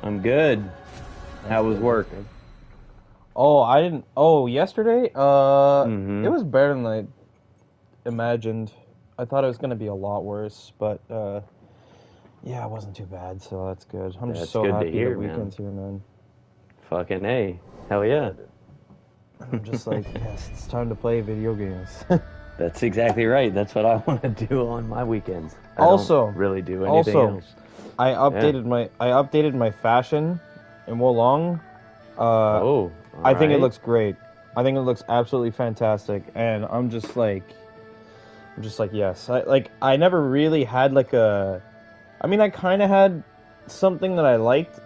I'm good. How was work? Good. Oh, I didn't. Oh, yesterday. It Mm-hmm. was better than I imagined. I thought it was gonna be a lot worse, but yeah, it wasn't too bad. So that's good. I'm just That's so good to happy the hear, man. weekend's here, man. Fucking A. Hell yeah. And I'm just like, yes, it's time to play video games. That's exactly right. That's what I want to do on my weekends. I don't Also, really do anything also, else. Yeah. I updated my fashion in Wolong. Uh, Oh, all I think it right. looks great. I think it looks absolutely fantastic, and I'm just like, yes. I never really had like a. I mean, I kind of had something that I liked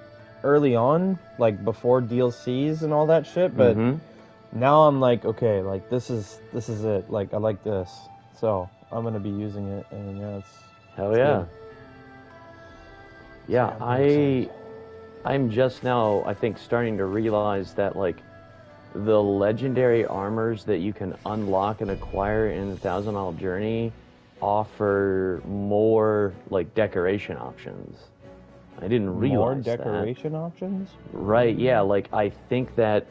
early on, like before DLCs and all that shit. But Mm-hmm. now I'm like, okay, like this is it. Like I like this, so I'm gonna be using it, and yeah, Hell it's good. yeah. So Yeah, yeah, I'm very excited. I'm just now, I think, starting to realize that like the legendary armors that you can unlock and acquire in the Thousand Mile Journey offer more like decoration options. I didn't More realize that. decoration options? Right, yeah, Ooh. like I think that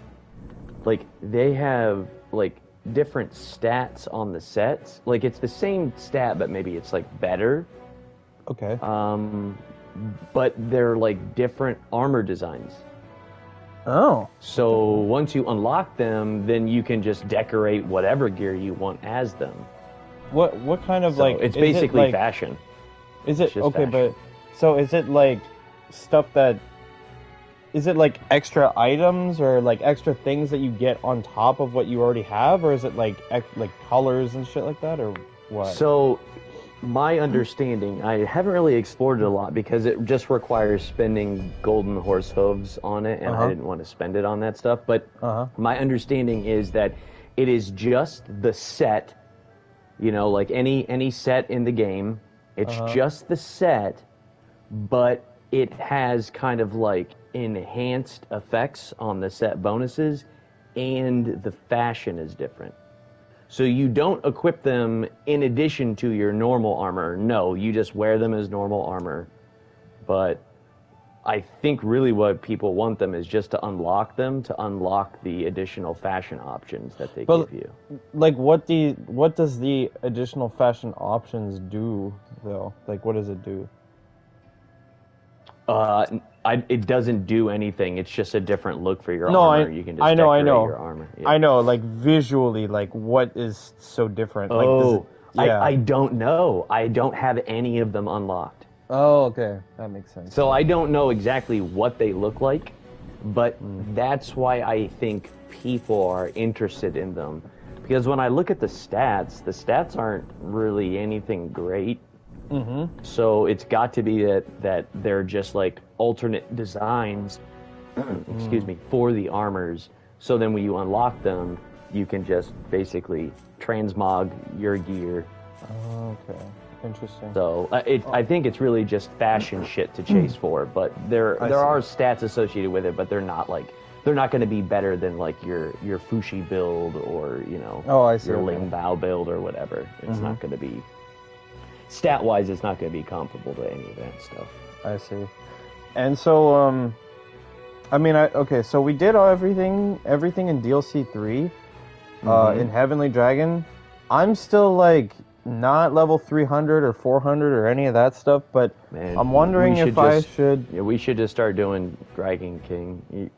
like they have like different stats on the sets. Like it's the same stat, but maybe it's like better. Okay. Um, but they're like different armor designs. Oh, what the So fuck? once you unlock them, then you can just decorate whatever gear you want as them. What kind of So like it's basically fashion. is It's it just okay, fashion. but so is it like stuff that is it like extra items or like extra things that you get on top of what you already have, or is it like like colors and shit like that, or what? So my understanding, I haven't really explored it a lot because it just requires spending golden horse hooves on it, and I Uh-huh. didn't want to spend it on that stuff. But Uh-huh. my understanding is that it is just the set, like any set in the game. It's Uh-huh. just the set, but it has kind of like enhanced effects on the set bonuses, and the fashion is different. So you don't equip them in addition to your normal armor. No, you just wear them as normal armor. But I think really what people want them is just to unlock the additional fashion options that they But give you. like what does the additional fashion options do though? Like what does it do? Uh, it doesn't do anything. It's just a different look for your No, armor. You can just I decorate know. your armor. Yeah. I know, like visually, like what is so different? Like does it Oh, yeah. I don't know. I don't have any of them unlocked. Oh, okay. That makes sense. So I don't know exactly what they look like, but Mm. that's why I think people are interested in them. Because when I look at the stats aren't really anything great. Mm-hmm. So it's got to be that they're just like alternate designs, excuse Mm. me, for the armors. So then when you unlock them, you can just basically transmog your gear. Okay. Interesting. So Oh, I think it's really just fashion shit to chase for. But there I there see. are stats associated with it, but they're not going to be better than like your Fushi build or Oh, I see. your Okay. Ling Bao build or whatever. It's Mm-hmm. not going to be stat wise. It's not going to be comparable to any of that stuff. I see. And so, I mean, okay. So we did everything in DLC 3, in Mm-hmm. Heavenly Dragon. I'm still like not level 300 or 400 or any of that stuff, but Man, I'm wondering if I should. we should just start doing Dragon King.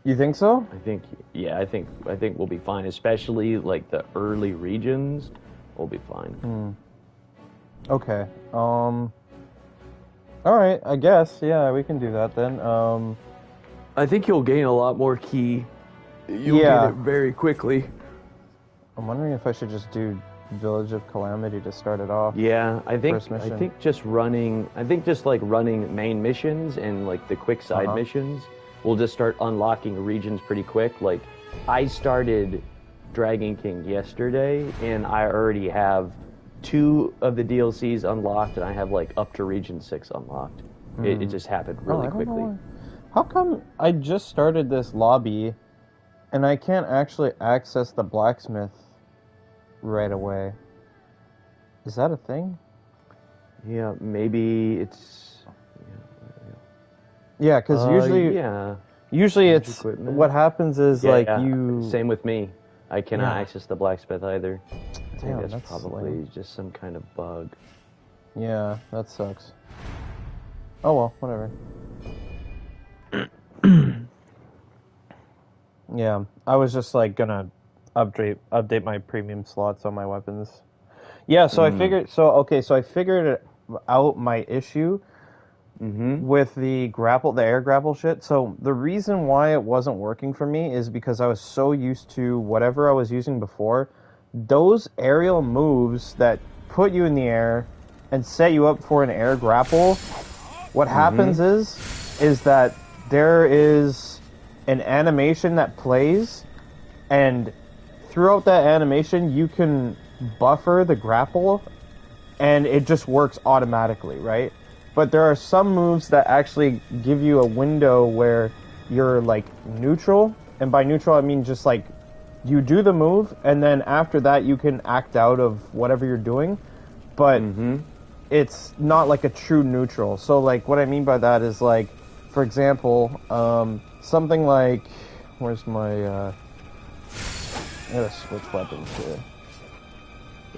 You think so? I think yeah, I think we'll be fine. Especially like the early regions, we'll be fine. Hmm. Okay. All right. I guess. Yeah, we can do that then. I think you'll gain a lot more ki. You'll get it Yeah. very quickly. I'm wondering if I should just do Village of Calamity to start it off. Yeah, First I mission. think just running I think just like running main missions and like the quick Uh side huh. missions will just start unlocking regions pretty quick. Like I started Dragon King yesterday and I already have two of the DLCs unlocked and I have like up to region 6 unlocked. It Hmm. just happened Oh, really I don't know quickly. why. How come I just started this lobby and I can't actually access the blacksmith right away? Is that a thing? Yeah, maybe it's yeah, Yeah, because Yeah. usually Damage it's equipment. what happens is Yeah, like yeah. you. Same with me. I cannot Yeah. access the blacksmith either. I think Damn, that's that's probably lame. just some kind of bug. Yeah, that sucks. Oh well, whatever. Yeah, I was just like gonna update my premium slots on my weapons. Yeah, so I Mm. figured so I figured out my issue Mm-hmm. with the air grapple shit. So the reason why it wasn't working for me is because I was so used to whatever I was using before. Those aerial moves that put you in the air and set you up for an air grapple, what Mm-hmm. happens is that there is an animation that plays, and throughout that animation you can buffer the grapple and it just works automatically, right? But there are some moves that actually give you a window where you're like neutral, and by neutral I mean just like you do the move and then after that you can act out of whatever you're doing, but Mm-hmm. it's not like a true neutral. So like what I mean by that is like, for example, something like, where's my I gotta switch weapons here.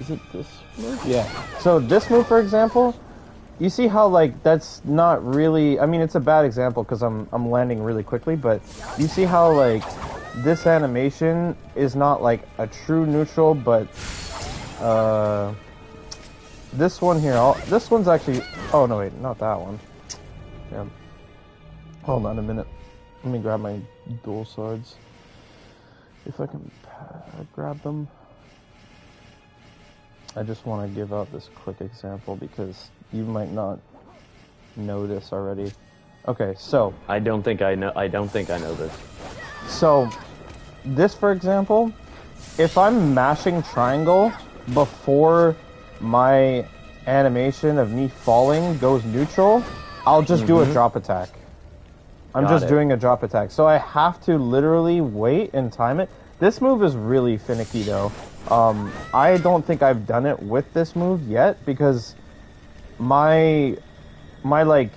Is it this move? Yeah. So this move, for example, you see how like that's not really. I mean, it's a bad example because I'm landing really quickly, but you see how like this animation is not like a true neutral, but this one here. This one's actually. Oh no, wait, not that one. Yeah. Hold on a minute. Let me grab my dual swords. If I can grab them. I just want to give out this quick example because you might not know this already. Okay, so I don't think I know. I don't think I know this. so this, for example, if I'm mashing triangle before my animation of me falling goes neutral, I'll just do a drop attack. I'm Got just it. doing a drop attack. So I have to literally wait and time it. This move is really finicky though. I don't think I've done it with this move yet because my like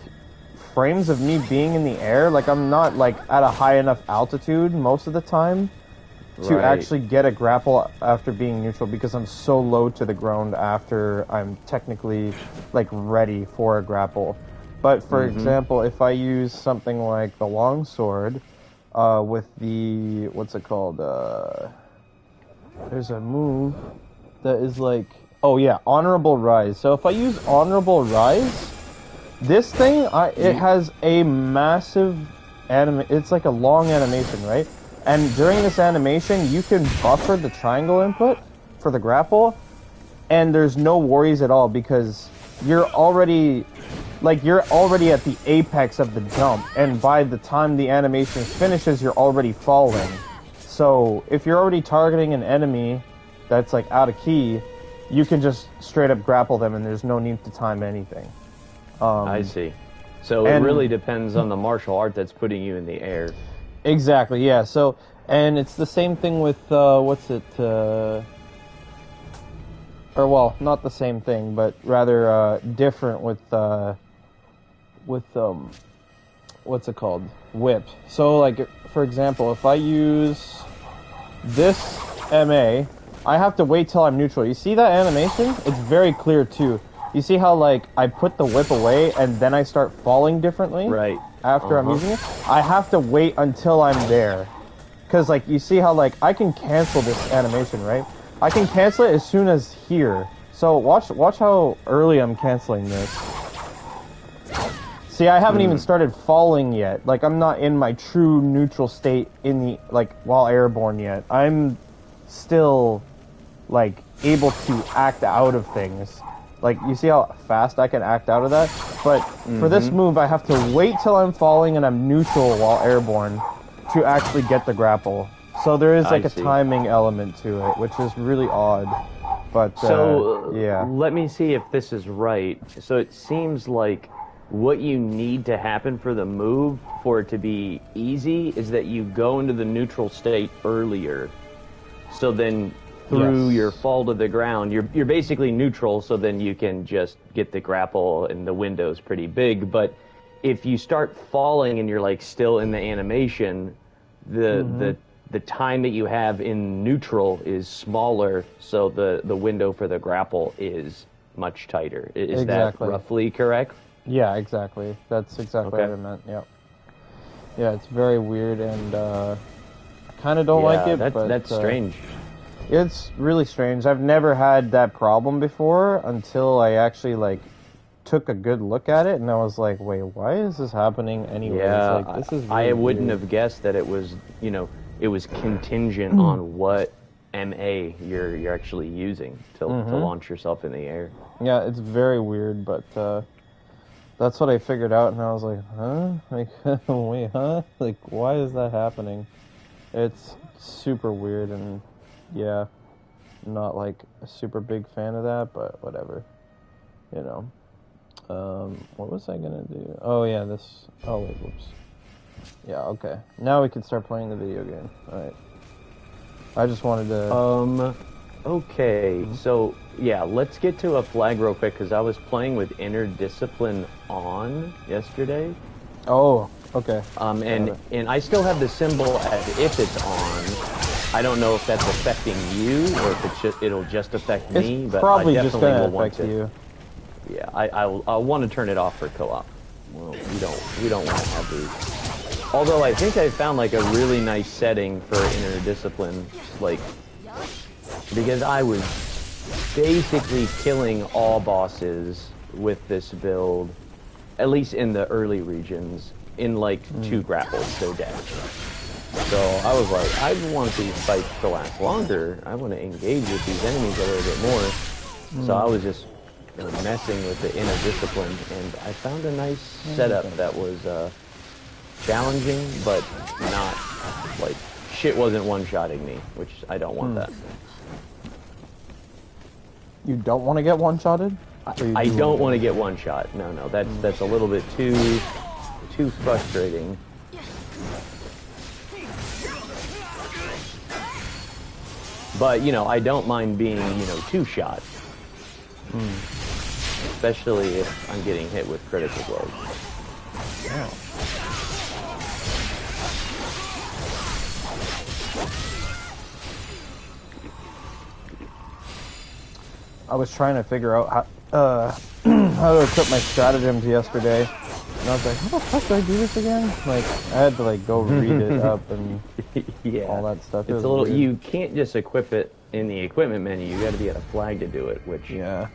frames of me being in the air, like I'm not like at a high enough altitude most of the time to Right. actually get a grapple after being neutral because I'm so low to the ground after I'm technically like ready for a grapple. But for example, if I use something like the longsword with the what's it called? There's a move that is like, oh yeah, honorable rise. So if I use honorable rise, this thing it has a massive it's like a long animation, right? And during this animation, you can buffer the triangle input for the grapple, and there's no worries at all because you're already at the apex of the jump, and by the time the animation finishes, you're already falling. So if you're already targeting an enemy that's like out of key, you can just straight up grapple them, and there's no need to time anything. I see. So it and- really depends on the martial art that's putting you in the air. Exactly, yeah. So, and it's the same thing with what's it? Or well, not the same thing, but rather different with what's it called? Whip. So, like for example, if I use this MA, I have to wait till I'm neutral. You see that animation? It's very clear too. You see how like I put the whip away and then I start falling differently? Right. After I'm using it? I have to wait until I'm there. Cause like you see how like I can cancel this animation, right? I can cancel it as soon as here. So watch how early I'm canceling this. See, I haven't even started falling yet. Like I'm not in my true neutral state in the like while airborne yet. I'm still like able to act out of things. Like you see how fast I can act out of that? But for this move I have to wait till I'm falling and I'm neutral while airborne to actually get the grapple. So there is like I a see. timing element to it, which is really odd. But yeah. Let me see if this is right. So it seems like what you need to happen for the move for it to be easy is that you go into the neutral state earlier. So then through your fall to the ground, you're basically neutral, so then you can just get the grapple and the window's pretty big. But if you start falling and you're like still in the animation, the time that you have in neutral is smaller, so the window for the grapple is much tighter. Is Exactly. that roughly correct? Yeah, exactly. That's exactly Okay. what I meant. Yeah. Yeah, it's very weird, and I kind of don't like it, but that's strange. it's really strange. I've never had that problem before until I actually like took a good look at it, and I was like, wait, why is this happening anyways? Yeah, Like, this is I really wouldn't weird. have guessed that it was, it was contingent on what MA you're actually using to launch yourself in the air. Yeah, it's very weird, but that's what I figured out, and I was like, huh? Like, wait, huh? Like, why is that happening? It's super weird, and yeah, not like a super big fan of that, but whatever, you know. What was I gonna do? Oh yeah, this. Oh wait, whoops. Yeah, okay. Now we can start playing the video game. All right. I just wanted to. Okay, so yeah, let's get to a flag real quick because I was playing with Inner Discipline on yesterday. Oh, okay. And I still have the symbol as if it's on. I don't know if that's affecting you or if it'll just affect me, It's but probably I just definitely gonna will want affect to. you. Yeah, I'll want to turn it off for co-op. Well, we don't want to have these. Although I think I found like a really nice setting for Inner Discipline, like because I was basically killing all bosses with this build, at least in the early regions, in like 2 grapples, so dead. So I was like, I want these fights to last longer. I want to engage with these enemies a little bit more. So I was just messing with the Inner Discipline, and I found a nice setup that was challenging, but not like shit wasn't one-shotting me, which I don't want that. You don't want to get one-shotted? I don't want to get one shot. No, that's a little bit too frustrating. But I don't mind being 2 shot, especially if I'm getting hit with critical blows. Yeah. I was trying to figure out how to equip my stratagems yesterday, and I was like, how the fuck do I do this again? Like, I had to like go read it up and all that stuff. It's a little. Weird. You can't just equip it in the equipment menu. You got to be at a flag to do it. Which yeah.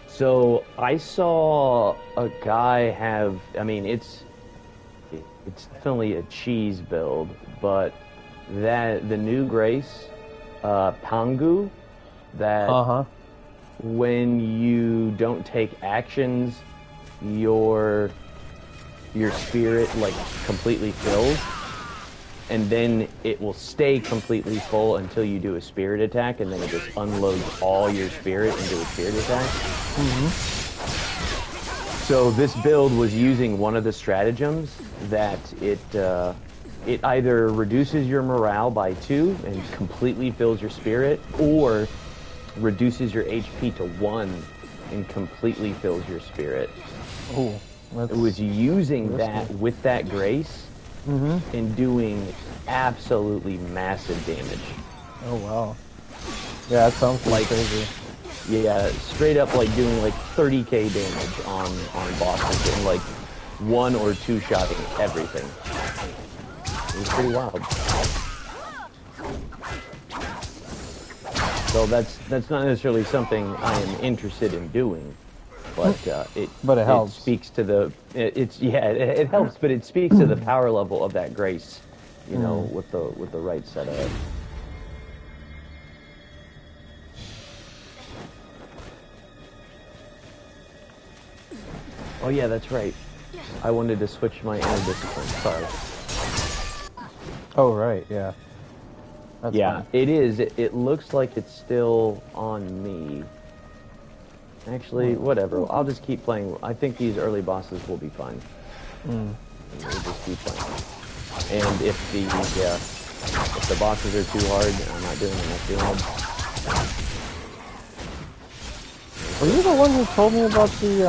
So I saw a guy have. I mean, it's definitely a cheese build, but the new Grace, Pangu, that when you don't take actions, your spirit like completely fills, and then it will stay completely full until you do a spirit attack, and then it just unloads all your spirit into a spirit attack. So this build was using one of the stratagems that it either reduces your morale by 2 and completely fills your spirit, or reduces your HP to 1 and completely fills your spirit. Oh, it was using that with that Grace and doing absolutely massive damage. Oh wow. Yeah, that sounds like crazy. Yeah, straight up like doing like 30k damage on bosses and like 1 or 2 shotting everything. It was pretty wild. So that's not necessarily something I am interested in doing, but it helps. It speaks to the it helps, but it speaks to the power level of that Grace, with the right setup. Oh yeah, that's right. I wanted to switch my Inner Discipline. Sorry. Oh right, yeah. That's yeah, fine. it is. It looks like it's still on me. Actually, whatever. I'll just keep playing. I think these early bosses will be fine. We'll just keep playing. And if the bosses are too hard, I'm not doing enough damage. Were you the one who told me about the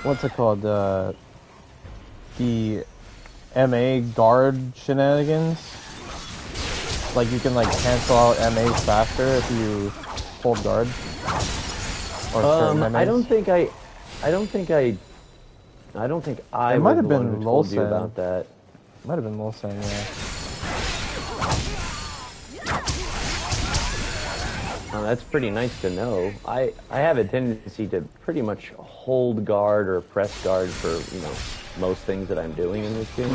what's it called? The MA guard shenanigans. Like you can like cancel out MAs faster if you hold guard. Or certain MAs. I don't think I It might was have the one been who told you Lolsen. about that. Might have been Lolsen, yeah. That's pretty nice to know. I have a tendency to pretty much hold guard or press guard for, you know, most things that I'm doing in this game.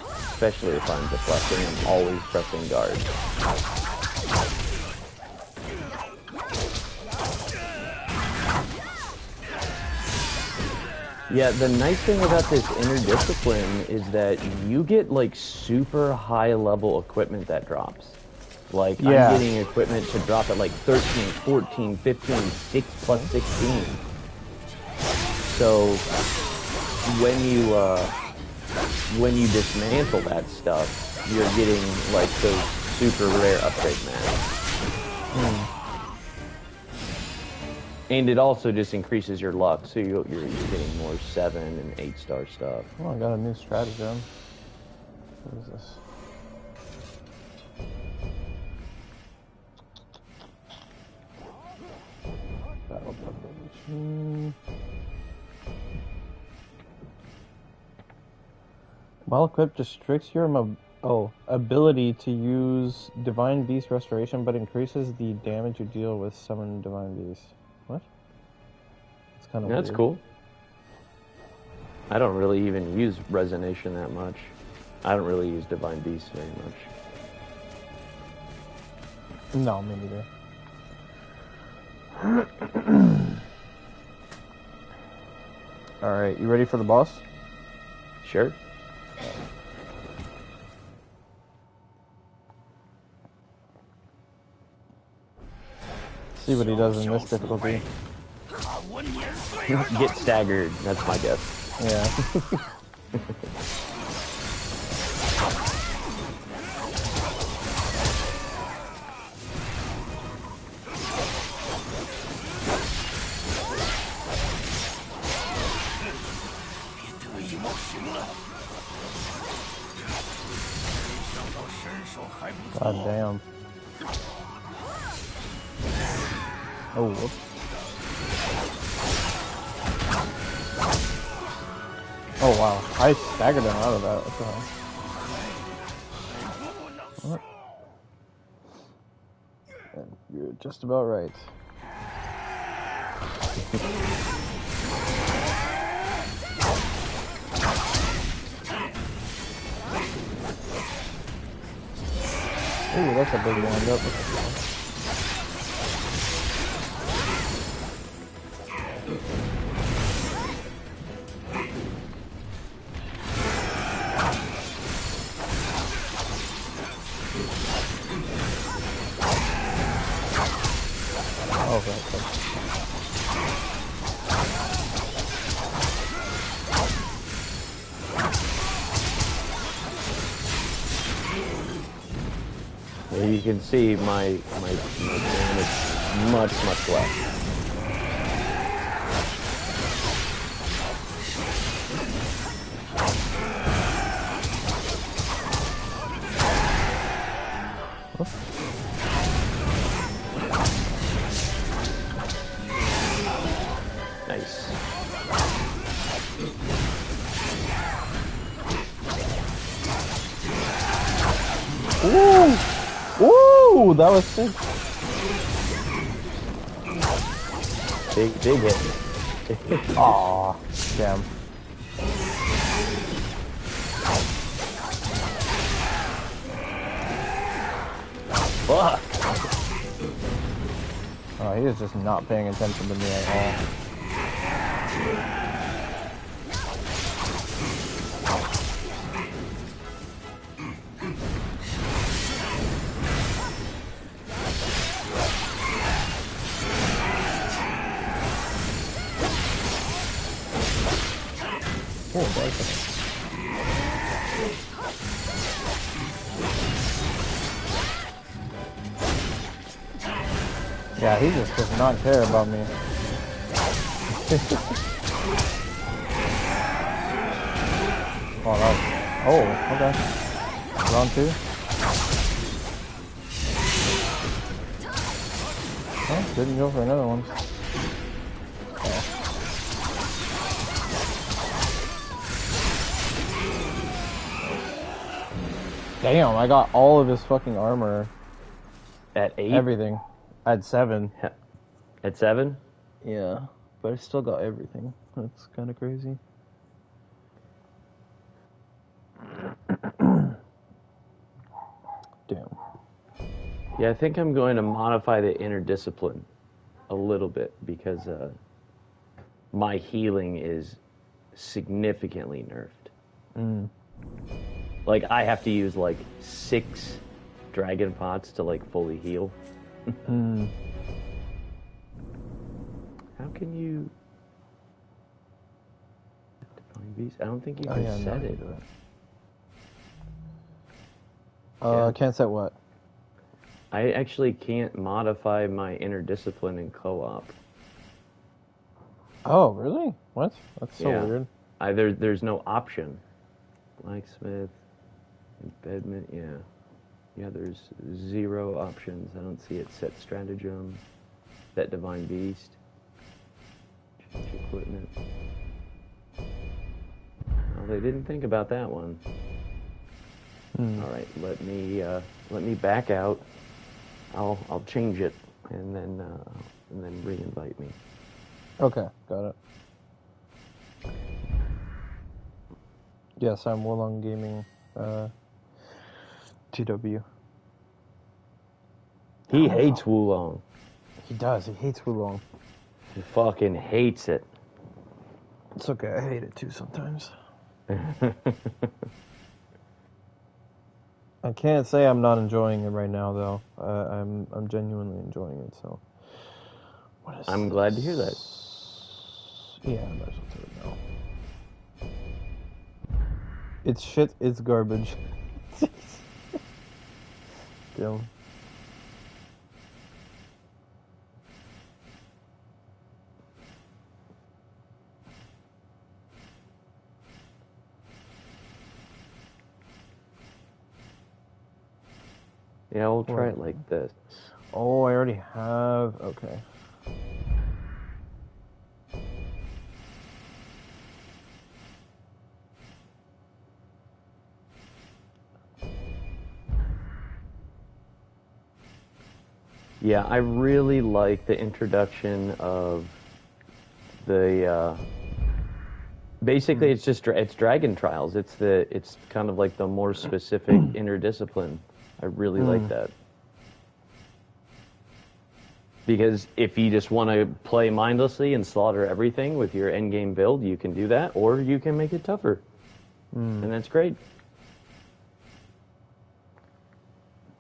Especially if I'm deflecting, I'm always pressing guard. Yeah, the nice thing about this interdiscipline is that you get like super high level equipment that drops. Like, Yeah. I'm getting equipment to drop at like 13, 14, 15, 6 plus 16. So, when you dismantle that stuff, you're getting like those super rare upgrade maps. And it also just increases your luck, so you're getting more 7 and 8-star stuff. Oh, I got a new stratagem. What is this? Battle preparation. While equipped, restricts your ability to use Divine Beast Restoration, but increases the damage you deal with summoned Divine Beast. What? It's kind of That's weird. cool. I don't really even use Resonation that much. I don't really use Divine Beast very much. No, me neither. Alright, you ready for the boss? Sure. See what he does in this difficulty. Get staggered, that's my guess. Yeah. God damn. Oh, whoops. Oh wow, I staggered him out of that. What the hell? What? And you're just about right. Ooh, that's a big wind-up. Oh, okay. Well, you can see my damage much less. Nice. Ooh! Ooh! That was sick. Big hit. Aw, damn. Fuck. Oh, he is just not paying attention to me at all. Oh, that's yeah, he just does not care about me. Oh, okay. Round 2. Oh, didn't go for another one. Damn, I got all of his fucking armor. At 8? Everything. At 7. At 7? Yeah, but I still got everything. That's kind of crazy. Damn. Yeah, I think I'm going to modify the inner discipline a little bit because my healing is significantly nerfed. Like, I have to use, like, 6 dragon pots to, like, fully heal. How can you... Divine Beast? I don't think you can set it. Can't set what? I actually can't modify my inner discipline in co-op. Oh, really? What? That's so weird. There's no option. Blacksmith, embedment, yeah, there's 0 options. I don't see it. Set stratagem, set divine beast, change equipment. Well, they didn't think about that one. All right, let me back out. I'll change it and then re-invite me. Okay, got it. Yes, I'm Wolong Gaming. TW. He hates Wulong. He does. He hates Wulong. He fucking hates it. It's okay. I hate it too sometimes. I can't say I'm not enjoying it right now, though. I'm genuinely enjoying it. So, I'm glad to hear that. Yeah, I might as well do it now. It's shit. It's garbage. Damn. Yeah, we'll try it like this. Oh, I already have. Okay. Yeah, I really like the introduction of the. Basically, it's Dragon Trials. It's kind of like the more specific inner discipline. I really like that. Because if you just want to play mindlessly and slaughter everything with your endgame build, you can do that, or you can make it tougher. And that's great.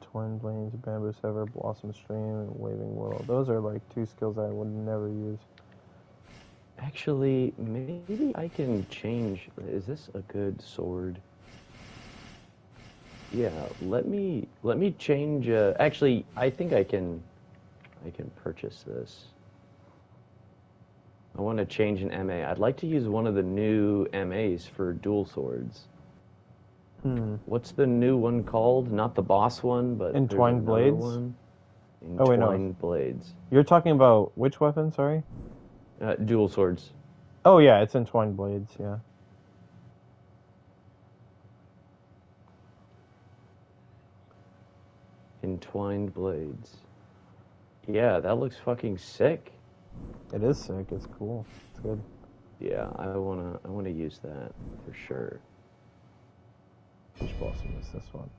Twin Blades, Bamboo Sever, Blossom Stream, and Waving World. Those are like 2 skills I would never use. Actually, maybe I can change. Is this a good sword? Yeah, let me change. Actually, I think I can purchase this. I want to change an MA. I'd like to use one of the new MAs for dual swords. What's the new one called? Not the boss one, but Entwined Blades? One. Entwined Blades. You're talking about which weapon, sorry? Dual swords. Oh, yeah, it's Entwined Blades, yeah. Entwined Blades. Yeah, that looks fucking sick. It is sick. It's cool. It's good. Yeah, I wanna use that for sure. Peach Blossom is this one.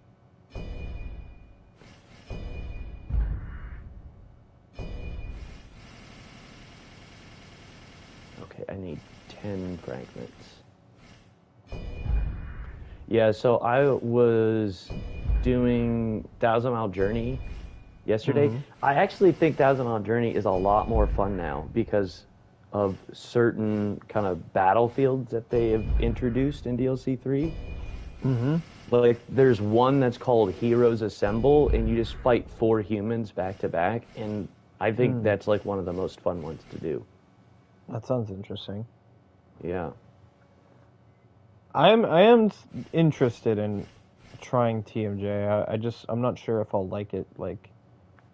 Okay, I need 10 fragments. Yeah, so I was doing Thousand Mile Journey yesterday. I actually think Thousand Mile Journey is a lot more fun now because of certain kind of battlefields that they have introduced in DLC 3. Like, there's one that's called Heroes Assemble, and you just fight 4 humans back to back, and I think that's like one of the most fun ones to do. That sounds interesting. Yeah. I am interested in trying TMJ. I'm not sure if I'll like it like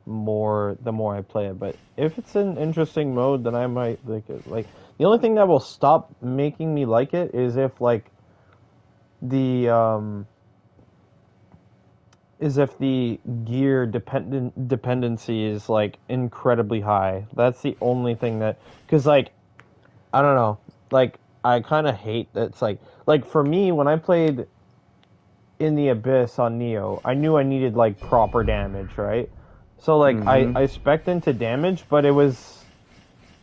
more the more I play it, but if it's an interesting mode, then I might like it. Like the only thing that will stop making me like it is if like the gear dependency is like incredibly high. That's the only thing that because like I don't know, like I kind of hate that. It's like for me when I played in the Abyss on Neo, I knew I needed like proper damage, right? So like Mm-hmm. I spec'd into damage, but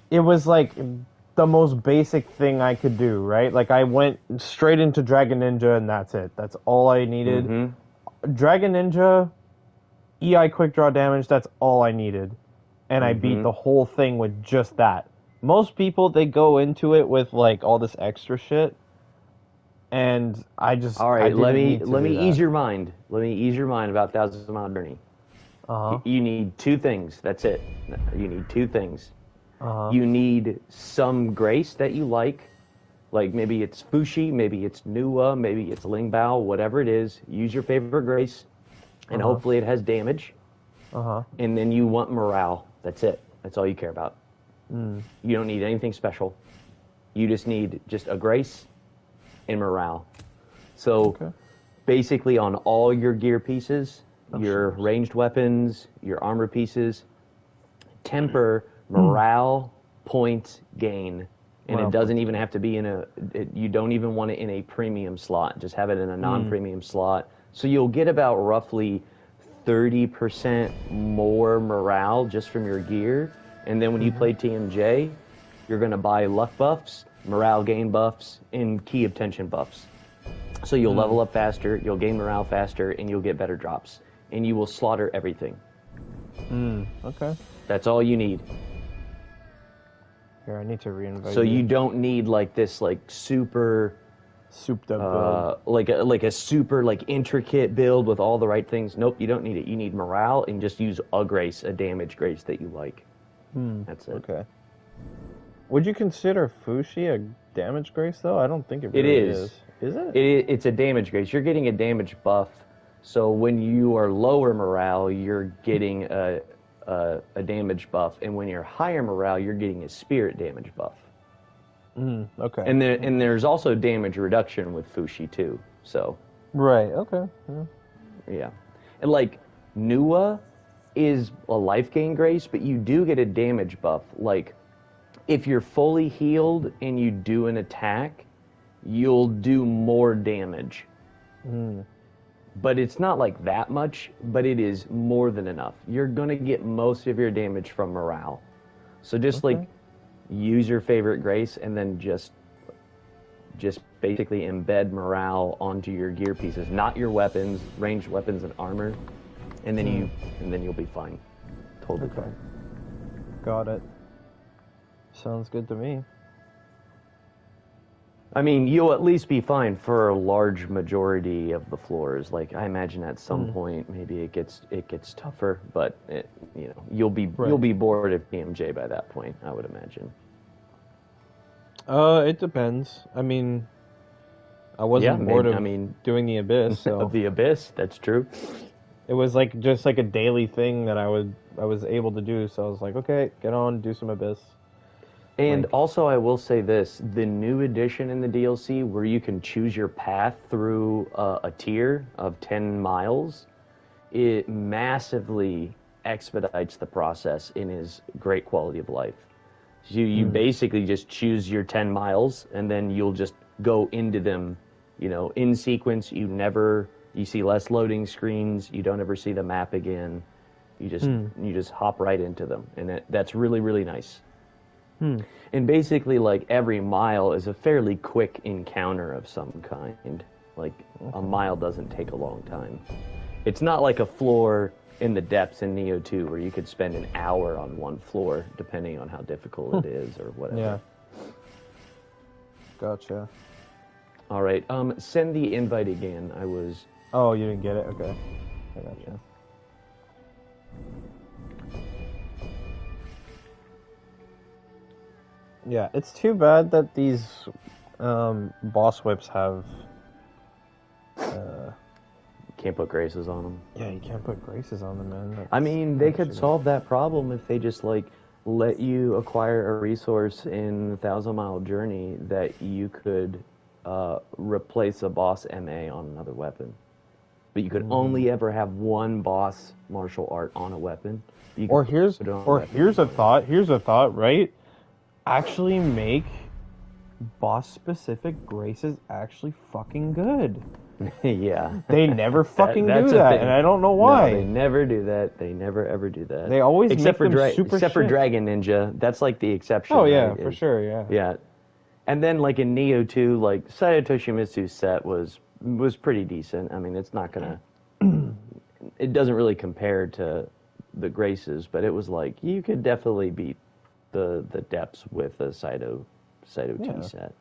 it was like the most basic thing I could do, right? Like I went straight into Dragon Ninja and that's it. That's all I needed. Mm-hmm. Dragon Ninja, EI quick draw damage, that's all I needed. And I beat Mm-hmm. the whole thing with just that. Most people they go into it with like all this extra shit and All I right, let didn't me need to let me do ease that. your mind. Let me ease your mind about Thousand Mile Journey. Uh-huh. You need two things. That's it. You need two things. Uh-huh. You need some grace that you like maybe it's Fushi, maybe it's Nuwa, maybe it's Ling Bao, whatever it is. Use your favorite grace, and Uh-huh. hopefully it has damage. Uh-huh. And then you want morale. That's it. That's all you care about. Mm. You don't need anything special. You just need just a grace and morale. So Okay. basically, on all your gear pieces, Oh your shit. ranged weapons, your armor pieces, temper Hmm. morale points gain. And it Morale doesn't points even again. have to be you don't even want it in a premium slot. Just have it in a non Mm. premium slot. So you'll get about roughly 30% more morale just from your gear. And then when you Mm-hmm. play TMJ, you're going to buy luck buffs, morale gain buffs, and key obtention buffs. So you'll Mm. level up faster, you'll gain morale faster, and you'll get better drops. And you will slaughter everything. Mm. Okay. That's all you need. Here, I need to re-invite So you. you don't need like this like super Souped up build. like a super like intricate build with all the right things. Nope, you don't need it. You need morale and just use a grace, a damage grace that you like. Hmm. That's it. Okay. Would you consider Fushi a damage grace though? I don't think it It really is. is. Is it? It's a damage grace. You're getting a damage buff. So when you are lower morale, you're getting a damage buff, and when you're higher morale, you're getting a spirit damage buff. Mm. Okay. And Okay. there's also damage reduction with Fushi too. So Right. Okay. Yeah. yeah, and like Nuwa is a life gain grace, but you do get a damage buff. Like if you're fully healed and you do an attack, you'll do more damage. Mm. But it's not like that much, but it is more than enough. You're going to get most of your damage from morale. So just Okay. like use your favorite grace and then just basically embed morale onto your gear pieces, not your weapons, ranged weapons and armor, and then Hmm. you'll be fine. Totally Okay. fine. Got it. Sounds good to me. I mean, you'll at least be fine for a large majority of the floors. Like I imagine at some Hmm. point maybe it gets tougher, but you'll Right. be bored of PMJ by that point, I would imagine. It depends. I mean, I Yeah, wasn't bored maybe. I of mean, doing the Abyss, of so the abyss, that's true. it was like just like a daily thing that I was able to do. So I was like, okay, get on, do some Abyss. And Like, also, I will say this: the new addition in the DLC, where you can choose your path through a tier of 10 miles, it massively expedites the process and is great quality of life. You mm, basically just choose your 10 miles and then you'll just go into them, in sequence. You see less loading screens, you don't ever see the map again. You just hmm, you just hop right into them, and that's really really nice. hmm, And basically, like every mile is a fairly quick encounter of some kind. Like a okay, mile doesn't take a long time. It's not like a floor in the depths in Neo 2 where you could spend an hour on one floor, depending on how difficult hmm, it is or yeah, whatever. gotcha. All right, send the invite again. I was, Oh, you didn't get it? Okay, I yeah. gotcha. Yeah, it's too bad that these boss whips have Can't put graces on them. Yeah, you can't put graces on them, man. That's I mean, they could shitty. solve that problem if they just like let you acquire a resource in the 1,000-mile journey that you could replace a boss MA on another weapon. But you could only ever have one boss martial art on a weapon. You could Or here's put it on a or weapon. here's a thought. Here's a thought, right? Actually make boss specific graces actually fucking good. Yeah. They never fucking that's do a that, thing. and I don't know why. No, they never do that. They never ever do that. They always except make for them super except for shit. Dragon Ninja. That's like the exception. Oh yeah, right? for sure, yeah. Yeah. And then like in Neo 2, like Saito Toshimitsu's set was pretty decent. I mean, it's not gonna it doesn't really compare to the Graces, but it was like you could definitely beat the depths with a Saito Yeah. T set.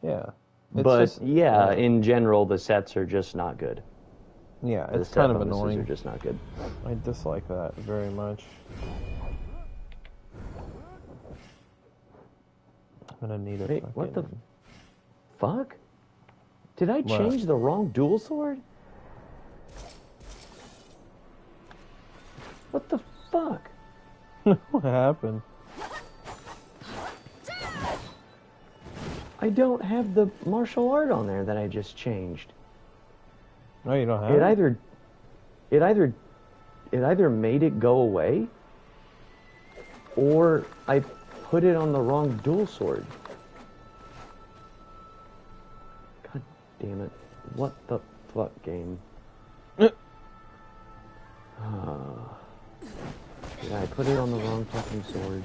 Yeah. It's But just, in general, the sets are just not good. yeah, The it's set kind of bonuses annoying. are just not good. I dislike that very much. I'm gonna need a Wait, fucking... what the fuck? Did I What? change the wrong dual sword? What the fuck? What happened? I don't have the martial art on there that I just changed. No, you don't have It it? either made it go away, or I put it on the wrong dual sword. God damn it! What the fuck, game? Yeah, I put it on the wrong fucking sword.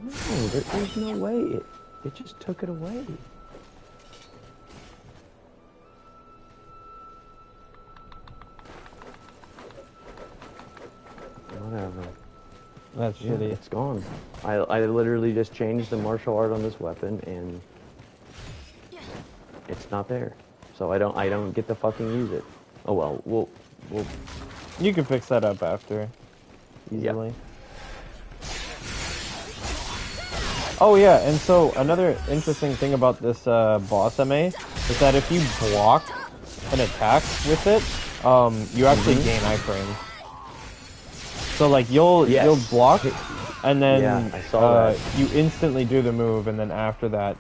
No, there's no way. It just took it away. Whatever. That's Yeah, shitty. it's gone. I literally just changed the martial art on this weapon and it's not there. So I don't get to fucking use it. Oh well, we'll You can fix that up after. Yeah. Easily. Oh yeah, and so another interesting thing about this boss MA is that if you block an attack with it, you actually gain iframes. So like you'll block, and then Yeah, I saw that. you instantly do the move, and then after that,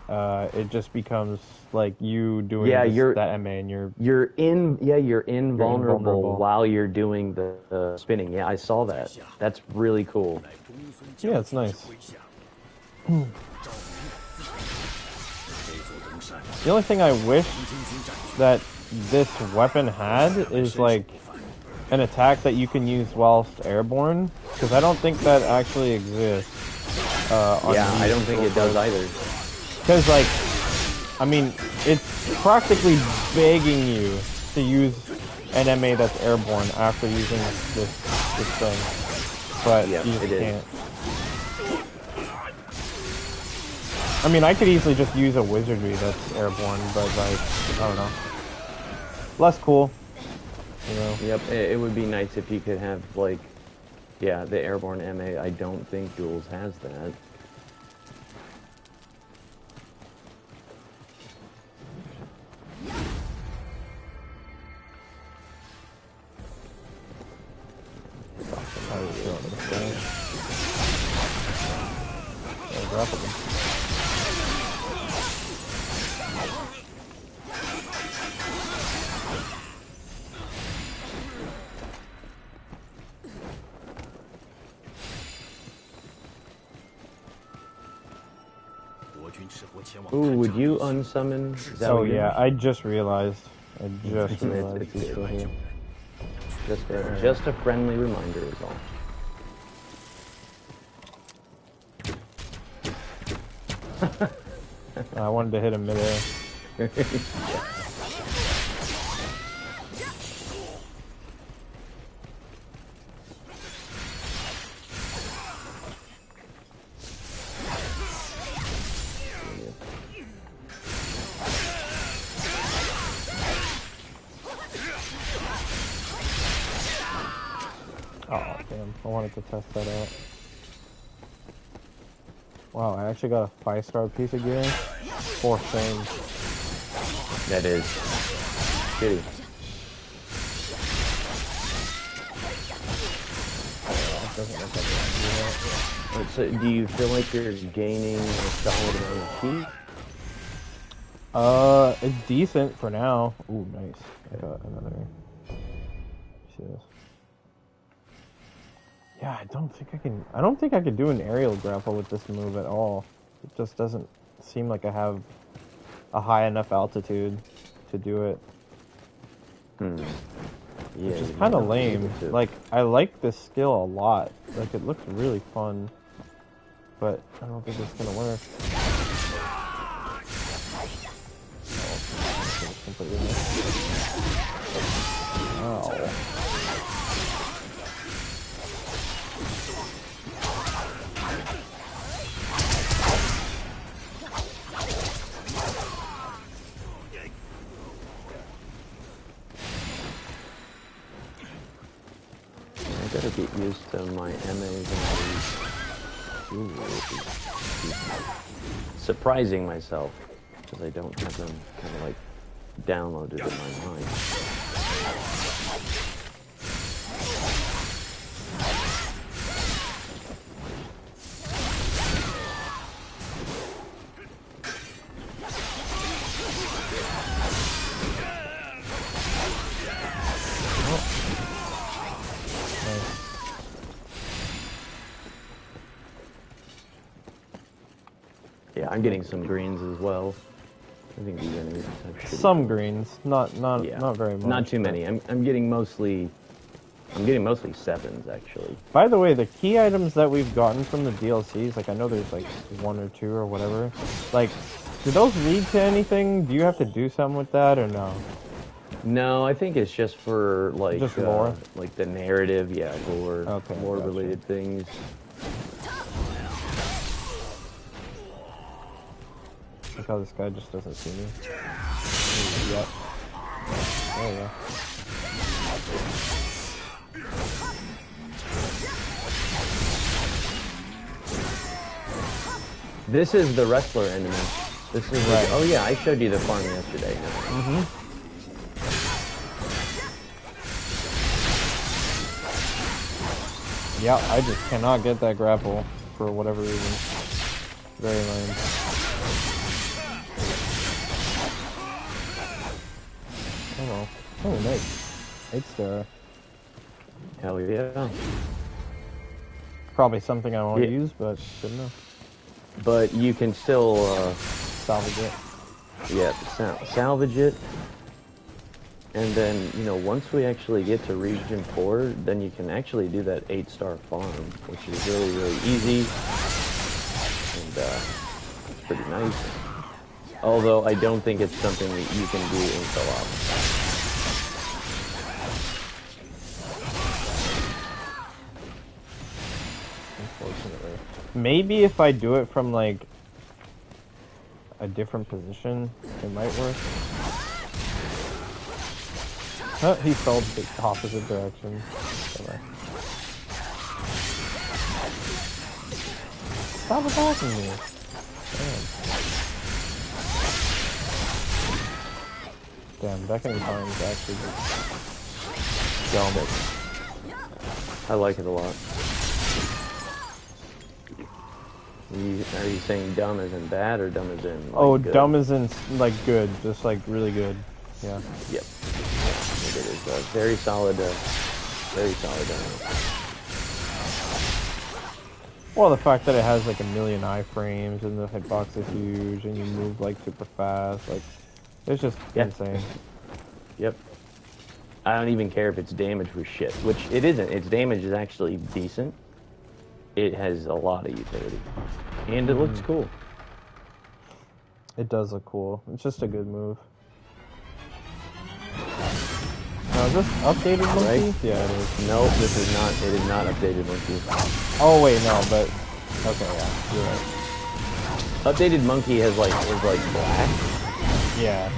it just becomes like you doing that MA, and you're invulnerable invulnerable. while you're doing the spinning. Yeah, I saw that. That's really cool. yeah, it's nice. The only thing I wish that this weapon had is like an attack that you can use whilst airborne, because I don't think that actually exists. I don't think it does either. Because like, I mean, it's practically begging you to use an MA that's airborne after using this thing, but Yeah, you just it is. can't. I mean, I could easily just use a wizardry that's airborne, but like, I don't know. Less cool, you know. Yep, it would be nice if you could have like, the airborne MA. I don't think Duels has that. Grapple them. Ooh, would you unsummon? Oh yeah, I just realized. I just realized. It's still here. Just a friendly reminder is all. I wanted to hit him midair. Oh damn! I wanted to test that out. Wow, I actually got a 5-star piece of gear. 4 things. That is shitty. It doesn't look like it. So, do you feel like you're gaining a solid amount of ki? It's decent for now. Ooh, nice. I got another. See this? Yeah, I don't think I can do an aerial grapple with this move at all. It just doesn't seem like I have a high enough altitude to do it. Yeah, Which is kind of lame. Like, I like this skill a lot. Like, it looks really fun. But I don't think it's gonna work. Oh. I gotta get used to my MAs and surprising myself because I don't have them kind of like downloaded in my mind. Yeah, I'm getting some greens as well. I think these enemies have shitty Some greens, not very much. Not too many. I'm getting mostly sevens actually. By the way, the key items that we've gotten from the DLCs, like I know there's like 1 or 2 or whatever. Like, do those lead to anything? Do you have to do something with that or no? No, I think it's just for like just lore, like the narrative, yeah, lore, okay, lore related things. Look how this guy just doesn't see me. Ooh, yep. Oh yeah. This is the wrestler enemy. This is right. Oh yeah, I showed you the farm yesterday. Yeah, I just cannot get that grapple for whatever reason. Very lame. Oh well. Oh, nice. 8-star. Hell yeah. Probably something I won't use, but good enough. But you can still salvage it. Yeah, salvage it. And then, you know, once we actually get to Region 4, then you can actually do that 8-star farm, which is really, really easy. And it's pretty nice. Although I don't think it's something that you can do in co-op. Unfortunately. Maybe if I do it from, like, a different position, it might work. He fell the opposite direction. Stop attacking me. Damn, beckoning time is actually just dumb. I like it a lot. Are you saying dumb as in bad or dumb as in like, good? Dumb as in like good, just like really good. Yeah. Yep. It is very solid. Very solid. Well, the fact that it has like 1,000,000 iframes and the hitbox is huge and you move like super fast, like it's just insane. Yep. I don't even care if its damage was shit, which it isn't. Its damage is actually decent. It has a lot of utility, and it looks cool. It does look cool. It's just a good move. Now, is this updated monkey? Right? Yeah, it is. Nope, this is not. It is not updated monkey. Oh wait, no, but okay, yeah, you're right. Updated monkey is like black. Yeah.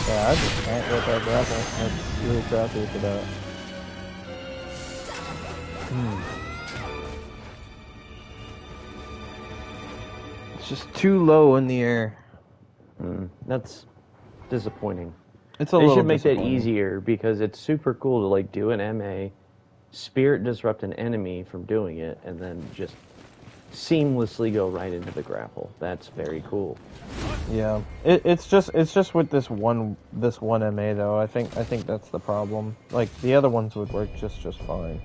Yeah, I just can't get that grapple. That's really crappy for that. It's just too low in the air. That's disappointing. It's a They little should make that disappointing. easier because it's super cool to like do an MA, spirit disrupt an enemy from doing it, and then just seamlessly go right into the grapple. That's very cool. Yeah, it's just with this one MA though. I think that's the problem. Like the other ones would work just fine.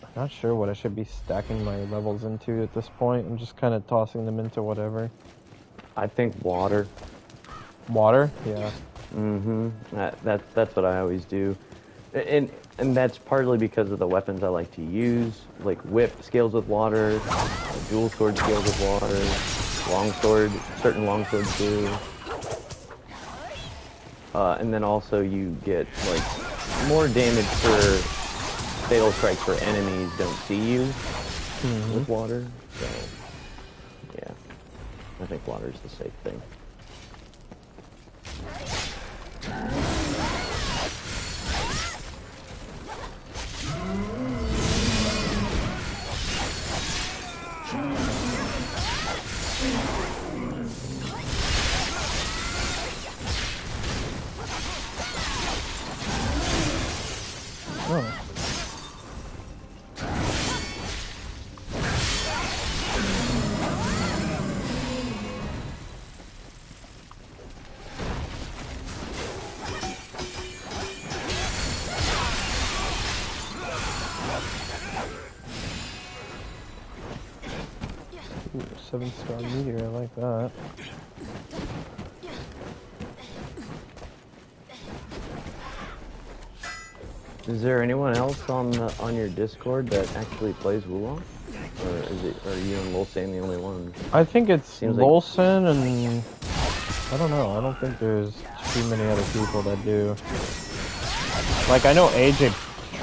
I'm not sure what I should be stacking my levels into at this point. I'm just kind of tossing them into whatever. I think water. Water? Yeah. That's what I always do, and that's partly because of the weapons I like to use. Like whip scales with water, dual sword scales with water, longsword, certain longswords do, and then also you get like more damage for fatal strikes where enemies don't see you with water. So yeah, I think water's the safe thing. Oh. Ooh, 7-star meteor, I like that. Is there anyone else on your Discord that actually plays Wulong? Or are you and Lulsan the only ones? I think it's Seems like... Lulsan and I don't know. I don't think there's too many other people that do. Like I know AJ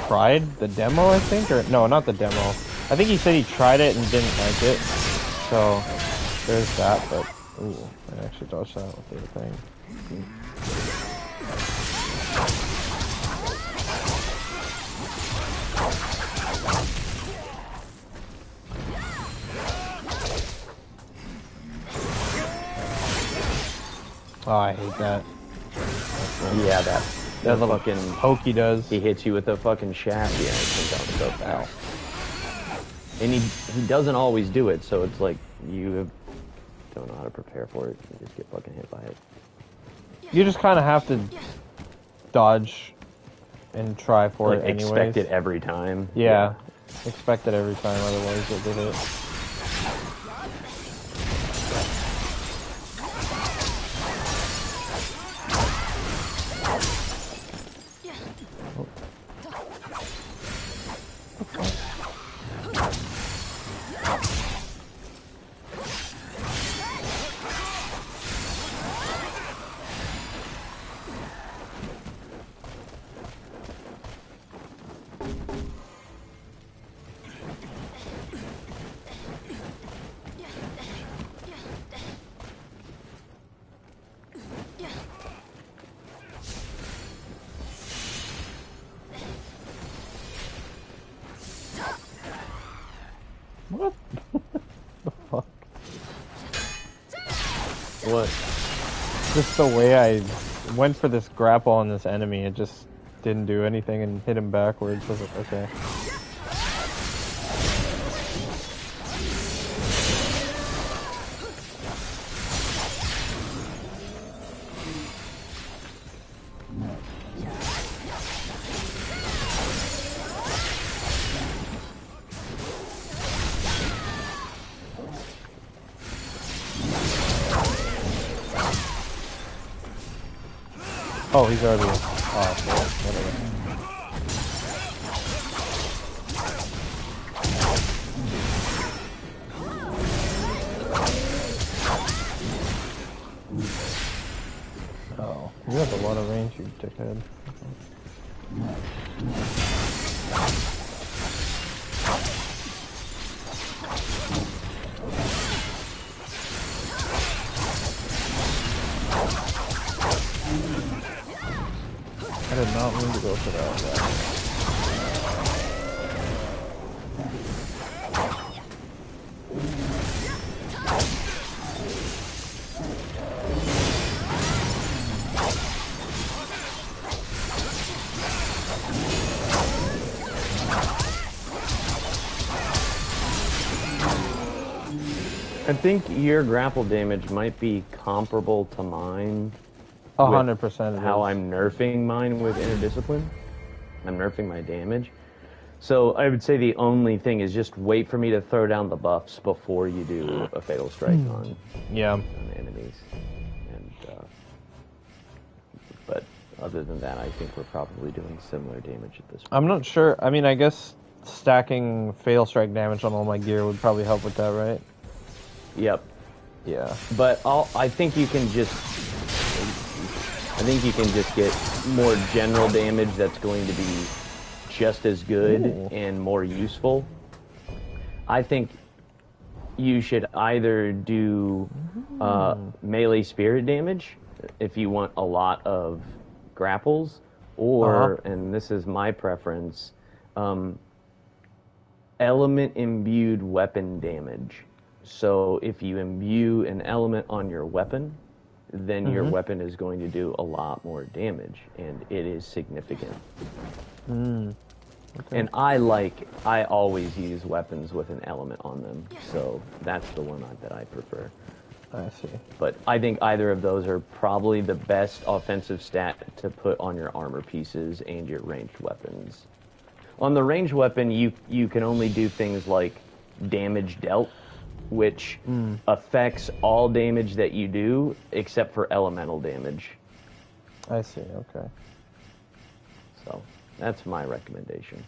tried the demo, I think, or no, not the demo. I think he said he tried it and didn't like it. So there's that. But ooh, I actually dodged that with the thing. Oh, I hate that. Yeah, that little fucking poke he does. He hits you with a fucking shaft. Yeah, it comes out so fast. And he doesn't always do it, so it's like you don't know how to prepare for it. You just get fucking hit by it. You just kind of have to dodge and try for like, it anyways. Expect it every time. Yeah, expect it every time, otherwise you'll get hit. What? The fuck? What? Just the way I went for this grapple on this enemy, it just didn't do anything and hit him backwards. I was like, okay. Oh, he's already. Oh, whatever. Oh, you have a lot of range, you dickhead. I did not mean to go for that. I think your grapple damage might be comparable to mine. 100% it How is. I'm nerfing mine with Inner Discipline. I'm nerfing my damage. So I would say the only thing is just wait for me to throw down the buffs before you do a Fatal Strike on enemies. And but other than that, I think we're probably doing similar damage at this point. I'm not sure. I mean, I guess stacking Fatal Strike damage on all my gear would probably help with that, right? Yep. Yeah. But I think you can just get more general damage that's going to be just as good and more useful. I think you should either do melee spirit damage if you want a lot of grapples, or, and this is my preference, element imbued weapon damage. So if you imbue an element on your weapon, then your weapon is going to do a lot more damage, and it is significant. Okay. And I always use weapons with an element on them, so that's the one that I prefer. I see. But I think either of those are probably the best offensive stat to put on your armor pieces and your ranged weapons. On the ranged weapon, you can only do things like damage dealt, which affects all damage that you do except for elemental damage. I see, okay. So that's my recommendation.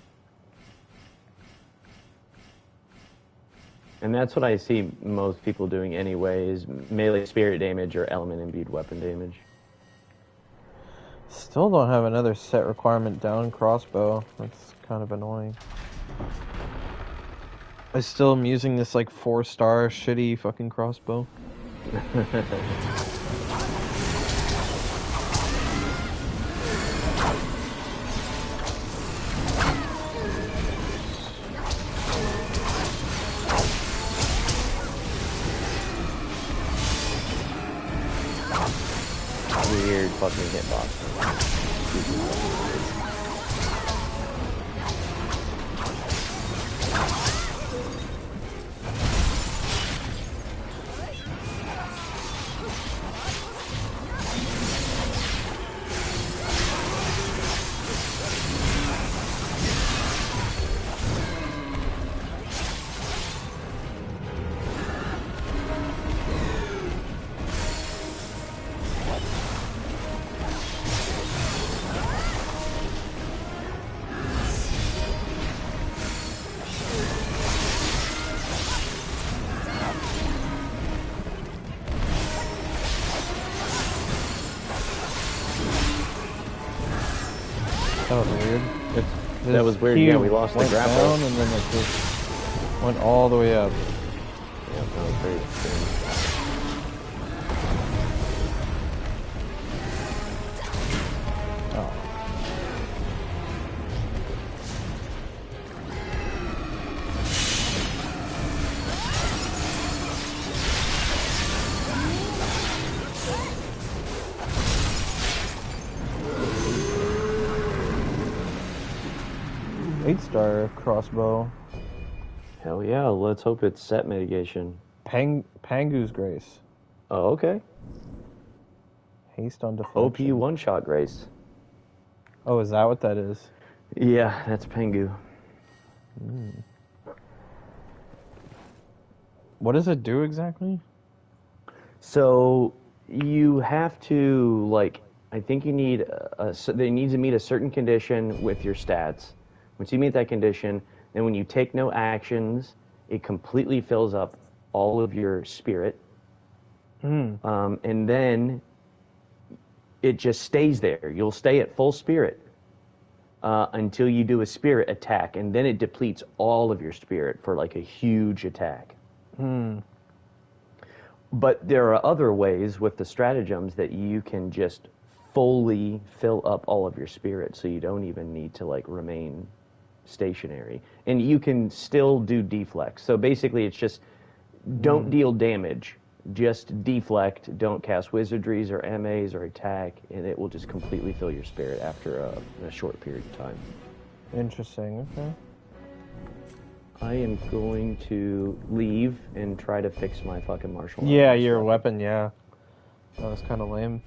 And that's what I see most people doing anyway, is melee spirit damage or element imbued weapon damage. Still don't have another set requirement down crossbow. That's kind of annoying. I still am using this like 4-star shitty fucking crossbow. Weird fucking hitbox. 'That was weird. That was weird, yeah, we lost the grapple. Down and then it just went all the way up. Yeah, that was very strange. Oh. Eight-star crossbow. Hell yeah, let's hope it's set mitigation. Pangu's Grace. Oh, okay. Haste on deflection. OP one-shot grace. Oh, is that what that is? Yeah, that's Pengu. What does it do exactly? So you have to, like, I think you need they need to meet a certain condition with your stats. Once you meet that condition, then when you take no actions, it completely fills up all of your spirit. And then it just stays there. You'll stay at full spirit. until you do a spirit attack, and then it depletes all of your spirit for like a huge attack. But there are other ways with the stratagems that you can just fully fill up all of your spirit, so you don't even need to like remain stationary, and you can still do deflect. So basically, it's just don't deal damage, just deflect. Don't cast wizardries or MAs or attack, and it will just completely fill your spirit after a short period of time. Interesting. Okay. I am going to leave and try to fix my fucking martial arts. Yeah, your weapon. Yeah, that was kind of lame.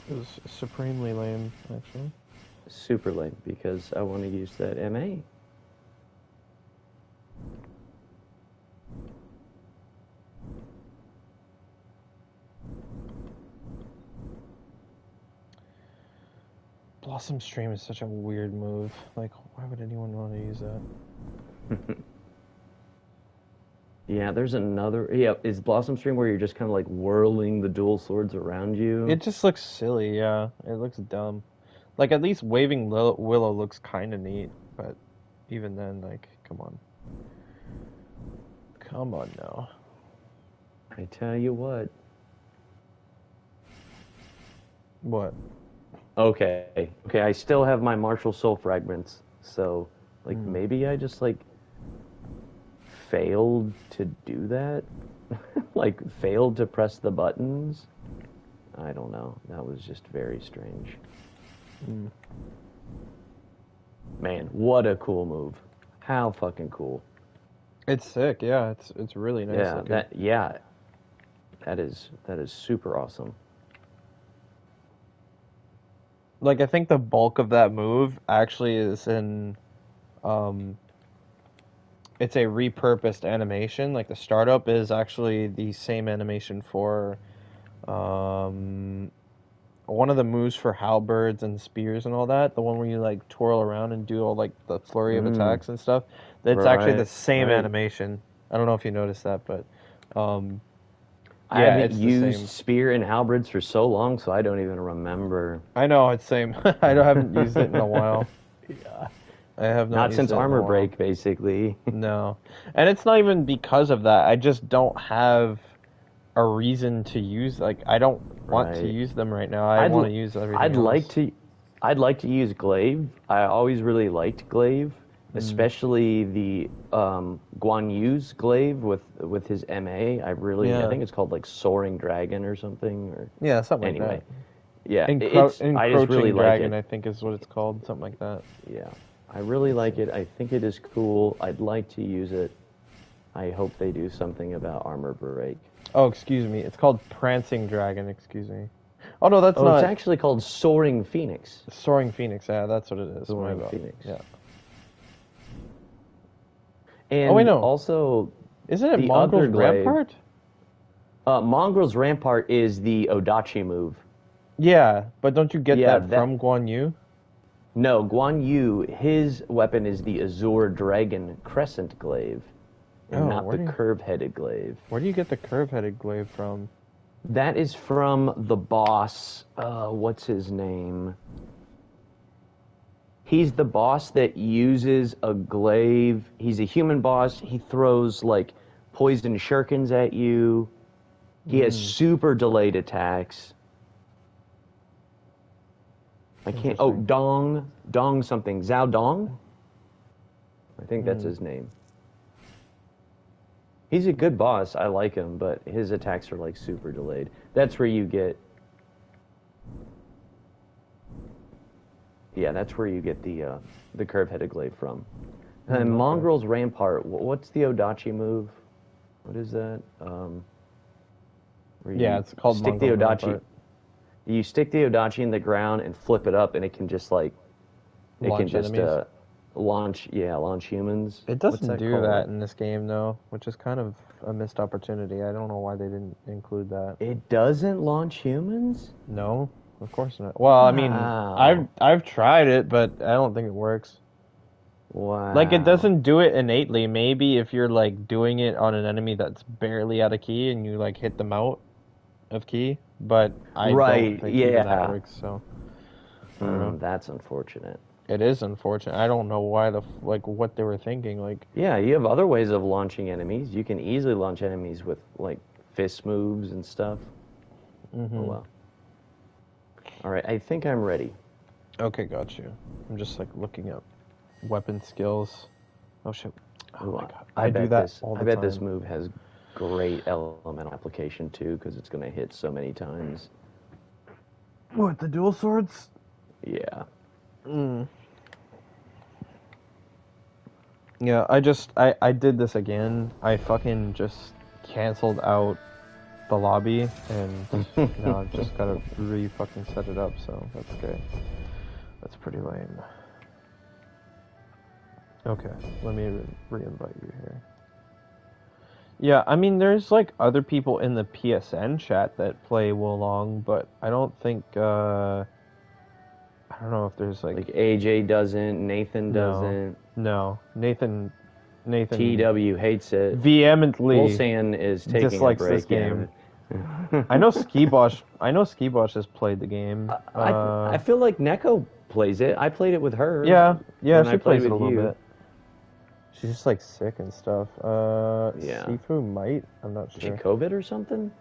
It was supremely lame, actually. Super lame because I want to use that MA. Blossom Stream is such a weird move. Like, why would anyone want to use that? Yeah, there's another. Yeah, is Blossom Stream where you're just kind of like whirling the dual swords around you? It just looks silly, yeah. It looks dumb. Like, at least Waving Willow looks kind of neat, but even then, like, come on. Come on now. I tell you what. What? Okay, I still have my martial soul fragments, so like maybe I just like failed to do that, like failed to press the buttons. I don't know. That was just very strange. Man, what a cool move! How fucking cool! It's sick, yeah. It's really nice. Yeah, that is super awesome. Like, I think the bulk of that move actually is in, it's a repurposed animation. Like, the startup is actually the same animation for, one of the moves for halberds and spears and all that. The one where you, like, twirl around and do all, like, the flurry of attacks and stuff. It's actually the same animation. I don't know if you noticed that, but, I yeah, haven't it's the used same. spear and halberds for so long, so I don't even remember. I know, it's same. Haven't used it in a while. Yeah. I have Not used since it in a Armor while. Break, basically. No. And it's not even because of that. I just don't have a reason to use, like, I don't want to Right. use them right now. I want to use everything I'd else. I'd like to use glaive. I always really liked glaive, especially the Guan Yu's glaive with his MA. I think it's called like Soaring Dragon or something. Or Yeah, something like anyway, that. yeah, I just really Encroaching like Dragon, it. I think is what it's called. Something like that. Yeah, I really like it. I think it is cool. I'd like to use it. I hope they do something about Armor Break. Oh, excuse me. It's called Prancing Dragon, excuse me. Oh, no, that's Oh, it's not. actually called Soaring Phoenix. Soaring Phoenix, yeah, that's what it is. Soaring My bad. Phoenix. Yeah. And Oh, wait, no. also, Isn't it the Mongrel's other glaive, Rampart? Mongrel's Rampart is the Odachi move. Yeah, but don't you get Yeah, that from Guan Yu? No, Guan Yu, his weapon is the Azure Dragon Crescent Glaive, and not the curve-headed glaive. Where do you get the curve-headed glaive from? That is from the boss. What's his name? He's the boss that uses a glaive. He's a human boss. He throws like poison shurikens at you. He has super delayed attacks. I can't. Oh, Dong something. Zhao Dong? I think that's his name. He's a good boss. I like him, but his attacks are like super delayed. That's where you get. Yeah, that's where you get the curve-headed glaive from. And Mongrel's Rampart. What's the Odachi move? What is that? It's called stick the Mongrel's Odachi. Rampart. You stick the Odachi in the ground and flip it up, and it can just like launch humans. It doesn't do that in this game though, which is kind of a missed opportunity. I don't know why they didn't include that. It doesn't launch humans? No, of course not. Well, I mean, I've tried it, but I don't think it works. Wow. Like, it doesn't do it innately. Maybe if you're like doing it on an enemy that's barely out of key and you like hit them out of key, but I don't think even that works. So I don't know. That's unfortunate. It is unfortunate. I don't know why what they were thinking. Like, Yeah, you have other ways of launching enemies. You can easily launch enemies with like fist moves and stuff. Oh well. All right, I think I'm ready. okay, got you. I'm just like looking up weapon skills. Oh shit. Oh my god. I do that all the I bet time. this move has great elemental application too, because it's going to hit so many times. What, the dual swords? Yeah. Yeah, I did this again. I fucking just canceled out the lobby and now I've just gotta fucking set it up, so that's great. That's pretty lame. Okay, let me re-invite you here. Yeah, I mean, there's like other people in the PSN chat that play Wolong, but I don't think, I don't know if there's like AJ doesn't, Nathan doesn't. No, Nathan TW hates it. Vehemently Wolsan is taking dislikes a break. this game. I know Skibosh has played the game. I feel like Neko plays it. I played it with her. Yeah, when she I plays played it a with little you. bit. She's just like sick and stuff. Yeah. Sifu might. I'm not Is she sure. COVID or something?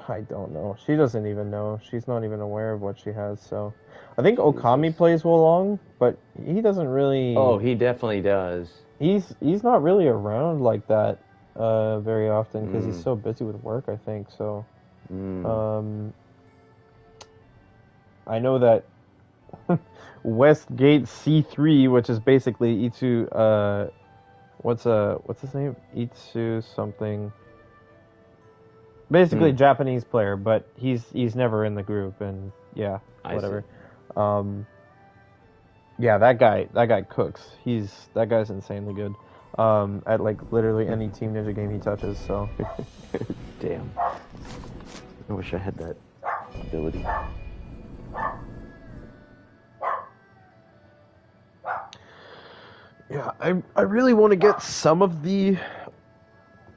I don't know. She doesn't even know. She's not even aware of what she has. So, I think Okami plays Wolong, but he doesn't really. Oh, he definitely does. He's not really around like that very often because he's so busy with work. I think so. I know that Westgate C3, which is basically Itsu. What's his name? Itsu something. Basically, Japanese player, but he's never in the group, and yeah, whatever. Yeah, that guy cooks. That guy's insanely good. At like literally any Team Ninja game he touches. So, damn. I wish I had that ability. Yeah, I really want to get some of the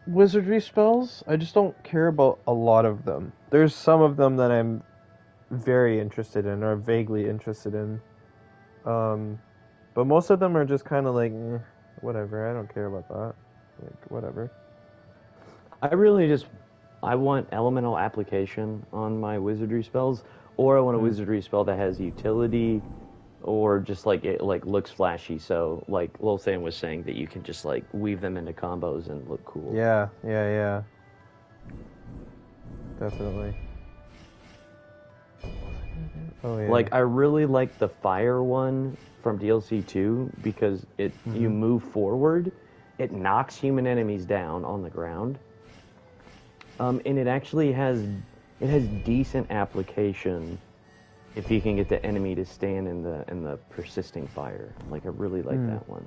wizardry spells. I just don't care about a lot of them. There's some of them that I'm very interested in or vaguely interested in. But most of them are just kind of like, whatever, I don't care about that. Like, whatever. I want elemental application on my wizardry spells, or I want a wizardry spell that has utility, or just like it like looks flashy. So like Lil Sam was saying that you can just like weave them into combos and look cool. Yeah. Definitely. Oh yeah. Like I really like the fire one from DLC 2 because you move forward, it knocks human enemies down on the ground. And it actually has decent application if you can get the enemy to stand in the persisting fire. Like I really like that one.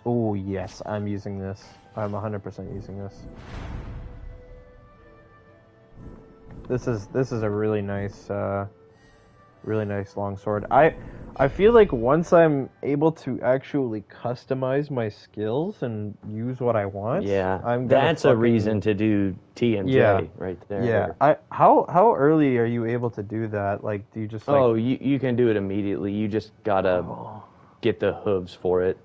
Oh yes, I'm using this. I'm 100% using this. This is a really nice longsword. I feel like once I'm able to actually customize my skills and use what I want, that's a reason to do TNJ right there. Yeah. How early are you able to do that? Like, do you just like? Oh, you can do it immediately. You just gotta get the hooves for it.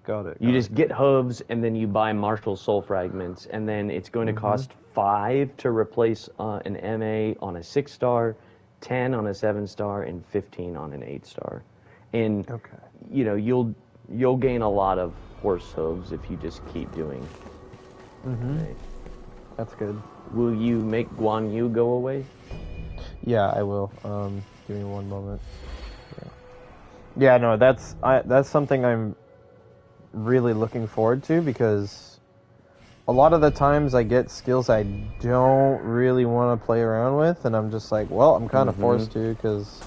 Got it. You just get hooves, and then you buy martial soul fragments, and then it's going to cost 5 to replace an MA on a 6-star, 10 on a 7-star, and 15 on an 8-star. And you know you'll gain a lot of horse hooves if you just keep doing. Okay. That's good. Will you make Guan Yu go away? Yeah, I will. Give me one moment. Yeah, no, that's something I'm really looking forward to because a lot of the times I get skills I don't really want to play around with, and I'm just like, well, I'm kind of forced to because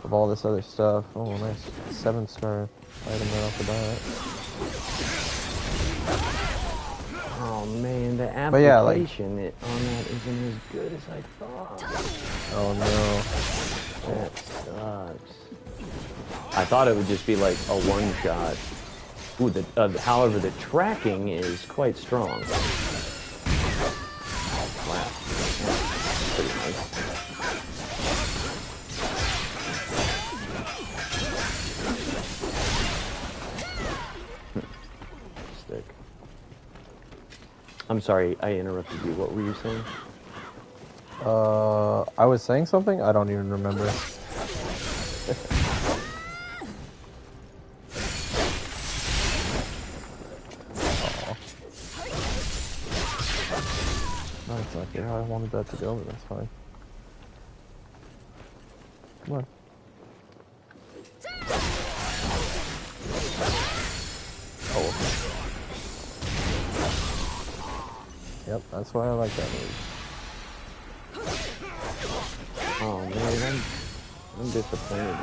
of all this other stuff. Oh, nice 7-star item right off the bat. Oh man, the application on that isn't as good as I thought. Oh no, that sucks. I thought it would just be like a one-shot. Ooh, however, the tracking is quite strong. Wow. I'm sorry, I interrupted you. What were you saying? I was saying something? I don't even remember. Not exactly how I wanted that to go, but that's fine. Come on. Oh, okay. Yep, that's why I like that move. Oh man, I'm disappointed in it.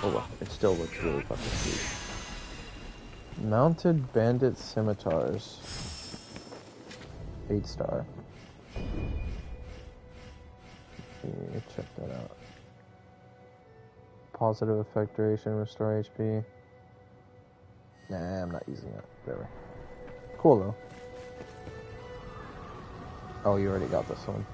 Oh well, it still looks really fucking sweet. Mounted Bandit Scimitars. 8-star. Check that out. Positive effect duration, restore HP. Nah, I'm not using that. Whatever. Cool though. Oh, you already got this one.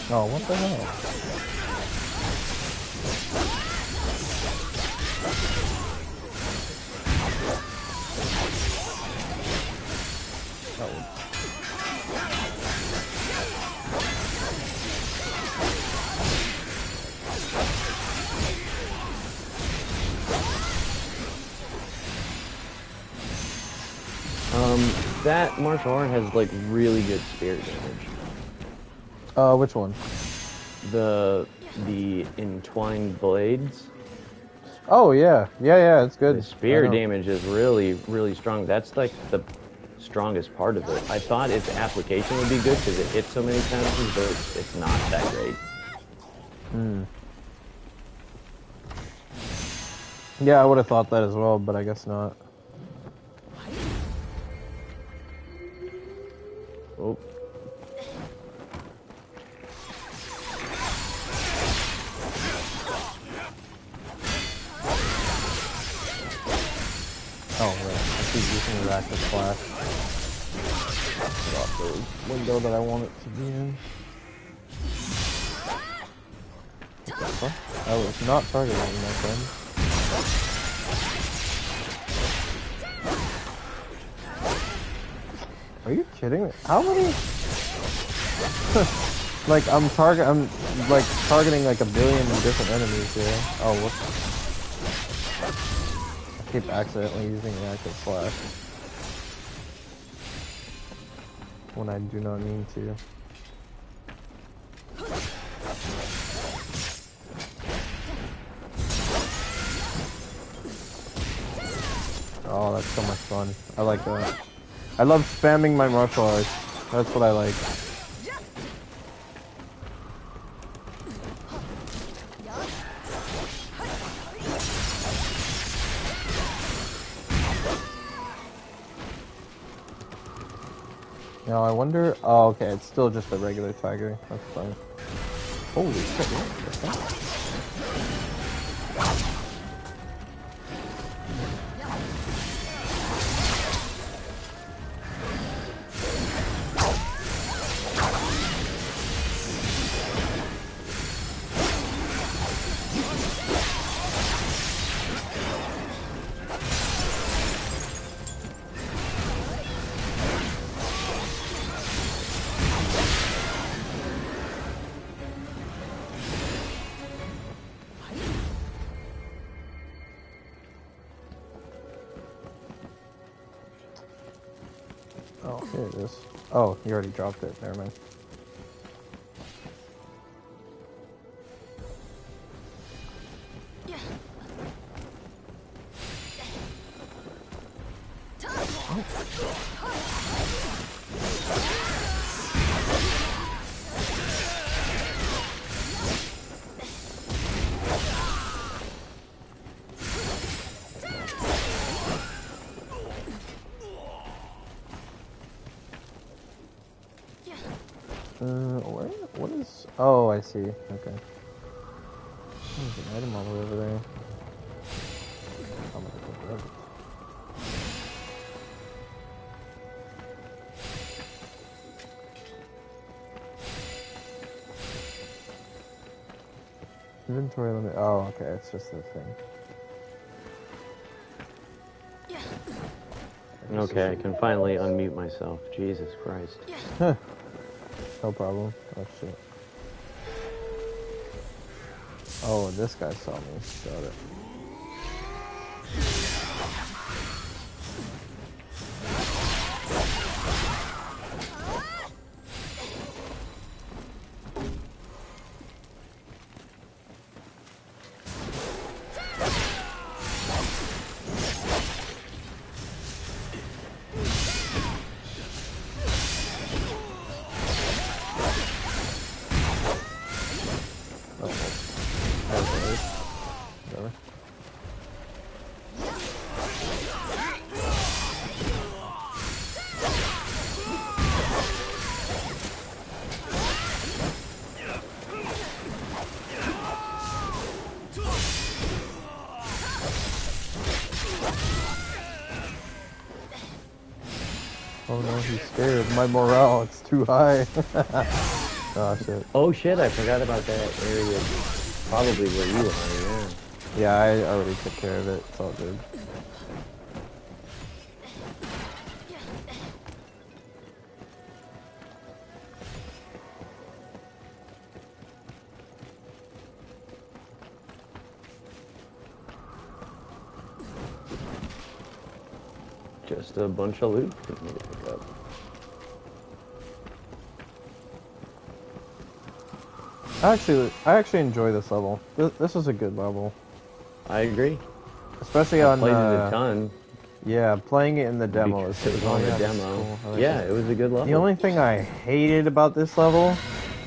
Oh, what the hell? That martial art has like really good spear damage. Which one? The entwined blades. Oh yeah, it's good. The spear damage is really strong. That's like the strongest part of it. I thought its application would be good because it hits so many times, but it's not that great. Yeah, I would have thought that as well, but I guess not. Oh. Oh, right. I keep using the active flash. Get off the window that I want it to be in. What the fuck? I was not targeting you, my friend. Are you kidding me? How many? Like I'm like targeting like a billion different enemies here. Oh, what? I keep accidentally using the active flash when I do not mean to. Oh, that's so much fun. I like that. I love spamming my martial arts. That's what I like. Now I wonder. Oh, okay. It's still just a regular tiger. That's fine. Holy shit! What's that? Oh, here it is. Oh, you already dropped it. Never mind. Where? What is... Oh, I see. Okay. There's an item all the way over there. I'm gonna go grab it. Inventory limit. Oh, okay. It's just this thing. Okay, I can finally unmute myself. Jesus Christ. No problem. Oh, shit. Oh, this guy saw me. Got it. Oh no, he's scared. My morale, it's too high. Oh shit. Oh shit, I forgot about that area. Probably where you are, yeah. Yeah, I already took care of it. It's all good. Just a bunch of loot for me to pick up. I actually enjoy this level. This is a good level. I agree. Especially I on played it a ton. Yeah, playing it in the demo Because it was on the that's demo. cool. I like Yeah, it. it was a good level. The only thing I hated about this level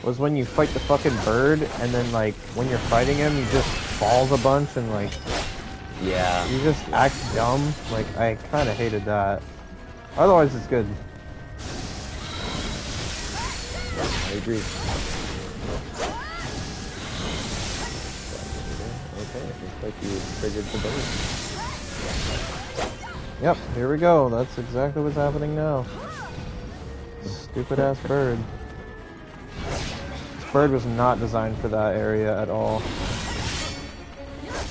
was when you fight the fucking bird, and then like when you're fighting him, he just falls a bunch and like Yeah. you just act dumb. Like I kind of hated that. Otherwise, it's good. I agree. Okay, it looks like you triggered the bird. Yep, here we go. That's exactly what's happening now. Stupid ass bird. This bird was not designed for that area at all.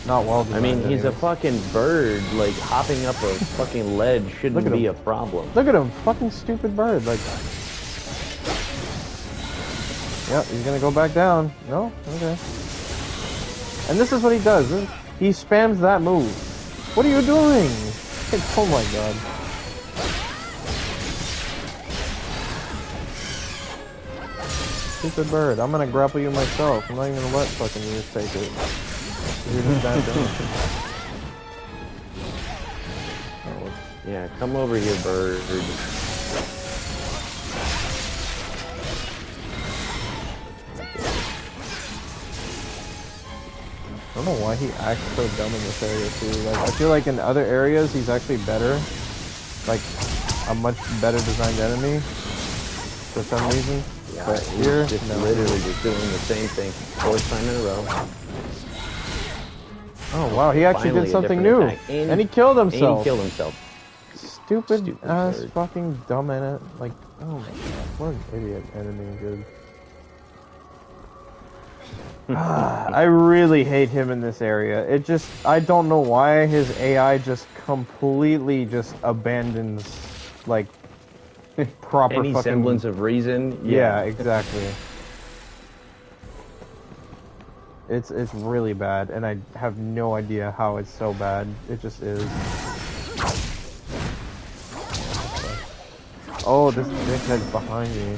Not well designed. I mean, he's a anyways. fucking bird. Like, hopping up a fucking ledge shouldn't Look at be him. a problem. Look at him, fucking stupid bird. Like, yep, he's gonna go back down. No, okay. And this is what he does. He spams that move. What are you doing? Oh my god. Stupid bird. I'm gonna grapple you myself. I'm not even gonna let fucking you take it. You're just back down. Oh, Yeah, come over here, bird. I don't know why he acts so dumb in this area too. Like I feel like in other areas he's actually better. Like a much better designed enemy for some reason. Yeah, But he's here, just no. literally just doing the same thing 4th time in a row. Oh wow, he actually Finally did a something different new. attack. And he killed And himself. he killed himself. Stupid ass bird. fucking dumb in it. Like, oh my god, what an idiot enemy, dude. I really hate him in this area. It just, I don't know why his AI just completely just abandons, like, proper Any fucking... semblance of reason? Yeah, exactly. It's really bad, and I have no idea how it's so bad. It just is. Oh, this dickhead's behind me.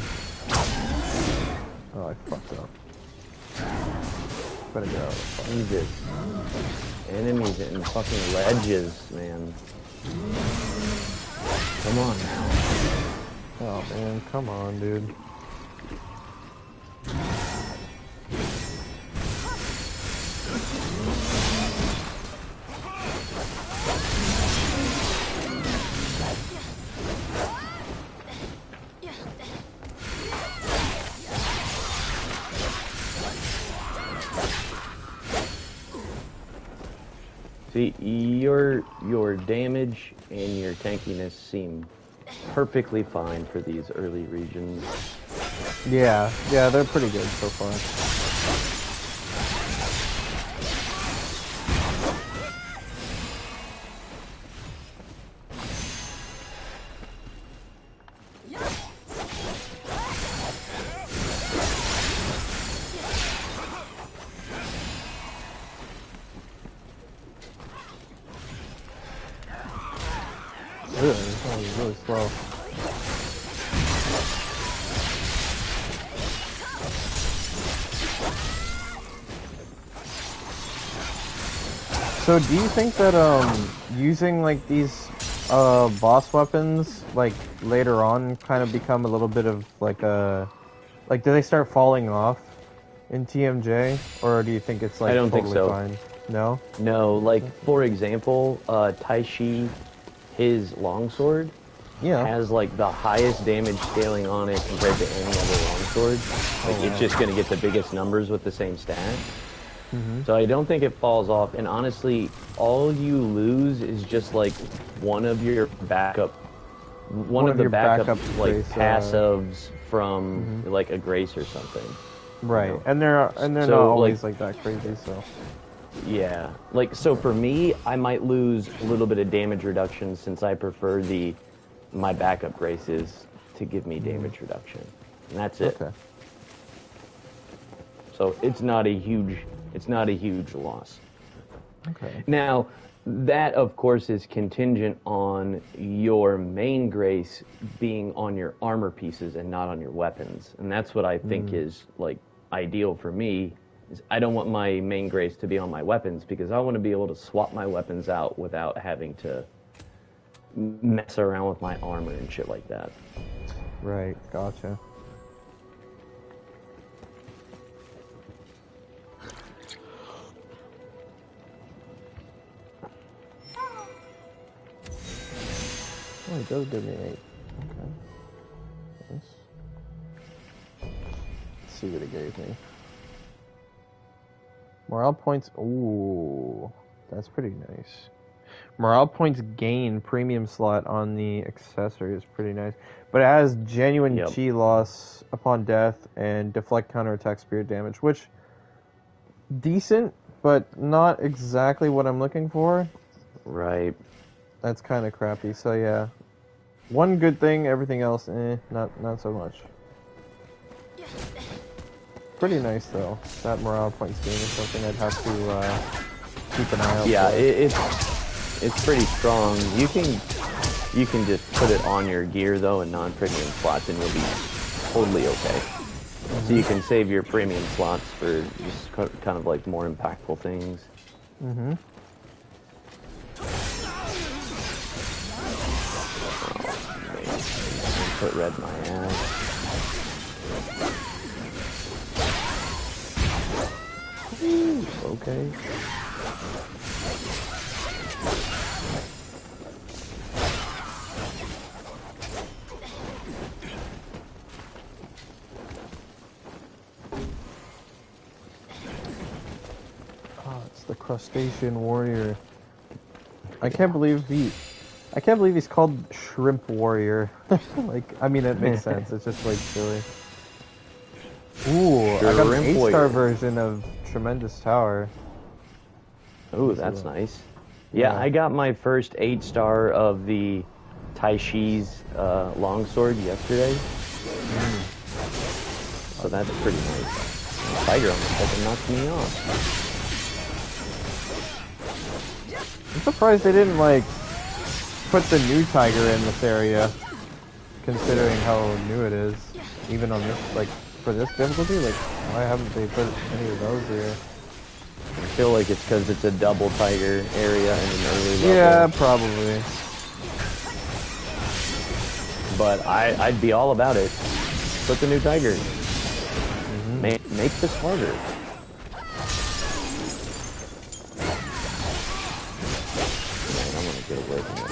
Oh, I fucked up. Better get out of the Jesus. Enemies in fucking ledges, man. Come on now. Oh man, come on, dude. See, your damage and your tankiness seem perfectly fine for these early regions. Yeah, they're pretty good so far. This one is really slow. So do you think that using like these boss weapons like later on kind of become a little bit of like a like do they start falling off in TMJ, or do you think it's like I don't think totally so. fine? No? No, like for example, Taishi, his longsword Yeah. has like the highest damage scaling on it compared to any other longsword. Like it's just gonna get the biggest numbers with the same stat. So I don't think it falls off. And honestly, all you lose is just like one of your backup, one of the your backup like grace, passives from like a grace or something. Right. You know? And they're not So always like like that crazy, so. yeah, like so for me, I might lose a little bit of damage reduction since I prefer my backup graces to give me damage reduction, and that's it. Okay. So it's not a huge loss. Okay. Now, that of course is contingent on your main grace being on your armor pieces and not on your weapons. And that's what I think is like ideal for me. Is I don't want my main grace to be on my weapons because I want to be able to swap my weapons out without having to mess around with my armor and shit like that. Right, gotcha. Oh, it does give me 8. Okay. Nice. Let's see what it gave me. Morale points. Ooh, that's pretty nice. Morale points gain premium slot on the accessory is pretty nice. But it has genuine chi loss upon death and deflect counterattack spirit damage, which decent, but not exactly what I'm looking for. Right. That's kind of crappy. So yeah, one good thing, everything else, not so much. Pretty nice though. That morale points gain is something I'd have to keep an eye out for. Yeah, it's pretty strong. You can just put it on your gear though in non-premium slots and you'll be totally okay. So you can save your premium slots for just kind of like more impactful things. Mm-hmm. Put red in my ass. Ooh, okay. Oh, it's the crustacean warrior. I can't believe he's called Shrimp Warrior. Like, I mean, it makes sense. It's just like silly. Ooh, I got an 8-star version of Tremendous Tower. Ooh, that's nice. Yeah, I got my first 8-star of the Taishi's longsword yesterday. So that's pretty nice. Tiger almost fucking knocked me off. I'm surprised they didn't like put the new tiger in this area, considering how new it is. Even on this, like, for this difficulty, like, why haven't they put any of those here? I feel like it's because it's a double tiger area in an early level. Yeah, probably. But I'd be all about it. Put the new tiger. Make this harder. Man, I want to get away from that.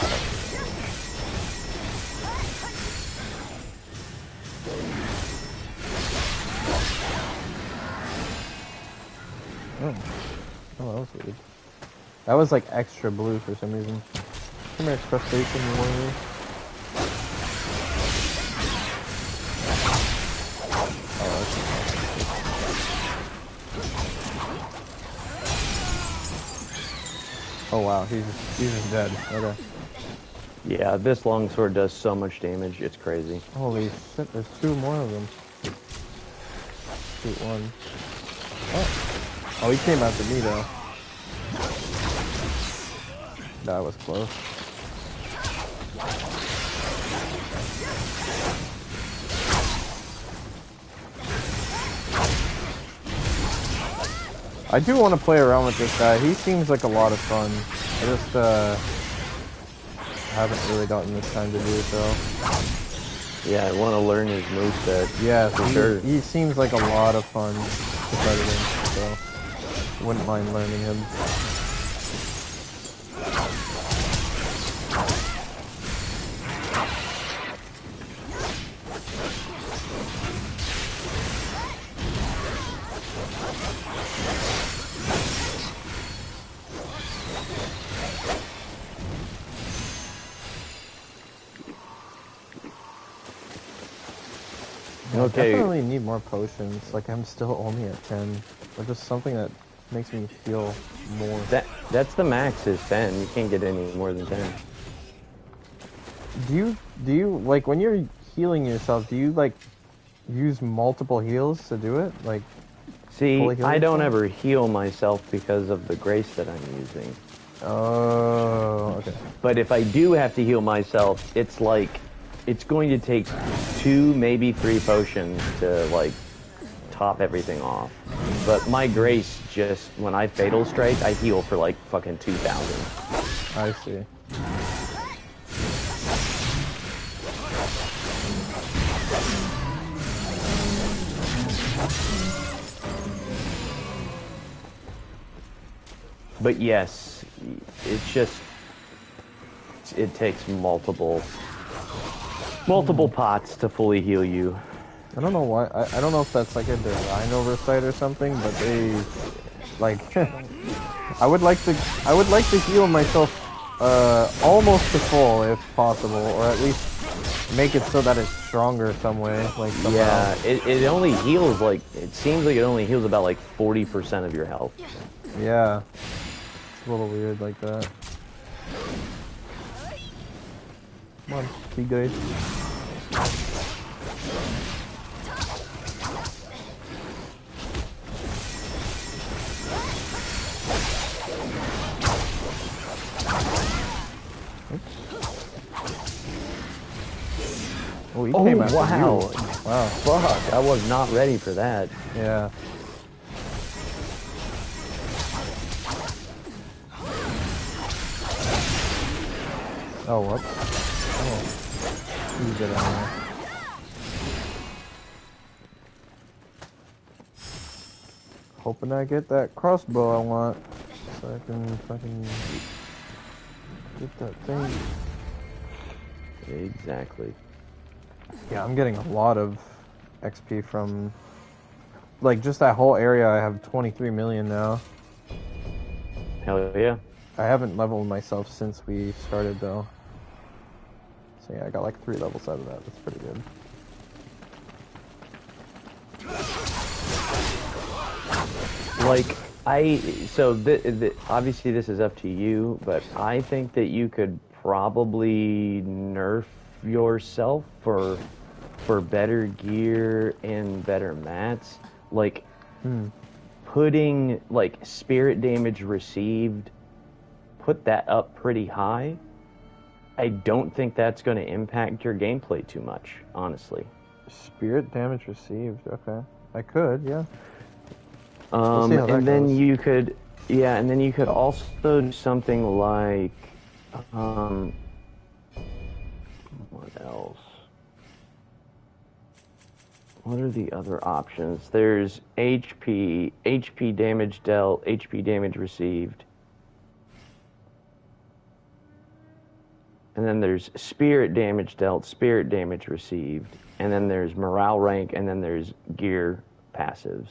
Oh, that was weird. That was like extra blue for some reason. Come here, crustacean warrior. Oh, oh wow, he's just dead. Okay. Yeah, this longsword does so much damage, it's crazy. Holy shit, there's 2 more of them. Shoot one. Oh, he came after me though. That was close. I do want to play around with this guy. He seems like a lot of fun. I just haven't really gotten this time to do so. Yeah, I want to learn his moveset. Yeah, for sure. He seems like a lot of fun to fight against, so wouldn't mind learning him. Okay. I definitely need more potions. Like, I'm still only at 10. Or just something that makes me feel more. That's the max is 10. You can't get any more than 10. Do you like when you're healing yourself, do you like use multiple heals to do it? Like, see, I don't ever heal myself because of the grace that I'm using. Oh, okay. But if I do have to heal myself, it's like it's going to take 2, maybe 3 potions to like top everything off. But my grace just when I fatal strike, I heal for like fucking 2,000. I see. But yes, it's just it takes multiple pots to fully heal you. I don't know why. I don't know if that's like a design oversight or something, but they like I would like to heal myself almost to full if possible, or at least make it so that it's stronger some way. Like somehow. Yeah, it only heals like it seems like it only heals about like 40% of your health. Yeah, it's a little weird like that. Come on, be good. Oh, he came after wow. you. Wow. Fuck, I was not ready for that. Yeah. Oh, what? Oh. You get on there. Hoping I get that crossbow I want, so I can fucking get that thing. Exactly. Yeah, I'm getting a lot of XP from, like, just that whole area. I have 23 million now. Hell yeah. I haven't leveled myself since we started, though. So yeah, I got like 3 levels out of that. That's pretty good. Like, obviously this is up to you, but I think that you could probably nerf yourself for better gear and better mats. Like, putting, like, spirit damage received, put that up pretty high. I don't think that's going to impact your gameplay too much, honestly. Spirit damage received. Okay, I could, yeah. And then you could, yeah, and then you could also do something like, what else? What are the other options? There's HP damage dealt, HP damage received. And then there's spirit damage dealt, spirit damage received. And then there's morale rank, and then there's gear passives.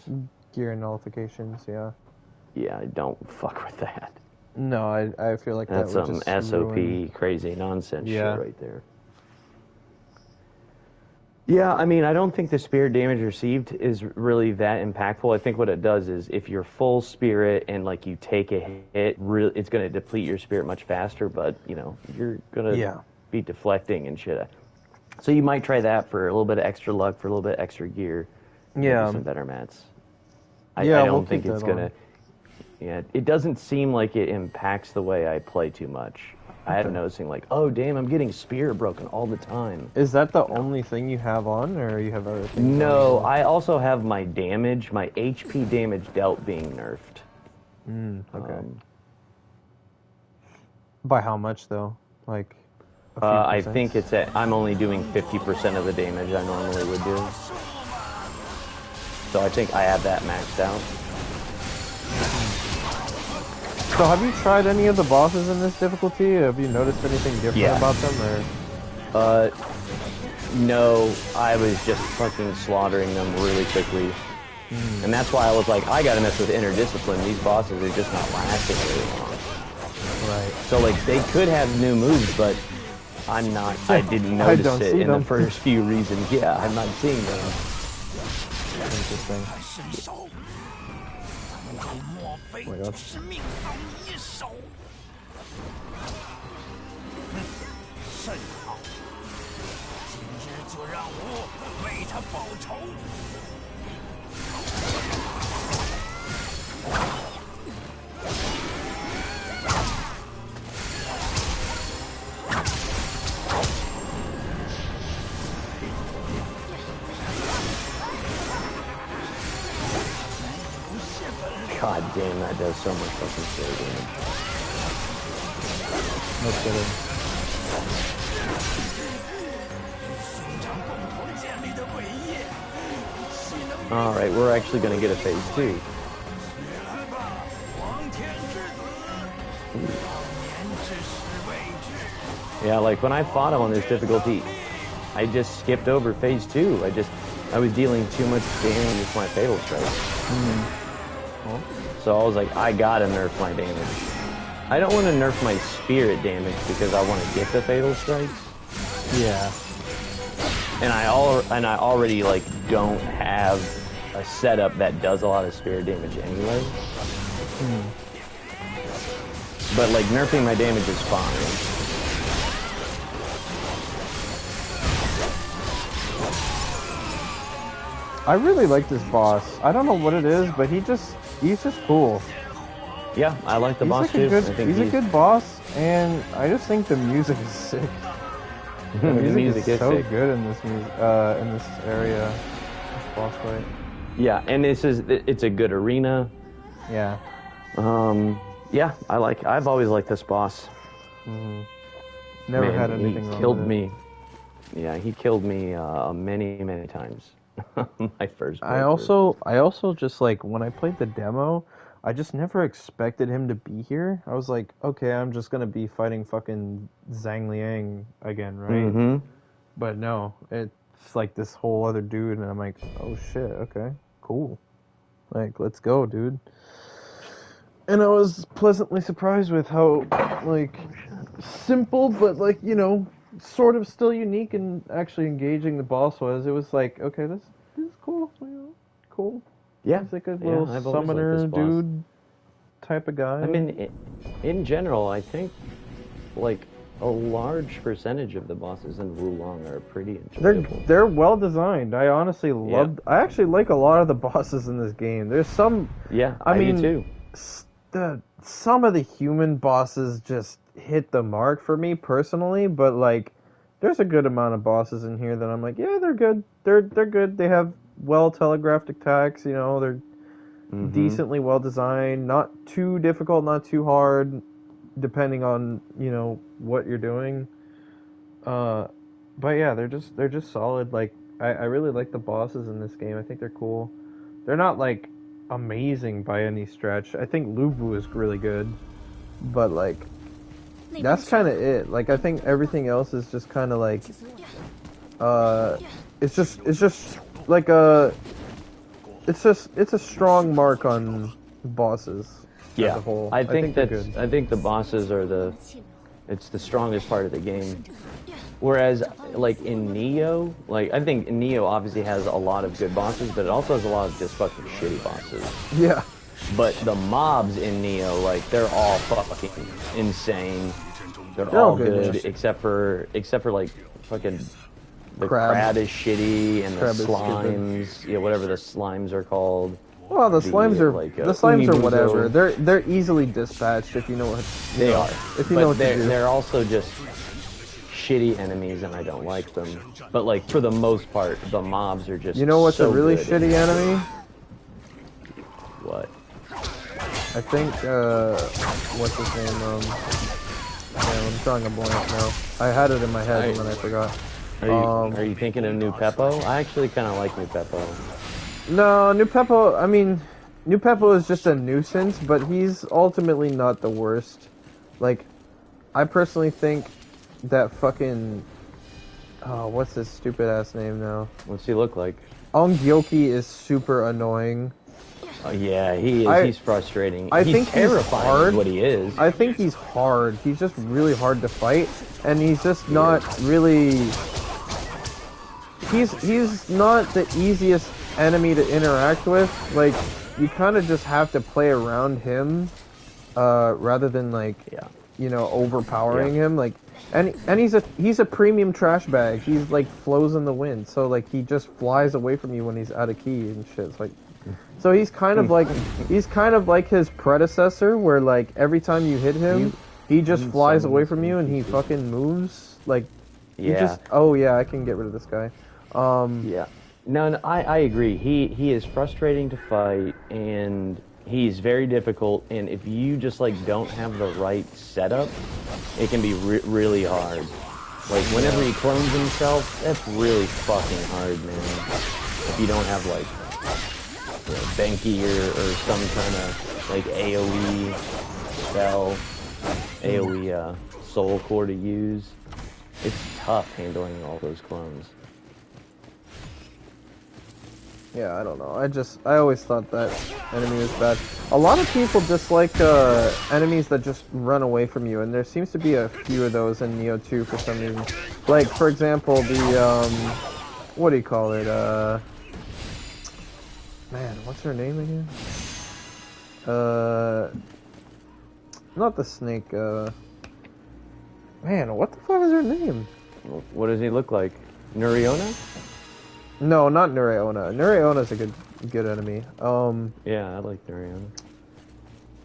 Gear nullifications, yeah. Yeah, don't fuck with that. No, I feel like that That's would some just SOP ruin. crazy nonsense shit Yeah. right there. Yeah, I mean, I don't think the spirit damage received is really that impactful. I think what it does is if you're full spirit and like you take a hit, it's going to deplete your spirit much faster, but you know, you're going to Yeah. be deflecting and shit. So you might try that for a little bit of extra luck, for a little bit extra gear, maybe Yeah. some better mats. I Yeah, we'll don't keep think it's that going on. to, yeah, it doesn't seem like it impacts the way I play too much. I had Okay. noticing like, oh damn, I'm getting spirit broken all the time. Is that the No. only thing you have on, or you have other things on as No, well? I also have my damage, my HP damage dealt being nerfed. Okay. Um, By how much though? Like a few I percents? think it's at, I'm only doing 50% of the damage I normally would do. So I think I have that maxed out. So have you tried any of the bosses in this difficulty? Have you noticed anything different Yeah. about them, or? No, I was just fucking slaughtering them really quickly. And that's why I was like, I gotta mess with inner discipline. These bosses are just not lasting very long. Right. So like, they could have new moves, but I'm not, I didn't I notice don't it see in them. the first few reasons. Yeah, I'm not seeing them. Interesting. Oh my god. God damn, that does so much fucking spirit damage. No kidding. Alright, we're actually gonna get a phase 2. Yeah, like when I fought him on this difficulty, I just skipped over phase 2. I was dealing too much damage with my fatal strike. So I was like, I gotta nerf my damage. I don't want to nerf my spirit damage because I want to get the fatal strikes. Yeah. And I already like don't have a setup that does a lot of spirit damage anyway. But like nerfing my damage is fine. I really like this boss. I don't know what it is, but he's just cool. Yeah, I like the He's boss like too. a good, I think he's a good boss, and I just think the music is sick. The music is so sick. good in this in this area, this boss fight. Yeah, and it's a good arena. Yeah. Yeah, I've always liked this boss. Never Man, had anything he wrong killed with it. me. Yeah, he killed me many times. My first I playthrough. also just like when I played the demo, I just never expected him to be here. I was like, okay, I'm just gonna be fighting fucking Zhang Liang again, right? Mm-hmm. But no, it's like this whole other dude, and I'm like, oh shit, okay, cool. Like, let's go, dude. And I was pleasantly surprised with how, like, simple, but, like, you know, sort of still unique and actually engaging the boss was. It was like, okay, this is cool, you know, cool. Yeah, He's like a yeah, little I've always liked this summoner boss. dude type of guy. I mean, in general, I think like a large percentage of the bosses in Wulong are pretty enjoyable. They're well designed. I honestly loved. I actually like a lot of the bosses in this game. There's some. Yeah, I do mean, too. some of the human bosses just hit the mark for me personally, but like there's a good amount of bosses in here that I'm like, yeah, they're good. They're good. They have well telegraphed attacks, you know, they're decently well designed, not too difficult, not too hard, depending on, you know, what you're doing. But yeah, they're just solid. Like I really like the bosses in this game. I think they're cool. They're not like amazing by any stretch. I think Lubu is really good, but like that's kind of it. Like I think everything else is just kind of like it's just like it's a strong mark on bosses. as a whole. I think they're that's. good. I think the bosses are it's the strongest part of the game. Whereas, like in Neo, like I think Neo obviously has a lot of good bosses, but it also has a lot of just fucking shitty bosses. Yeah. But the mobs in Neo, like they're all fucking insane. They're all all good, good yeah. except for like fucking the Crab. crab is shitty and the Crab is stupid. slimes, yeah, whatever the slimes are called. Well, the slimes are like, the slimes are Umibuzo. whatever. They're easily dispatched if you know what They are. if you but know what to do. they're also just shitty enemies, and I don't like them. But like for the most part, the mobs are just. You know what's so a really good. shitty enemy? What? I think what's his name? Man, I'm drawing a blank now. I had it in my head and then I forgot. Are you thinking of New Peppo? I actually kind of like New Peppo. No, New Peppo. I mean, New Peppo is just a nuisance, but he's ultimately not the worst. Like, I personally think that fucking what's his stupid ass name now? What's he look like? Ongyoki is super annoying. Yeah, he is. He's frustrating. I he's think terrifying. He's hard. Is what he is. I think he's hard. He's just really hard to fight, and he's just not really. He's not the easiest enemy to interact with. Like, you kind of just have to play around him, rather than like, overpowering him. Like, and he's a premium trash bag. He's like flows in the wind, so like he just flies away from you when he's out of key and shit. It's like. So he's kind of like his predecessor, where like every time you hit him, he just flies away from you and he fucking moves like. Yeah. I can get rid of this guy. Yeah. No, I agree. He is frustrating to fight, and he's very difficult. And if you just like don't have the right setup, it can be really hard. Like whenever he clones himself, that's really fucking hard, man. If you don't have like. Benki or some kind of like AoE spell, AoE soul core to use. It's tough handling all those clones. Yeah, I don't know. I always thought that enemy was bad. A lot of people dislike enemies that just run away from you, and there seems to be a few of those in Neo 2 for some reason. Like, for example, the what do you call it? Man, what's her name again? Not the snake, Man, what the fuck is her name? What does he look like? Nuriona? No, not Nuriona. Nuriona's a good enemy. Yeah, I like Nuriona.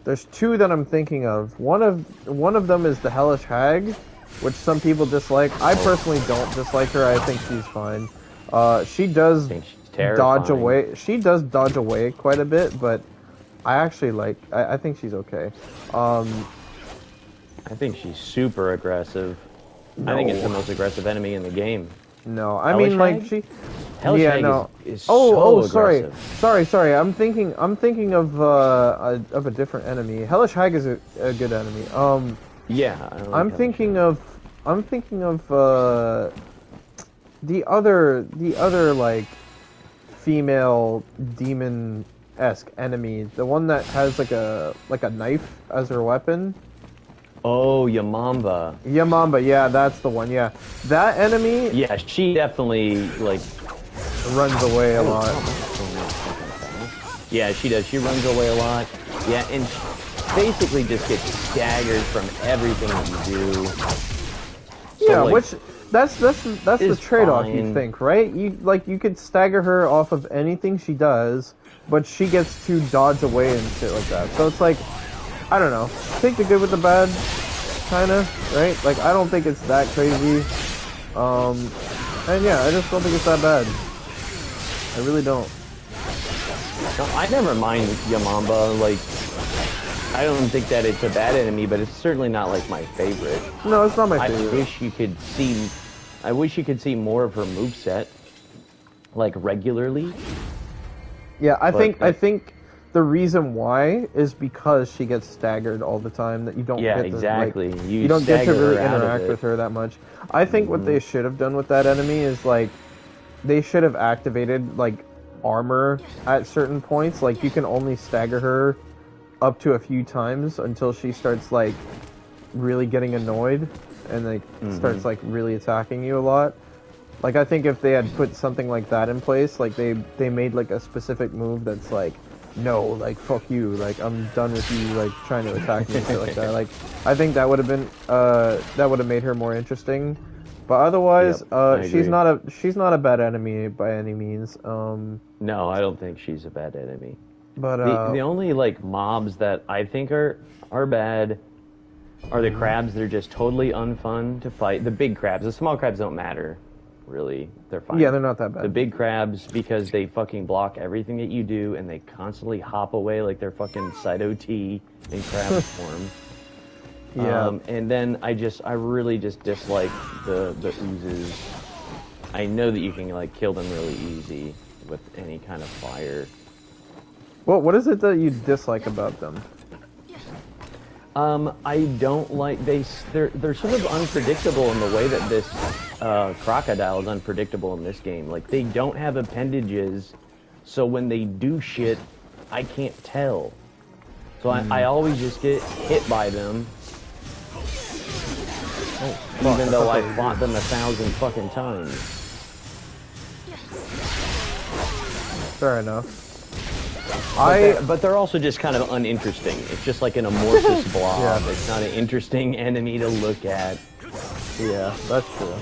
There's two that I'm thinking of. One of them is the Hellish Hag, which some people dislike. I personally don't dislike her. I think she's fine. She does dodge away. She does dodge away quite a bit, but I actually I think she's okay. I think she's super aggressive. No. I think it's the most aggressive enemy in the game. No, I Hellish mean like Hag? she. Hellish Hag no. is so sorry, aggressive. sorry. I'm thinking of a different enemy. Hellish Hag is a good enemy. Yeah, I'm thinking of the other like female demon-esque enemy, the one that has like a knife as her weapon. Oh, Yamamba. Yamamba, yeah, that's the one. Yeah, that enemy. Yeah, she definitely like runs away a lot. Yeah, she does. She runs away a lot. Yeah, and basically just gets staggered from everything that you do. Yeah, so, like, which that's the trade-off, you think, right? You could stagger her off of anything she does, but she gets to dodge away and shit like that. So it's like, I don't know. Take the good with the bad, kinda, right? Like, I don't think it's that crazy. And yeah, I just don't think it's that bad. I really don't. No, I never mind Yamamba. Like, I don't think that it's a bad enemy, but it's certainly not like my favorite. No, it's not my favorite. I wish you could see more of her moveset, like regularly. Yeah, I think the reason why is because she gets staggered all the time. That you don't. Yeah, get exactly. To, like, you don't get to really interact with her that much. I think what they should have done with that enemy is like, they should have activated like armor at certain points. Like you can only stagger her up to a few times until she starts like really getting annoyed and like starts like really attacking you a lot. Like I think if they had put something like that in place, like they made like a specific move that's like, no, like fuck you, like I'm done with you like trying to attack me and shit like that. Like I think that would have been that would have made her more interesting. But otherwise, she's not a bad enemy by any means. No, I don't think she's a bad enemy. But the only like mobs that I think are bad are the crabs. They're just totally unfun to fight. The big crabs, the small crabs don't matter, really. They're fine. Yeah, they're not that bad. The big crabs, because they fucking block everything that you do, and they constantly hop away like they're fucking Cyto T in crab form. Yeah. And then I really just dislike the oozes. I know that you can like kill them really easy with any kind of fire. Well, what is it that you dislike about them? I don't like they're sort of unpredictable in the way that this crocodile is unpredictable in this game. Like they don't have appendages, so when they do shit, I can't tell. So I always just get hit by them. Even though I fought them 1,000 fucking times. Fair enough. But they're also just kind of uninteresting. It's just like an amorphous blob. Yeah. It's not an interesting enemy to look at. Yeah, that's true.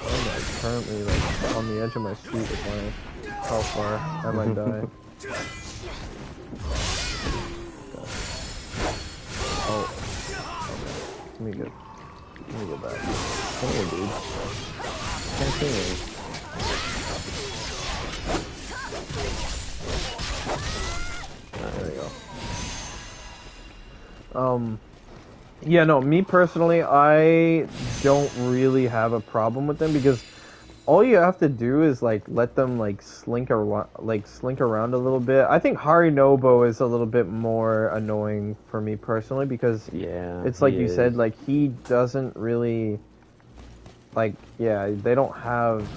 I'm like currently like on the edge of my seat with my how far I might die. Oh, let me get back. Come here, dude. Continue. There you go. Yeah, no, me personally, I don't really have a problem with them because all you have to do is like let them like slink around a little bit. I think Harinobo is a little bit more annoying for me personally because it's like you said, like he doesn't really like they don't have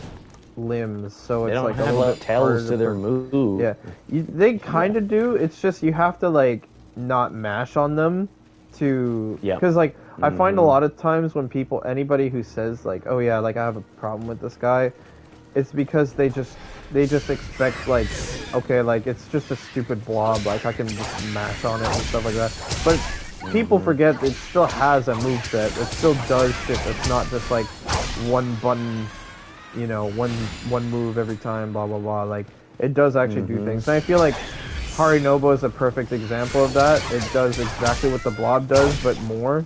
limbs, so it's like a little bit tails to their move. Yeah, they kind of do. It's just you have to like not mash on them to because like I find a lot of times when anybody who says like, oh yeah, like I have a problem with this guy, it's because they just expect like, okay, like it's just a stupid blob, like I can just mash on it and stuff like that. But people forget it still has a moveset. It still does shit. It's not just like one button, you know, one move every time, blah blah blah. Like it does actually do things. And I feel like Harinobo is a perfect example of that. It does exactly what the blob does, but more.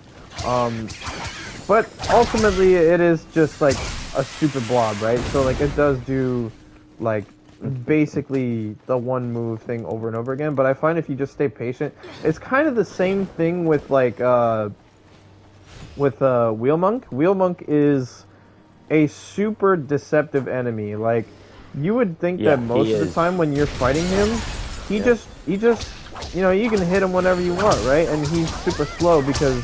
But ultimately, it is just like a stupid blob, right? So like it does do like basically the one move thing over and over again. But I find if you just stay patient, it's kind of the same thing with like Wheelmonk. Wheelmonk is a super deceptive enemy. Like you would think that most of the time when you're fighting him, he just you know, you can hit him whenever you want, right? And he's super slow because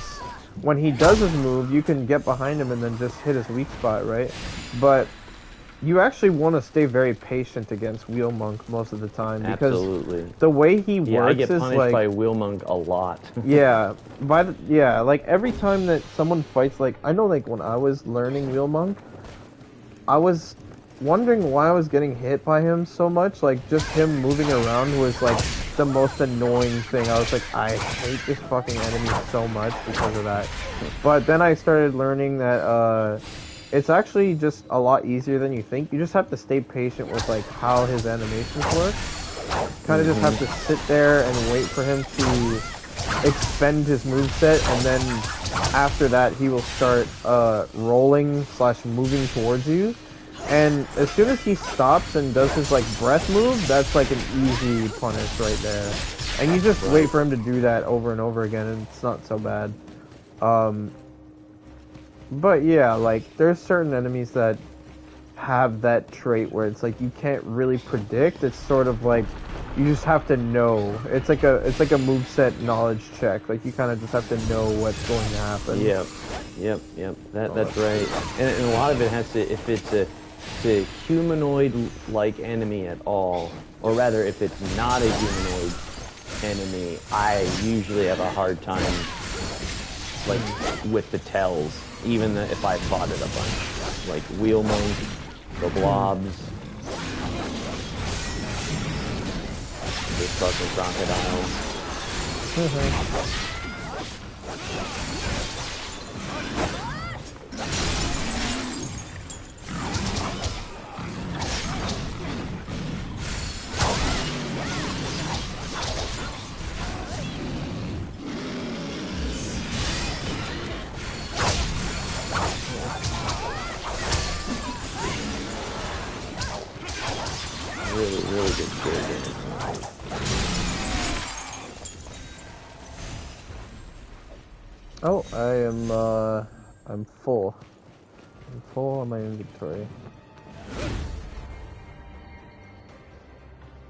when he does his move, you can get behind him and then just hit his weak spot, right? But you actually want to stay very patient against Wheelmonk most of the time because the way he works I get punished like by Wheelmonk a lot. Like every time that someone fights, like I know, like when I was learning Wheelmonk, I was wondering why I was getting hit by him so much. Like just him moving around was like the most annoying thing. I was like, I hate this fucking enemy so much because of that. But then I started learning that it's actually just a lot easier than you think. You just have to stay patient with like how his animations work. Kind of just have to sit there and wait for him to expend his moveset, and then after that he will start rolling / moving towards you. And as soon as he stops and does his like breath move, that's like an easy punish right there. And you just wait for him to do that over and over again, and it's not so bad. But yeah, like there's certain enemies that have that trait where it's like you can't really predict. It's sort of like you just have to know. It's like a moveset knowledge check. Like you kind of just have to know what's going to happen. Yep. That's right. And a lot of it has to, a humanoid-like enemy at all, or rather, if it's not a humanoid enemy, I usually have a hard time, like, with the tells, even if I fought it a bunch. Like, wheel monk, the blobs, the fucking crocodiles. Really good skill game. Oh, I'm full. I'm full on my inventory.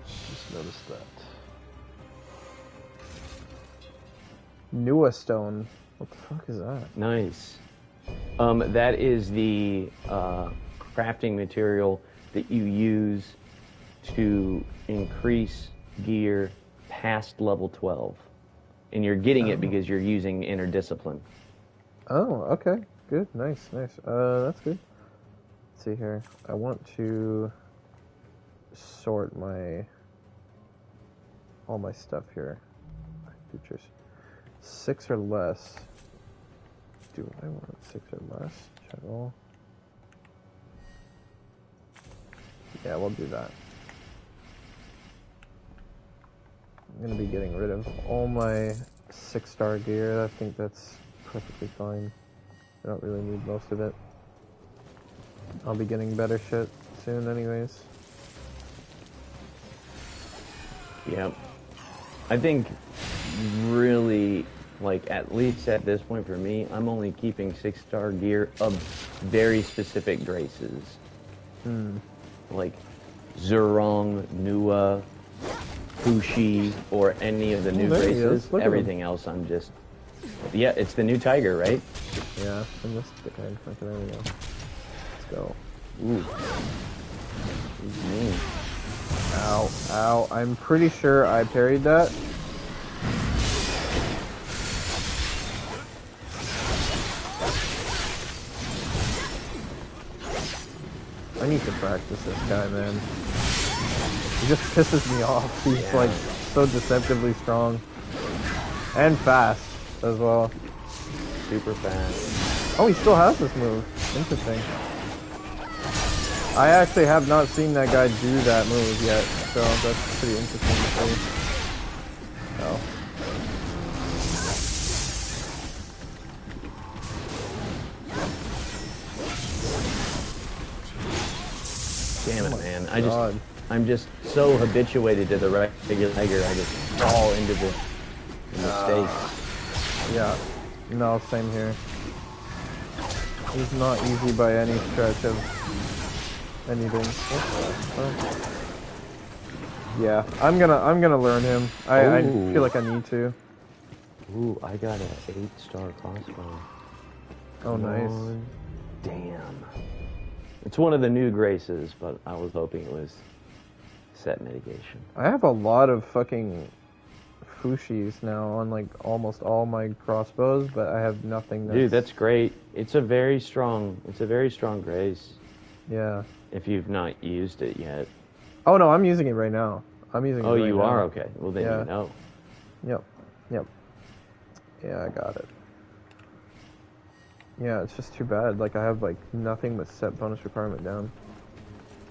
Just noticed that. Newa stone. What the fuck is that? Nice. That is the crafting material that you use to increase gear past level 12. And you're getting it because you're using inner discipline. Oh, okay. Good. Nice. That's good. Let's see here. I want to sort all my stuff here. Features. 6 or less. Do I want 6 or less? Check all. Yeah, we'll do that. I'm gonna be getting rid of all my 6-star gear. I think that's perfectly fine. I don't really need most of it. I'll be getting better shit soon anyways. Yep. I think really, like, at least at this point for me, I'm only keeping 6-star gear of very specific graces. Like Zurong, Nua, Fushi, or any of the new races. Everything else I'm just... Yeah, it's the new tiger, right? Yeah, I missed the guy in front of there we go. Let's go. Ooh. He's mean. Ow, ow. I'm pretty sure I parried that. I need to practice this guy, man. He just pisses me off. He's like so deceptively strong. And fast as well. Super fast. Oh, he still has this move. Interesting. I actually have not seen that guy do that move yet, so that's pretty interesting to see. Oh. Damn it, man. I'm just so habituated to the regular tiger, I just fall into the mistakes. Yeah. No, same here. He's not easy by any stretch of anything. Yeah, I'm gonna learn him. I feel like I need to. Ooh, I got an 8-star crossbow. Oh, nice. Damn. It's one of the new graces, but I was hoping it was set mitigation. I have a lot of fucking Fushis now on like almost all my crossbows, but I have nothing that's... Dude, that's great. It's a very strong grace. Yeah. If you've not used it yet. Oh no, I'm using it right now. I'm using it right now. Oh, you are? Okay. Well, then you know. Yep. Yeah, I got it. Yeah, it's just too bad. Like, I have like nothing but set bonus requirement down.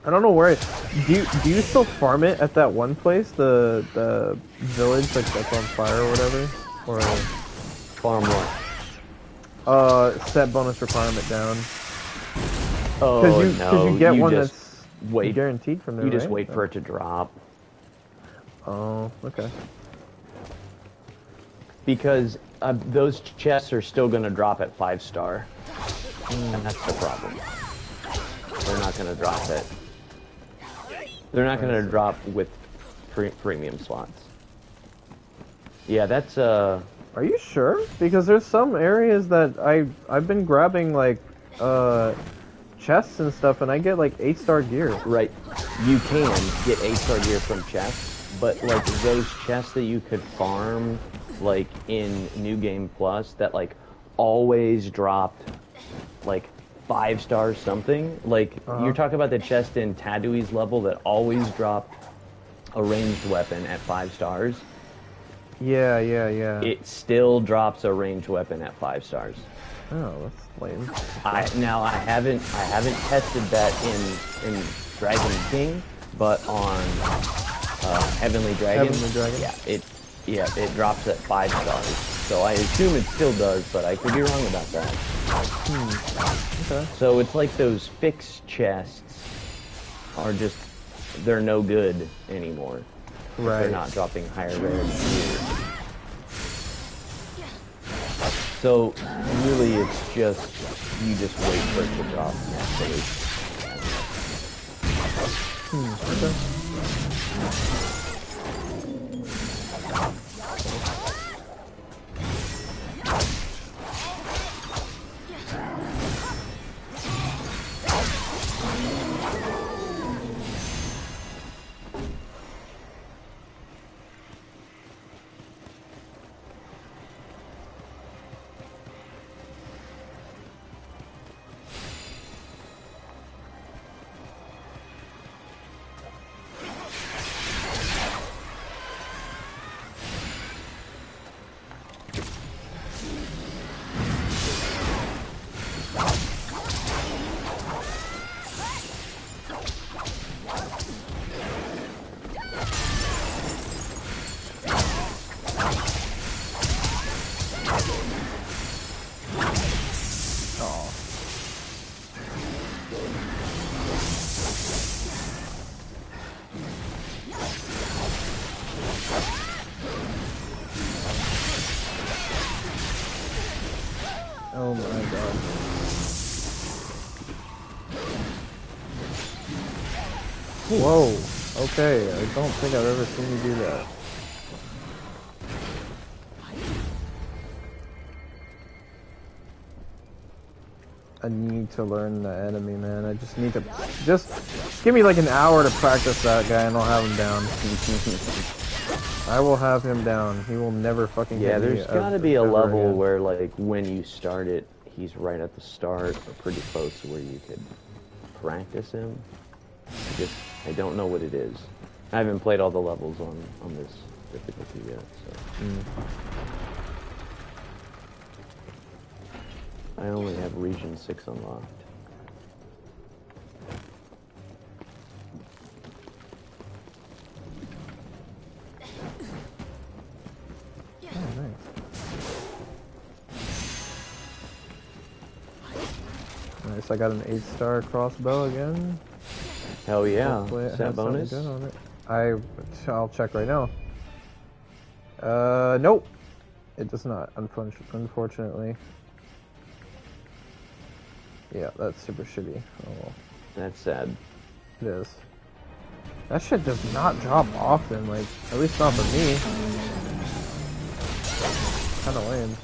I don't know where do you still farm it at that one place, the village like that's on fire or whatever? Or farm what? Set bonus requirement down. Oh, Because you get one that's wait, guaranteed from there, You just right? wait for it to drop. Oh, okay. Because those chests are still going to drop at 5-star. And that's the problem. They're not going to drop it. They're not going to drop with premium slots. Yeah, that's Are you sure? Because there's some areas that I've been grabbing like chests and stuff, and I get like 8-star gear. Right. You can get 8-star gear from chests, but like those chests that you could farm like in New Game Plus that like always dropped like 5 stars something. Like you're talking about the chest in Tadui's level that always dropped a ranged weapon at 5 stars. Yeah. It still drops a ranged weapon at 5 stars. Oh, that's lame. I haven't tested that in Dragon King, but on Heavenly Dragon, it drops at 5 stars. So I assume it still does, but I could be wrong about that. Okay. So it's like those fixed chests are just, they're no good anymore. Right. They're not dropping higher rarity gear. So really it's just, you just wait for it to drop naturally. Okay. Oh my god. Whoa. Okay, I don't think I've ever seen you do that. I need to learn the enemy, man. I just need to... Just give me like an hour to practice that guy and I'll have him down. I will have him down. He will never fucking Yeah, hit me there's gotta be a level again. where, like, when you start it, he's right at the start, or pretty close to where you could practice him. I don't know what it is. I haven't played all the levels on this difficulty yet, so. I only have Region 6 unlocked. Oh, nice. Nice, I got an 8-star crossbow again. Hell yeah. Hopefully it Is that has something bonus? good on it. I'll check right now. Nope. It does not, unfortunately. Yeah, that's super shitty. Oh well. That's sad. It is. That shit does not drop often, like, at least not for me. Kinda lame.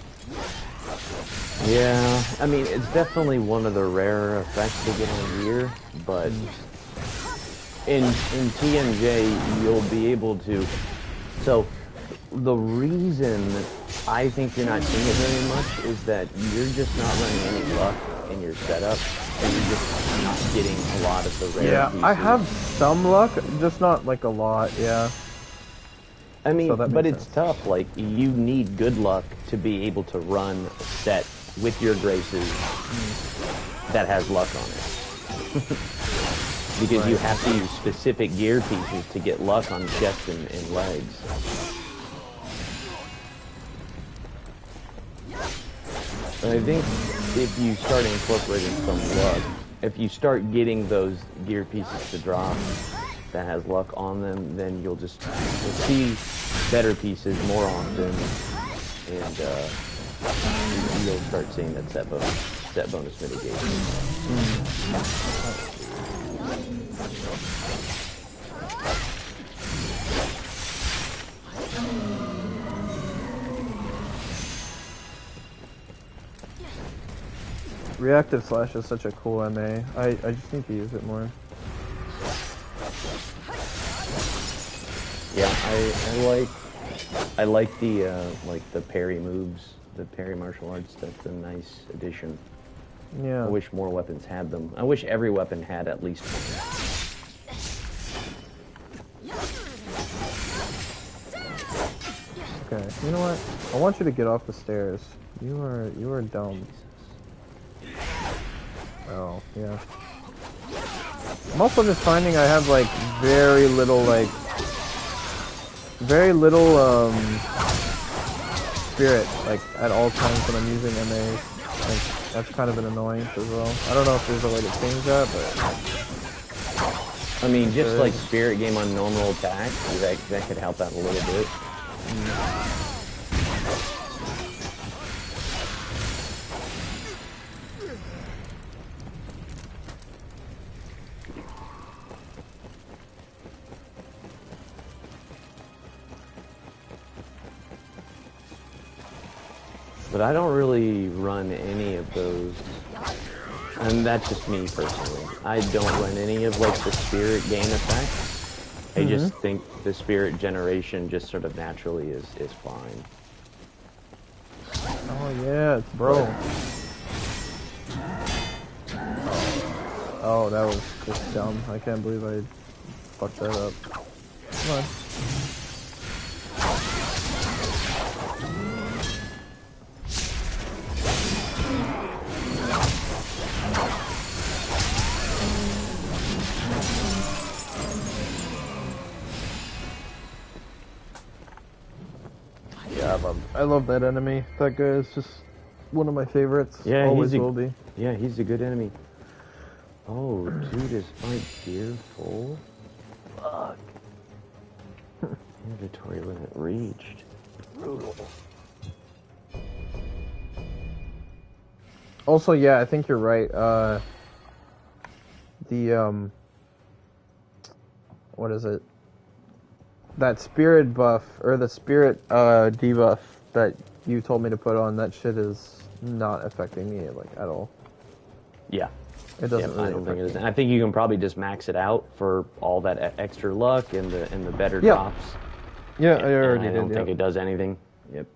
Yeah, I mean, it's definitely one of the rarer effects to get on gear, but in TMJ, you'll be able to... So, the reason I think you're not seeing it very much is that you're just not running any luck in your setup, and you're just not getting a lot of the rare pieces. I have some luck, just not like a lot, yeah. I mean, So but it's tough. Like, you need good luck to be able to run a set with your graces that has luck on it. Because you have to use specific gear pieces to get luck on chest and legs. And I think if you start incorporating some luck, if you start getting those gear pieces to drop that has luck on them, then you'll see better pieces more often, and you'll start seeing that set bonus mitigation. Reactive Slash is such a cool MA. I just need to use it more. Yeah, I like the parry moves, the parry martial arts. That's a nice addition. Yeah. I wish more weapons had them. I wish every weapon had at least one. Okay, you know what? I want you to get off the stairs. You are dumb. Oh, yeah. I'm also just finding I have like very little spirit like at all times when I'm using MAs. Like that's kind of an annoyance as well. I don't know if there's a way to change that, but I mean, just like spirit game on normal attack, that could help out a little bit. But I don't really run any of those, and that's just me personally. I don't run any of like the spirit gain effects. I just think the spirit generation just sort of naturally is fine. Oh yeah, it's bro. Oh, that was just dumb. I can't believe I fucked that up. Come on. Yeah, I love that enemy. That guy is just one of my favorites. Yeah, always will be. Yeah, he's a good enemy. Oh, dude is my gear full? Fuck. Inventory limit reached. Brutal. Also, yeah, I think you're right. What is it? That spirit buff, or the spirit debuff that you told me to put on, that shit is not affecting me, like, at all. Yeah. It doesn't really I don't think it is. me. I think you can probably just max it out for all that extra luck and the better drops. Yeah, I already did. I don't think it does anything. Yep.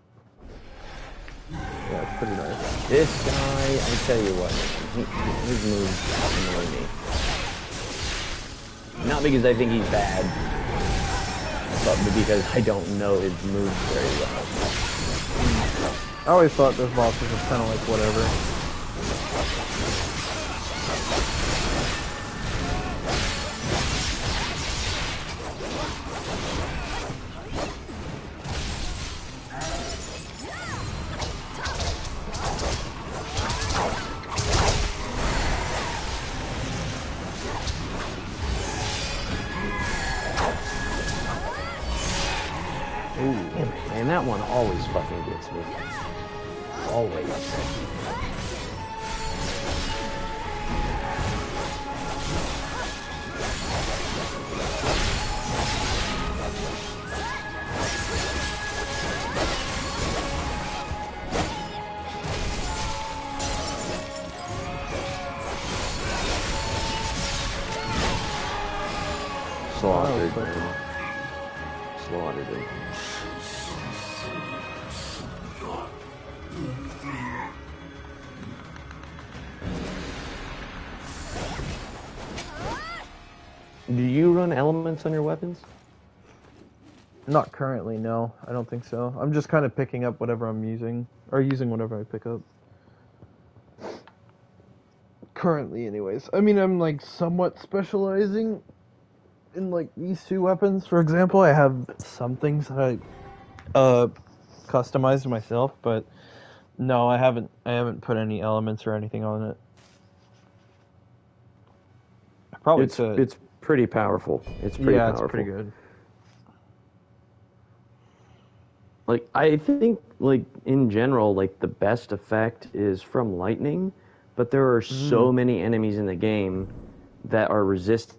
Yeah, it's pretty nice. This guy, I tell you what, his moves annoy me. Not because I think he's bad, but because I don't know his moves very well. I always thought those bosses were kind of like whatever. Man, that one always fucking gets me. Always. Slaughtered, man. Slaughtered him. Do you run elements on your weapons? Not currently, no. I don't think so. I'm just kind of picking up whatever I'm using, or using whatever I pick up. Currently, anyways. I mean, I'm like somewhat specializing in like these two weapons. For example, I have some things that I customized myself, but no, I haven't put any elements or anything on it. I probably could. It's pretty powerful. It's pretty powerful. It's pretty good. Like, I think, like, in general, like, the best effect is from lightning, but there are so many enemies in the game that are resistant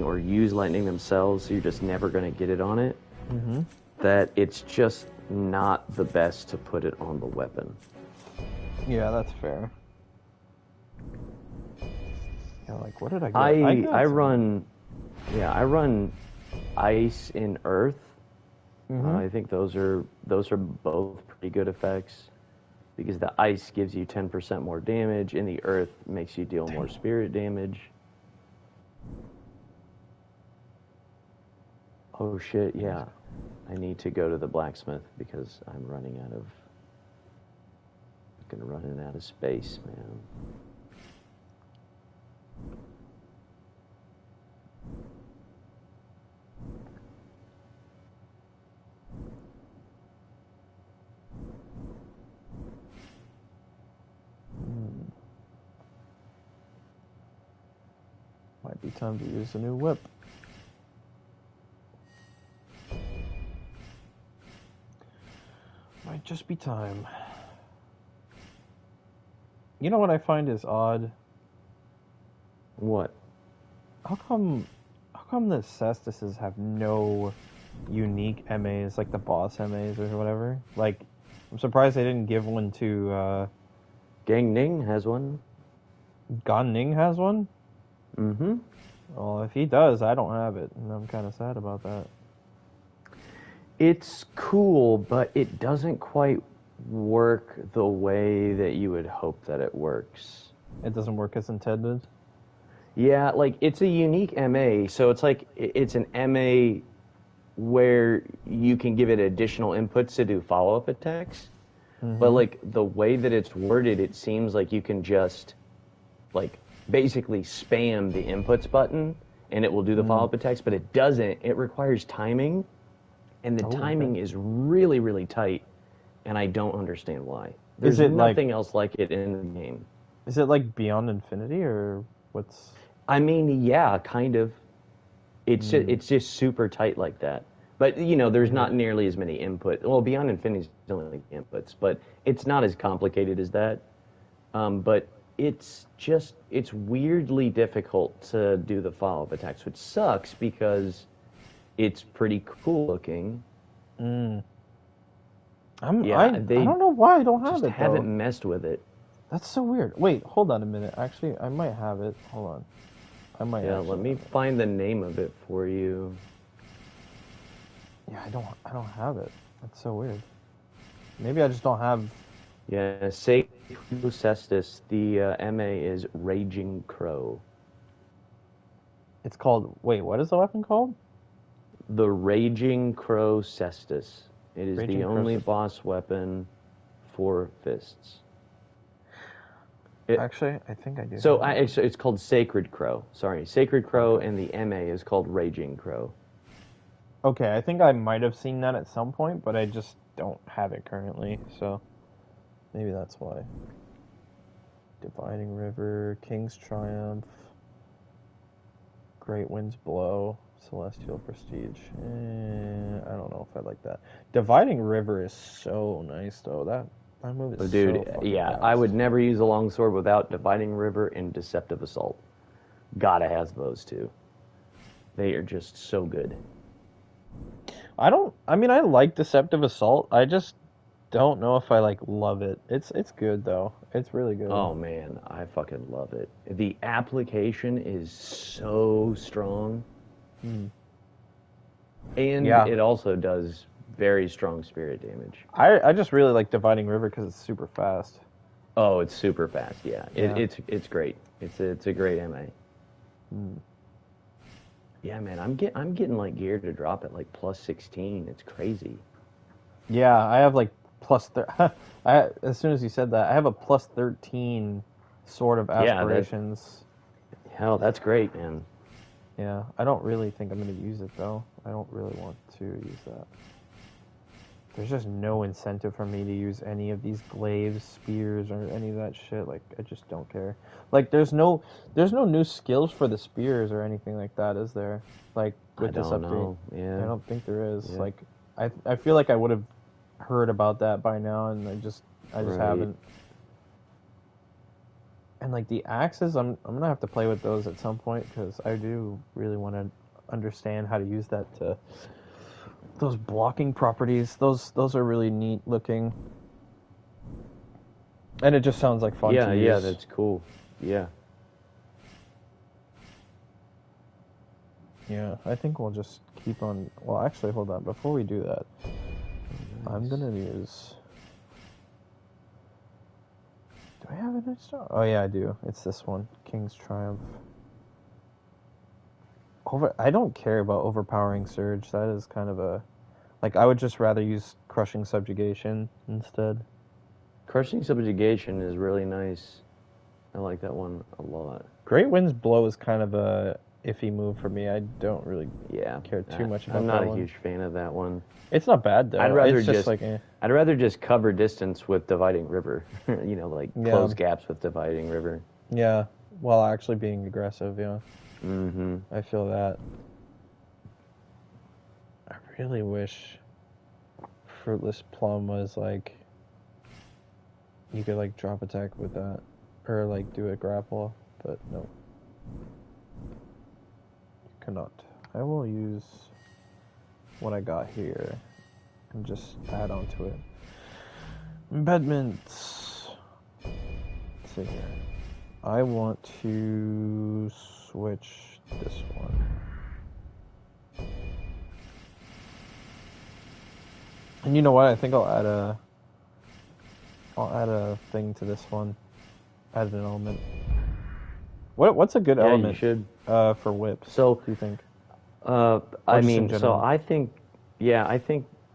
or use lightning themselves, so you're just never going to get it on it, that it's just not the best to put it on the weapon. Yeah, that's fair. Yeah, like what did I get? I I got some. run, yeah, I run ice and earth. Mm-hmm. I think those are both pretty good effects because the ice gives you 10% more damage, and the earth makes you deal more Dang. spirit damage. Oh shit, yeah. I need to go to the blacksmith because I'm running out of space, man. Might be time to use a new whip. Might just be time. You know what I find is odd? What? How come how come the Cestises have no unique MAs like the boss MAs or whatever? Like I'm surprised they didn't give one to Gang Ning has one. Gan Ning has one? Mm-hmm. Well, if he does, I don't have it, and I'm kind of sad about that. It's cool, but it doesn't quite work the way that you would hope that it works. It doesn't work as intended. Yeah, like it's a unique MA, so it's like it's an MA where you can give it additional inputs to do follow-up attacks. But Mm-hmm. like the way that it's worded, it seems like you can just like basically spam the inputs button and it will do the Mm. follow-up attacks, but it doesn't. It requires timing, and the Oh, okay. timing is really, really tight, and I don't understand why. Is There's it like nothing else like it in the game. is it like Beyond Infinity or what's? I mean, yeah, kind of. Mm, It's just super tight like that. But you know, there's weird. not nearly as many input. Well, Beyond Infinity is only like inputs, but it's not as complicated as that. But it's weirdly difficult to do the follow-up attacks, which sucks because it's pretty cool looking. Mm. Yeah, I they don't know why I don't have just it haven't though. messed with it. That's so weird. Wait, hold on a minute. Actually, I might have it. Hold on. I might Yeah, let actually me have it. find the name of it for you. Yeah, I don't have it. That's so weird. Maybe I just don't have. Yeah, Sacred Cestus. The MA is Raging Crow. It's called. Wait, what is the weapon called? The Raging Crow Cestus. It is the Raging only Croesus. boss weapon for fists. It, Actually, I think I do so have I, it. it's called Sacred Crow. Sorry, Sacred Crow, Okay. and the MA is called Raging Crow. Okay, I think I might have seen that at some point, but I just don't have it currently. So maybe that's why. Dividing River, King's Triumph, Great Winds Blow, Celestial Prestige. I don't know if I like that. Dividing River is so nice though. That move is Oh, so dude, fucking yeah, I fast. would never use a longsword without Dividing River and Deceptive Assault. Gotta has those two. They are just so good. I don't. I mean, I like Deceptive Assault. I just don't know if I like love it. It's good though. It's really good. Oh man, I fucking love it. The application is so strong, Hmm. and Yeah, it also does very strong spirit damage. I just really like Dividing River because it's super fast. Oh, it's super fast. Yeah, Yeah. it's great. It's a great MA. Hmm. Yeah, man, I'm getting like gear to drop at like plus 16. It's crazy. Yeah, I have like plus. I as soon as you said that, I have a plus 13 Sword of Yeah, that Aspirations. hell, that's great, man. Yeah, I don't really think I'm gonna use it though. I don't really want to use that. There's just no incentive for me to use any of these glaives, spears, or any of that shit. Like, I just don't care. Like, there's no new skills for the spears or anything like that, is there? Like I with this don't update, know. I Yeah, don't think there is. yeah, Like, I feel like I would have heard about that by now, and I just right. haven't. And like the axes, I'm gonna have to play with those at some point because I do really want to understand how to use that to those blocking properties. Those are really neat looking, and it just sounds like fun to Yeah, yeah, use. that's cool. Yeah. Yeah, I think we'll just keep on. Well, actually, hold on. Before we do that, I'm gonna use. Do I have an install? Oh yeah, I do. It's this one, King's Triumph. I don't care about overpowering surge. That is kind of a, like, I would just rather use crushing subjugation instead. Crushing subjugation is really nice. I like that one a lot. Great Wind's Blow is kind of a iffy move for me. I don't really Yeah, care too much about I'm that not a one. huge fan of that one. It's not bad though. It's just like, I'd rather just cover distance with Dividing River. Like close gaps with Dividing River. Yeah, while actually being aggressive. Yeah. Mm-hmm. I feel that. I really wish Fruitless Plum was like, you could like drop attack with that, or like do a grapple, but no, you cannot. I will use what I got here and just add on to it. Embedments. Let's see here. I want to switch this one. And you know what? I think I'll add a thing to this one. Add an element. What's a good element? You should. For whips. So, do you think? I mean, so I think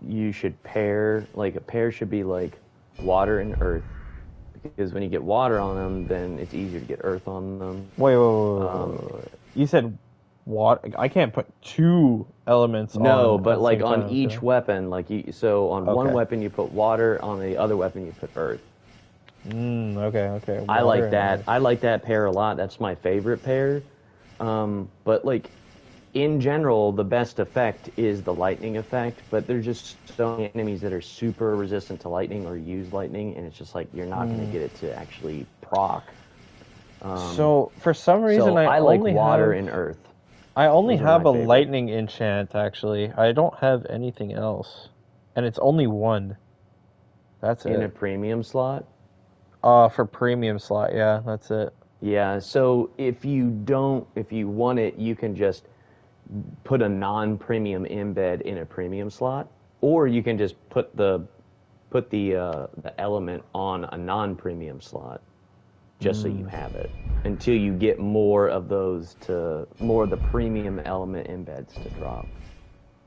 you should pair, like a pair should be like water and earth, because when you get water on them, then it's easier to get earth on them. Wait. You said water. I can't put two elements on. No, but like on time, each weapon, like so on one weapon you put water, on the other weapon you put earth. Okay. I like that. I like that pair a lot. That's my favorite pair. But like in general, the best effect is the lightning effect. But there's just so many enemies that are super resistant to lightning or use lightning, and it's just like you're not going to get it to actually proc. So for some reason, I like only water have, and earth. I only have a lightning enchant. Actually, I don't have anything else, and it's only one. That's it. In a premium slot. For premium slot, yeah, that's it. Yeah, so if you want it, you can just put a non-premium embed in a premium slot, or you can just put the element on a non-premium slot, just so you have it until you get more of the premium element embeds to drop.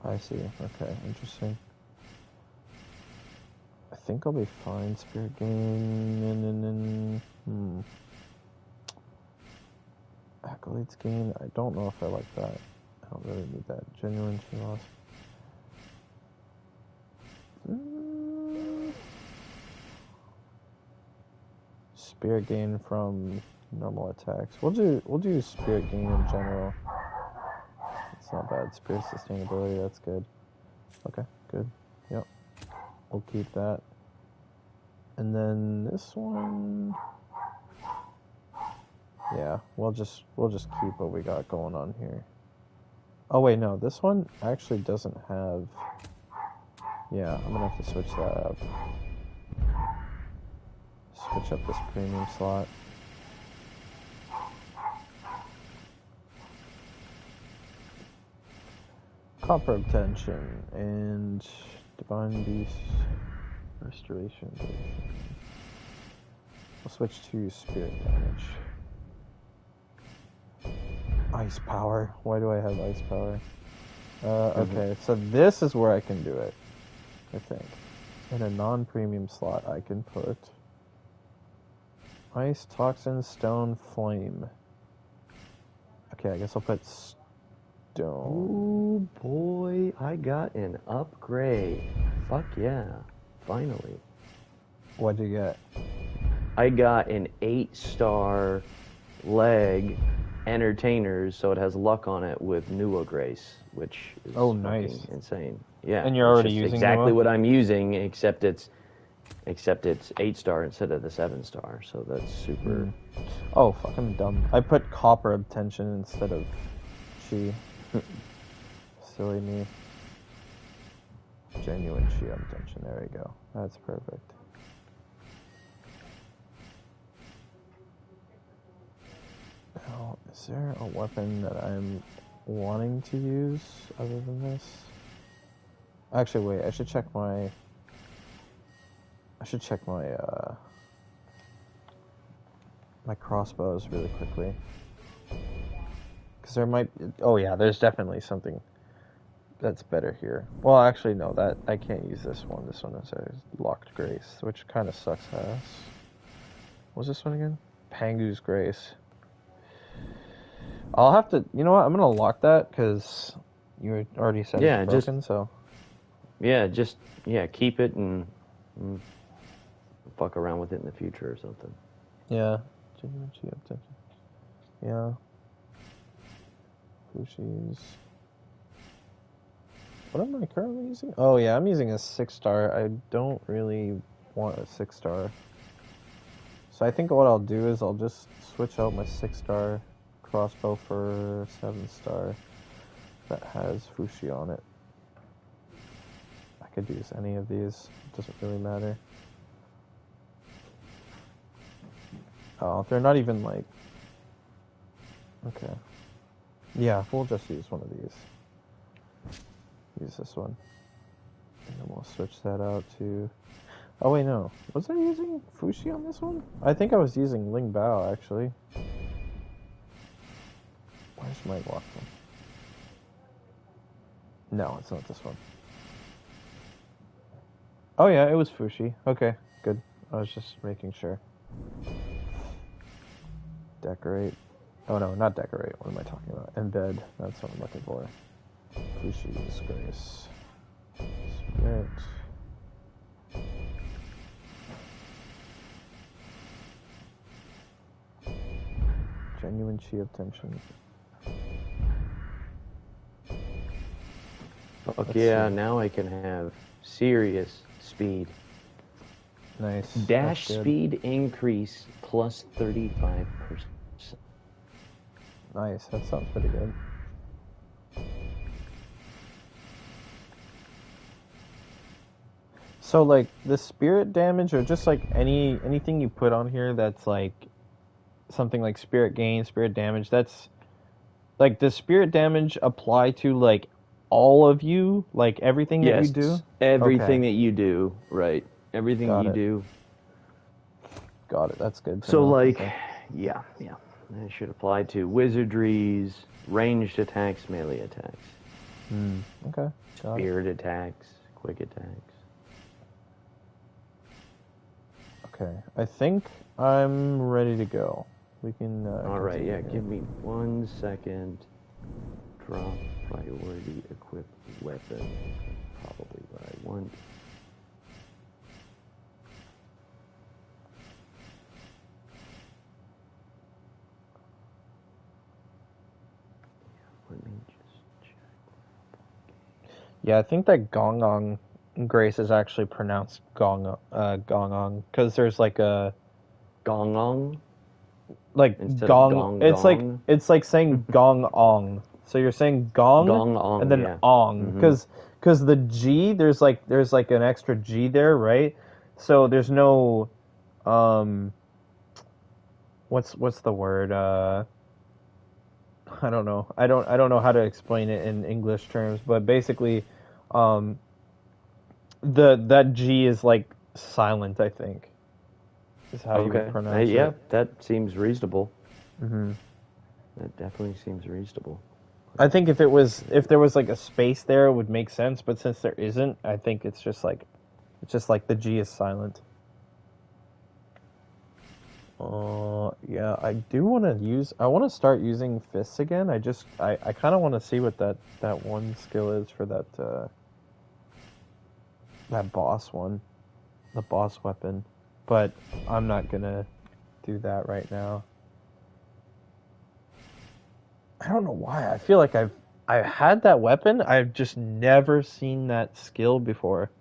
I see. Okay, interesting. I think I'll be fine. Spirit Gain. Accolades Gain. I don't know if I like that. I don't really need that. Genuine Loss. Spirit Gain from normal attacks. We'll do Spirit Gain in general. It's not bad. Spirit Sustainability. That's good. Okay, good. Yep. We'll keep that. And then this one, yeah, we'll just keep what we got going on here. Oh wait, no, this one actually doesn't have. Yeah, I'm gonna have to switch that up. Switch up this premium slot. Copper Obtention and Divine Beast Restoration. We'll switch to Spirit Damage. Ice Power. Why do I have Ice Power? Okay, so this is where I can do it, I think. In a non-premium slot, I can put Ice, Toxin, Stone, Flame. Okay, I guess I'll put Stone. Ooh, boy, I got an upgrade. Fuck yeah, finally. What'd you get? I got an 8-star leg Entertainers, so it has luck on it with Nua Grace, which is nice. insane. Yeah, and you're already using exactly Nua? what I'm using, except it's 8-star instead of the 7-star, so that's super. Oh fuck, I'm dumb. I put Copper Obtention instead of Chi. Silly me. Genuine Chi Obtention. There we go. That's perfect. Now, is there a weapon that I'm wanting to use other than this. Actually, wait. I should check my. My crossbows really quickly. Because there might. Oh yeah, there's definitely something that's better here. Well, actually, no. That I can't use this one. This one is a locked grace, which kind of sucks ass. What's this one again? Pangu's Grace. I'll have to. You know what? I'm gonna lock that because you already said it's Yeah, broken. So just keep it and fuck around with it in the future or something. yeah. Yeah. Fushi's. What am I currently using? Oh yeah, I'm using a 6-star. I don't really want a 6-star. So I think what I'll do is I'll just switch out my 6-star crossbow for 7-star that has Fushi on it. I could use any of these. It doesn't really matter. Oh, they're not even like... Okay. Yeah, we'll just use one of these. Use this one. And then we'll switch that out to... Oh wait, no. Was I using Fushi on this one? I think I was using Ling Bao, actually. Where's my walk one? No, it's not this one. Oh yeah, it was Fushi. Okay, good. I was just making sure. Decorate. Oh no, not decorate. What am I talking about? Embed. That's what I'm looking for. Fushi's Grace. Spirit. Genuine Chi of Tension. Fuck yeah, now I can have serious speed. Nice. Dash speed increase plus 35%. Nice, that sounds pretty good. So like the spirit damage or just like anything you put on here that's like something like spirit gain, spirit damage, that's like does spirit damage apply to like all of you? Like everything that you do? Everything Okay. that you do, right. Everything Got you it. do. Got it. That's good to So know. like Okay. yeah. It should apply to wizardries, ranged attacks, melee attacks. Okay. Got Spirit attacks, quick attacks. Okay. I think I'm ready to go. We can All right, yeah, here. give me 1 second. Drop priority equip weapon. Probably what I want. Let me just check. Yeah, I think that Gongong Grace is actually pronounced Gongong because there's like a Gongong like instead of gong. gong It's gong. like saying gong ong. So you're saying gong and Gong-ong, then yeah. ong because the G there's like an extra G there, right? So there's no what's the word I don't know. I don't know how to explain it in English terms, but basically that G is like silent, I think. Is how you would Okay. pronounce Yeah, it. that seems reasonable. Mm-hmm. That definitely seems reasonable. I think if there was like a space there, it would make sense. But since there isn't, I think it's just like the G is silent. Yeah, I do want to use. I want to start using fists again. I kind of want to see what that one skill is for that boss one, the boss weapon. But I'm not gonna do that right now. I don't know why. I feel like I've had that weapon. I've just never seen that skill before.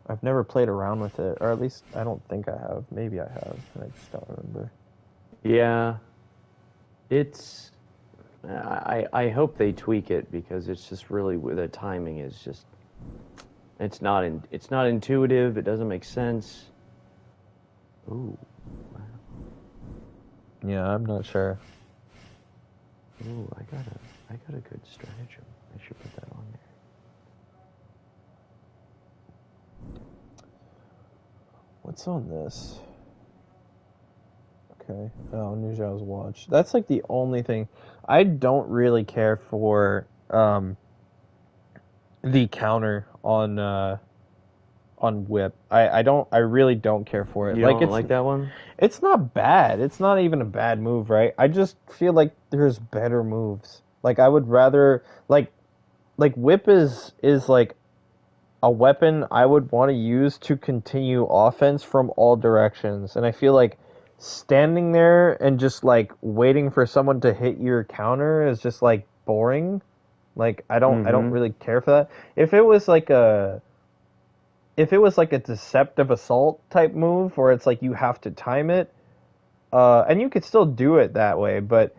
I've never played around with it, or at least I don't think I have. Maybe I have, and I just don't remember. Yeah, it's. I hope they tweak it because it's just really the timing is just. It's not intuitive. It doesn't make sense. Ooh, wow. Yeah, I'm not sure. Ooh, I gotta. I got a good stratagem. I should put that on there. What's on this? Okay. Oh, New Zhao's watch. That's like the only thing. I don't really care for the counter on whip. I really don't care for it. You Like don't like that one? it's not bad. It's not even a bad move, right? I just feel like there's better moves. Like I would rather like whip is like a weapon I would want to use to continue offense from all directions. And I feel like standing there and just like waiting for someone to hit your counter is just like boring. Like I don't really care for that. If it was like a deceptive assault type move where it's like you have to time it, and you could still do it that way, but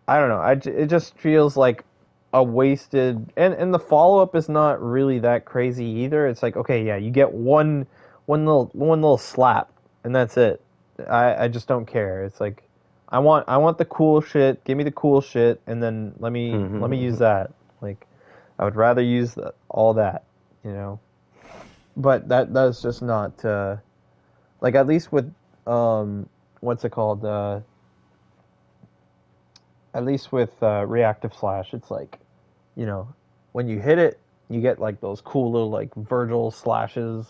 I don't know. It just feels like a wasted, and the follow up is not really that crazy either. It's like, okay, yeah, you get one little slap and that's it. I just don't care. It's like I want the cool shit. Give me the cool shit, and then let me use that. Like I would rather use all that, you know. But that's just not like, at least with what's it called, at least with reactive slash, it's like, you know, when you hit it, you get like those cool little like Virgil slashes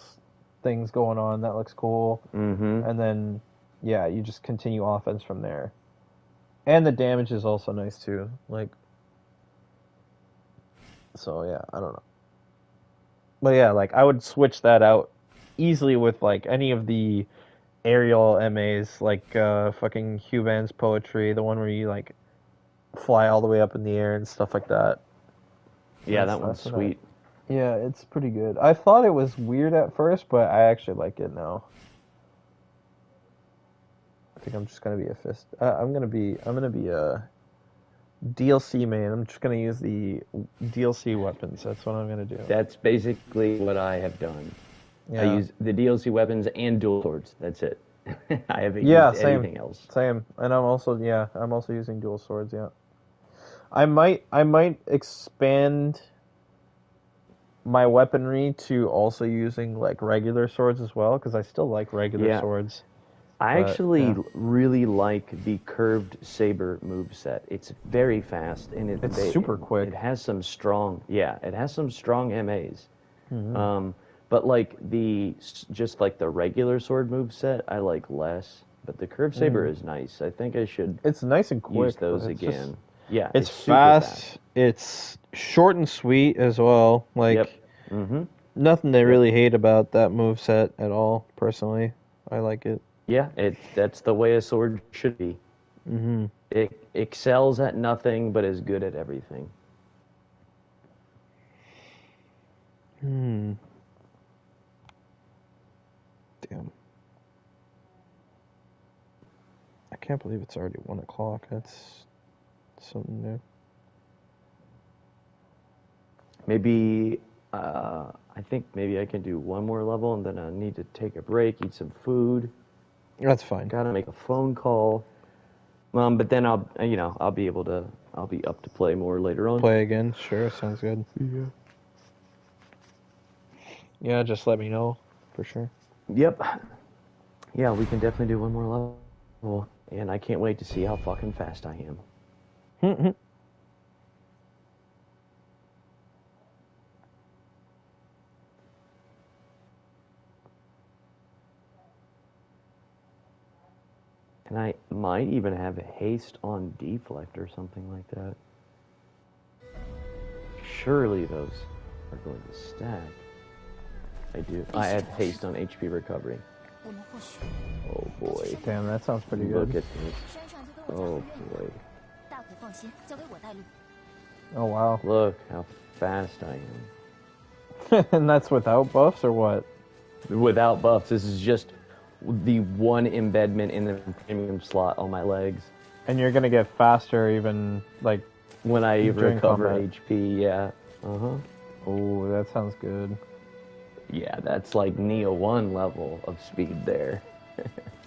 things going on. That looks cool. And then yeah, you just continue offense from there. And the damage is also nice too. Like, so yeah, I don't know. But yeah, like I would switch that out easily with like any of the aerial MAs, like fucking Huban's poetry, the one where you like fly all the way up in the air and stuff like that. Yeah, that one's sweet. Yeah, it's pretty good. I thought it was weird at first, but I actually like it now. I think I'm just gonna be a fist. I'm gonna be a DLC main. I'm just gonna use the DLC weapons. That's what I'm gonna do. That's basically what I have done. Yeah. I use the DLC weapons and dual swords. That's it. I haven't Yeah, used same. anything else. Same. And I'm also using dual swords, yeah. I might expand my weaponry to also using like regular swords as well, because I still like regular swords. I actually really like the curved saber moveset. It's very fast and it's super quick. It has some strong, it has some strong MAs. But like just like the regular sword moveset, I like less. But the curved saber is nice. I think I should. It's nice and quick. Use those again. Yeah, it's fast. It's short and sweet as well. Like, nothing to really hate about that moveset at all. Personally, I like it. Yeah, that's the way a sword should be. It excels at nothing, but is good at everything. Damn. I can't believe it's already 1 o'clock. That's something new. Maybe, I think maybe I can do one more level, and then I need to take a break, eat some food. That's fine. Gotta make a phone call. But then I'll be up to play more later on. Play again? Sure, sounds good. Yeah. Yeah, just let me know, for sure. Yep. Yeah, we can definitely do one more level, and I can't wait to see how fucking fast I am. And I might even have a haste on deflect or something like that. Surely those are going to stack. I do. I have haste on HP recovery. Oh boy. Damn, that sounds pretty good. Look at this. Oh boy. Oh wow. Look how fast I am. And that's without buffs or what? Without buffs. This is just the one embedment in the premium slot on my legs. And you're gonna get faster even, like, when I recover HP, yeah. Oh, that sounds good. Yeah, that's like Neo 1 level of speed there.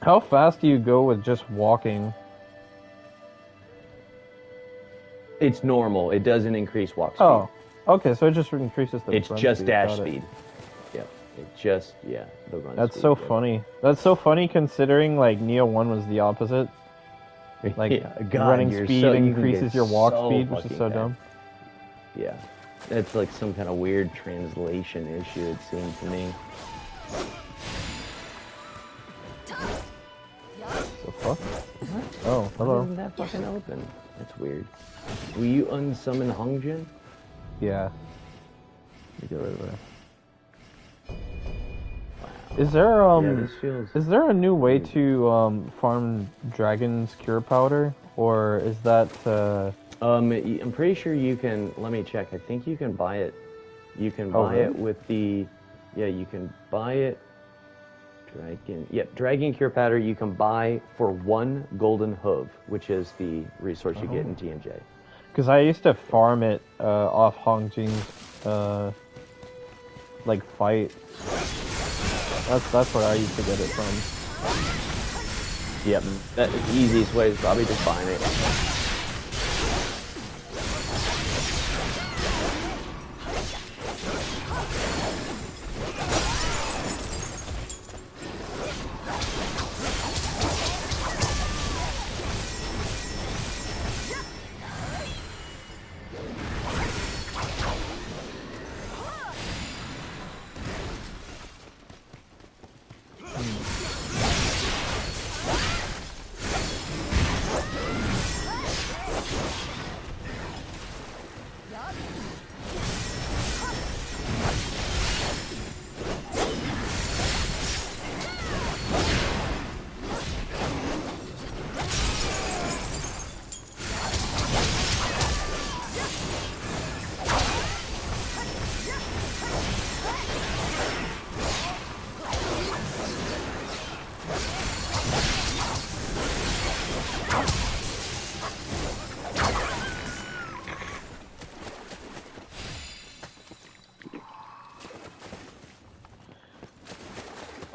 How fast do you go with just walking? It's normal. It doesn't increase walk speed. Oh, okay. So it just increases the. It's run just speed. dash Got it. speed. Yeah. It just the run. That's speed, so yeah. funny. That's so funny considering like Neo 1 was the opposite. Like yeah, God, running you're speed so, you can increases get your walk so speed, which is fucking so fast. dumb. Yeah. That's like some kind of weird translation issue, it seemed to me. The fuck? Oh, Why hello. isn't that fucking open? That's weird. Will you unsummon Hongjin? Yeah. Let me get rid of her. Wow. Is there Yeah, this feels... is there a new way to farm dragon's cure powder, or is that I'm pretty sure you can... Let me check. I think you can buy it. You can buy really? it with the... Yeah, you can buy it... Dragon Cure Powder you can buy for 1 golden hoof, which is the resource you get in TMJ. Because I used to farm it off Hongjin's like fight. That's where I used to get it from. Yep, the easiest way is probably just buying it.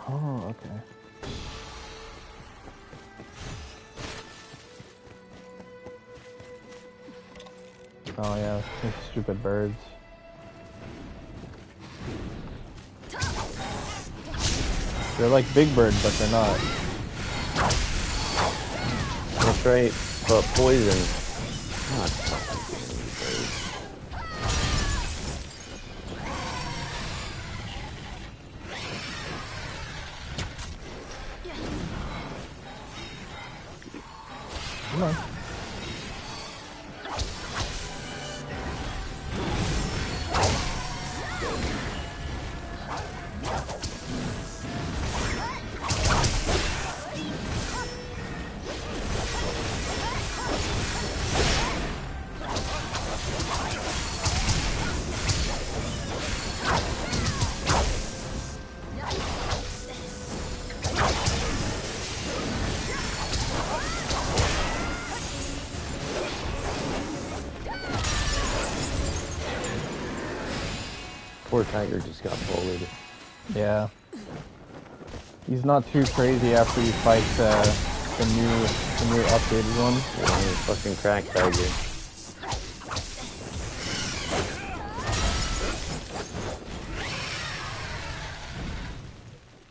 Oh, okay. Oh yeah, these stupid birds. They're like big birds, but they're not. That's right, but poison. God, fucking birds. Come on. Poor tiger just got bullied. Yeah. He's not too crazy after he fights the new updated one. Yeah, he's fucking crack tiger.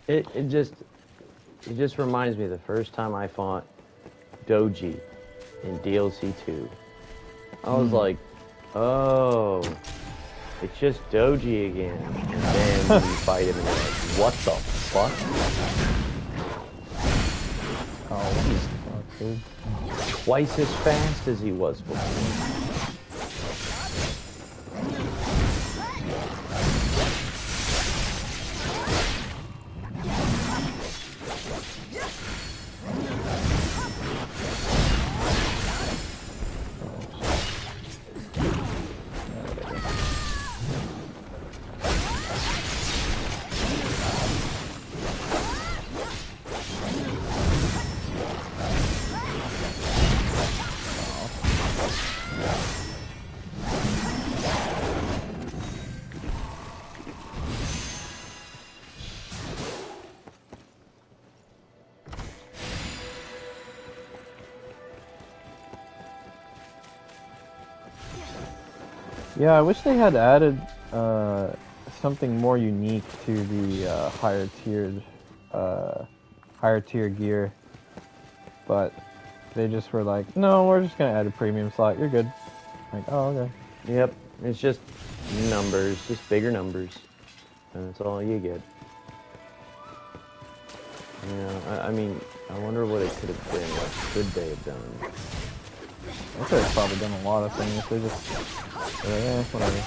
It just reminds me of the first time I fought Doji in DLC 2. I was like, oh, it's just Doji again. And then you fight him and you're like, what the fuck? Oh, what the fuck, dude? Twice as fast as he was before. Yeah, I wish they had added something more unique to the higher tier gear, but they just were like, no, we're just gonna add a premium slot. You're good. Like, oh, okay. Yep, it's just numbers, just bigger numbers. That's all you get. Yeah, I mean, I wonder what it could have been. What could they have done? I could have probably done a lot of things. They just, whatever.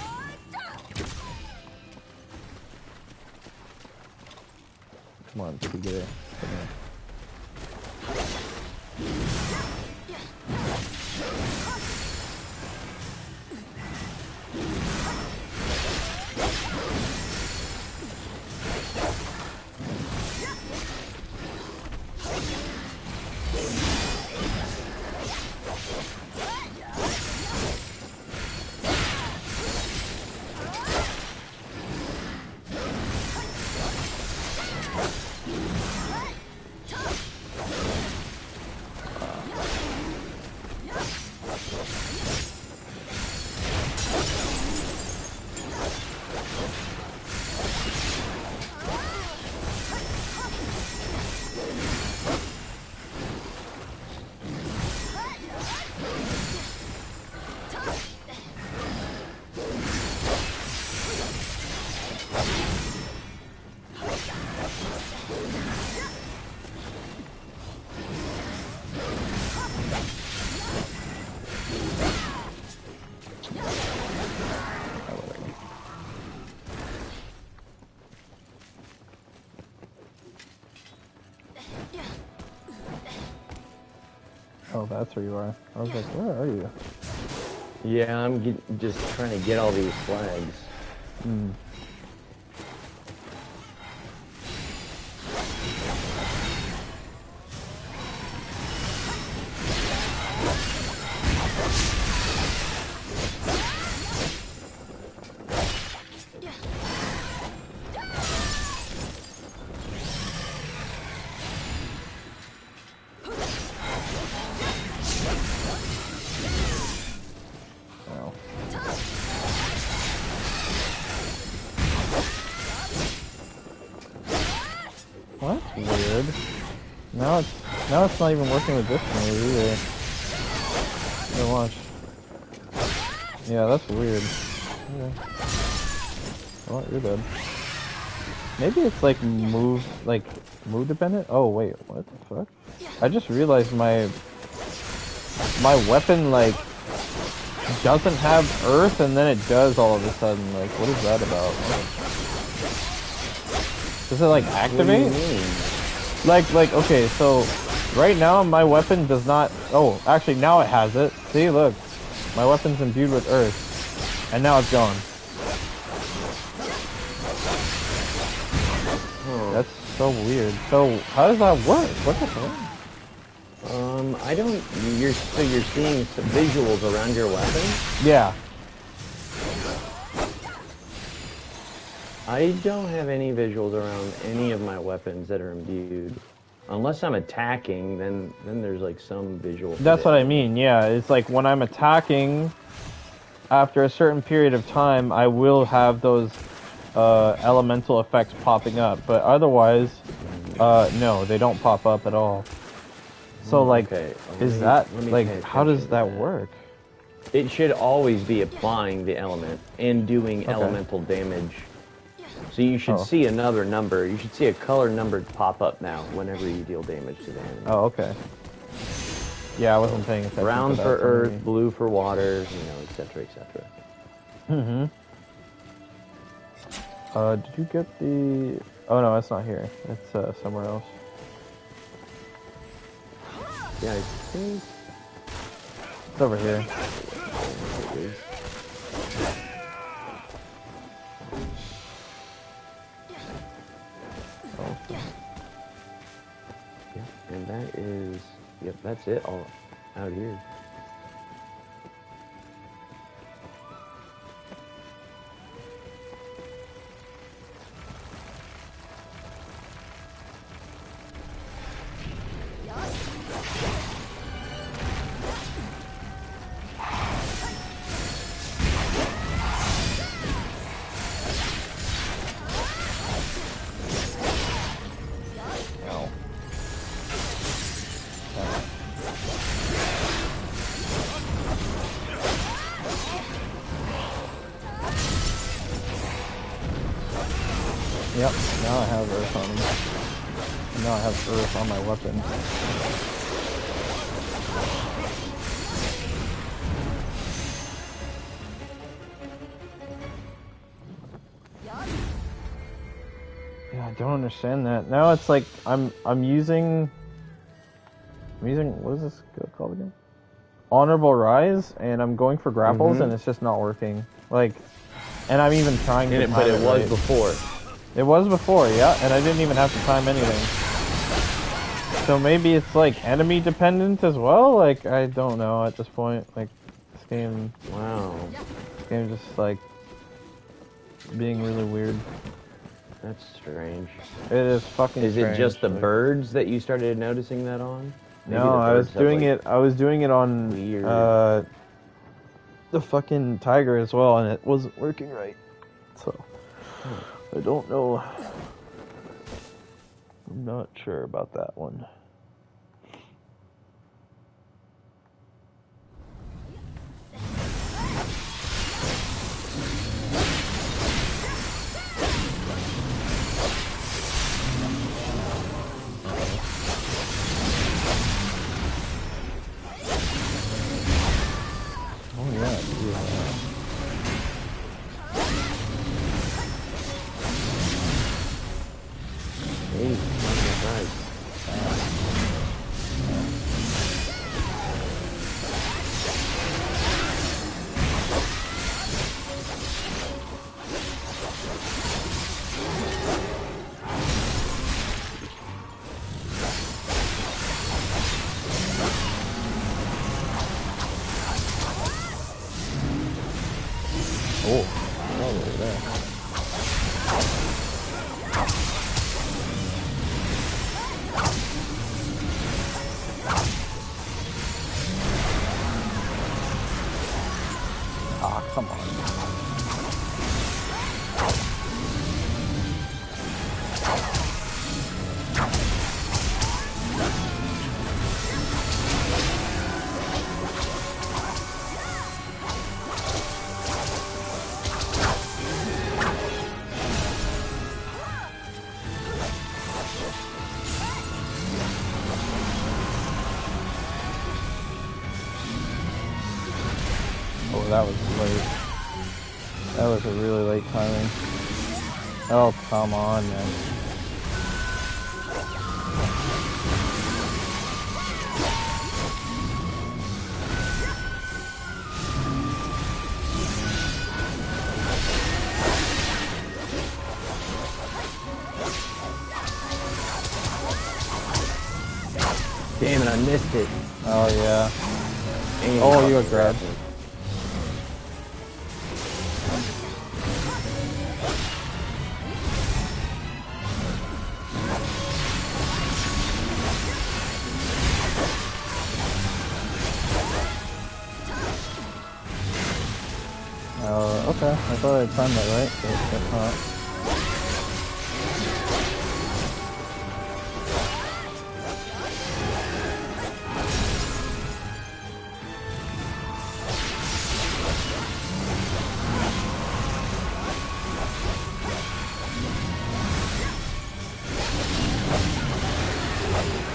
Come on, did he get it? Come on. Oh, that's where you are. I was like, where are you? Yeah, I'm just trying to get all these flags. Hmm. Well, that's weird. Now it's not even working with this move either. Here, watch. Yeah, that's weird. Okay. Well, you're dead. Maybe it's like move dependent? Oh wait, what the fuck? I just realized my weapon like doesn't have earth and then it does all of a sudden. Like, what is that about? Does it like activate? What do you mean? Like okay, so right now my weapon does not. Oh, actually now it has it. See, look, my weapon's imbued with earth, and now it's gone. Oh. That's so weird. So how does that work? What the fuck? I don't. You're seeing some visuals around your weapon? Yeah. I don't have any visuals around any of my weapons that are imbued. Unless I'm attacking, then there's like some visual. That's what I mean. Yeah, it's like when I'm attacking, after a certain period of time, I will have those elemental effects popping up, but otherwise, no, they don't pop up at all. So like, okay. is that like how does that work? It should always be applying the element and doing elemental damage. So you should see another number. You should see a color number pop up now whenever you deal damage to the enemy. Oh, okay. Yeah, I wasn't paying attention. Brown for earth, blue for water, etc., etc. Mm-hmm. Did you get the... Oh, no, it's not here. It's somewhere else. Yeah, I think... It's over here. Oh. Yeah, and that is... Yep, that's it all out here. Yep, now I have Earth on him. And now I have Earth on my weapon. Yeah, I don't understand that. Now it's like I'm using what is this called again? Honorable Rise, and I'm going for grapples, and it's just not working. Like, and I'm even trying to time but it was right. before. It was before, yeah, and I didn't even have to time anything. So maybe it's like enemy dependent as well. Like, I don't know at this point. Like, this game. Wow. This game just like being really weird. That's strange. It is fucking Is strange. it just the like, birds that you started noticing that on? Maybe no, I was doing like, it. I was doing it on weird. The fucking tiger as well, and it wasn't working right. So I don't know. I'm not sure about that one. Oh yeah. Hey, nice. Oh, look at that. Ah, come on. Oh, that was late. That was a really late timing. Oh, come on, man. Damn it, I missed it. Oh, yeah. And Oh, you got grabbed. Okay. I thought I timed that right, but guess not.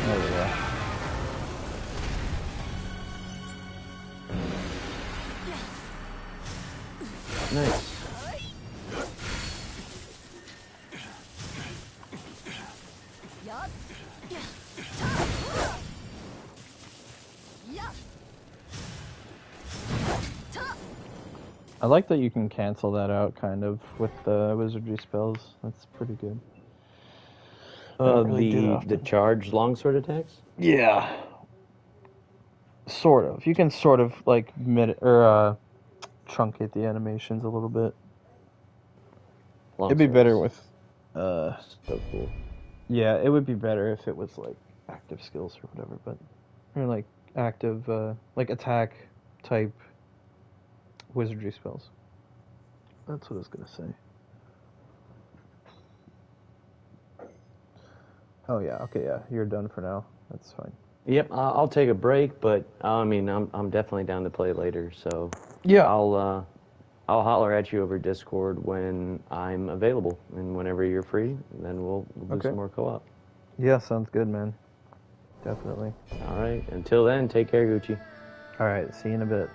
There we go. Nice. I like that you can cancel that out, kind of, with the wizardry spells. That's pretty good. The charged longsword attacks? Yeah. Sort of. You can sort of, like, truncate the animations a little bit. It'd be better with, So cool. yeah, it would be better if it was, like, active skills or whatever, but, or, like, active, like, attack type wizardry spells. That's what I was gonna say. Oh yeah, okay, yeah, you're done for now. That's fine. Yep, I'll take a break, but I mean, I'm definitely down to play later. So Yeah. I'll I'll holler at you over Discord when I'm available, and whenever you're free, then we'll do Okay. some more co-op. Yeah, sounds good, man. Definitely. All right. Until then, take care, Gucci. All right. See you in a bit.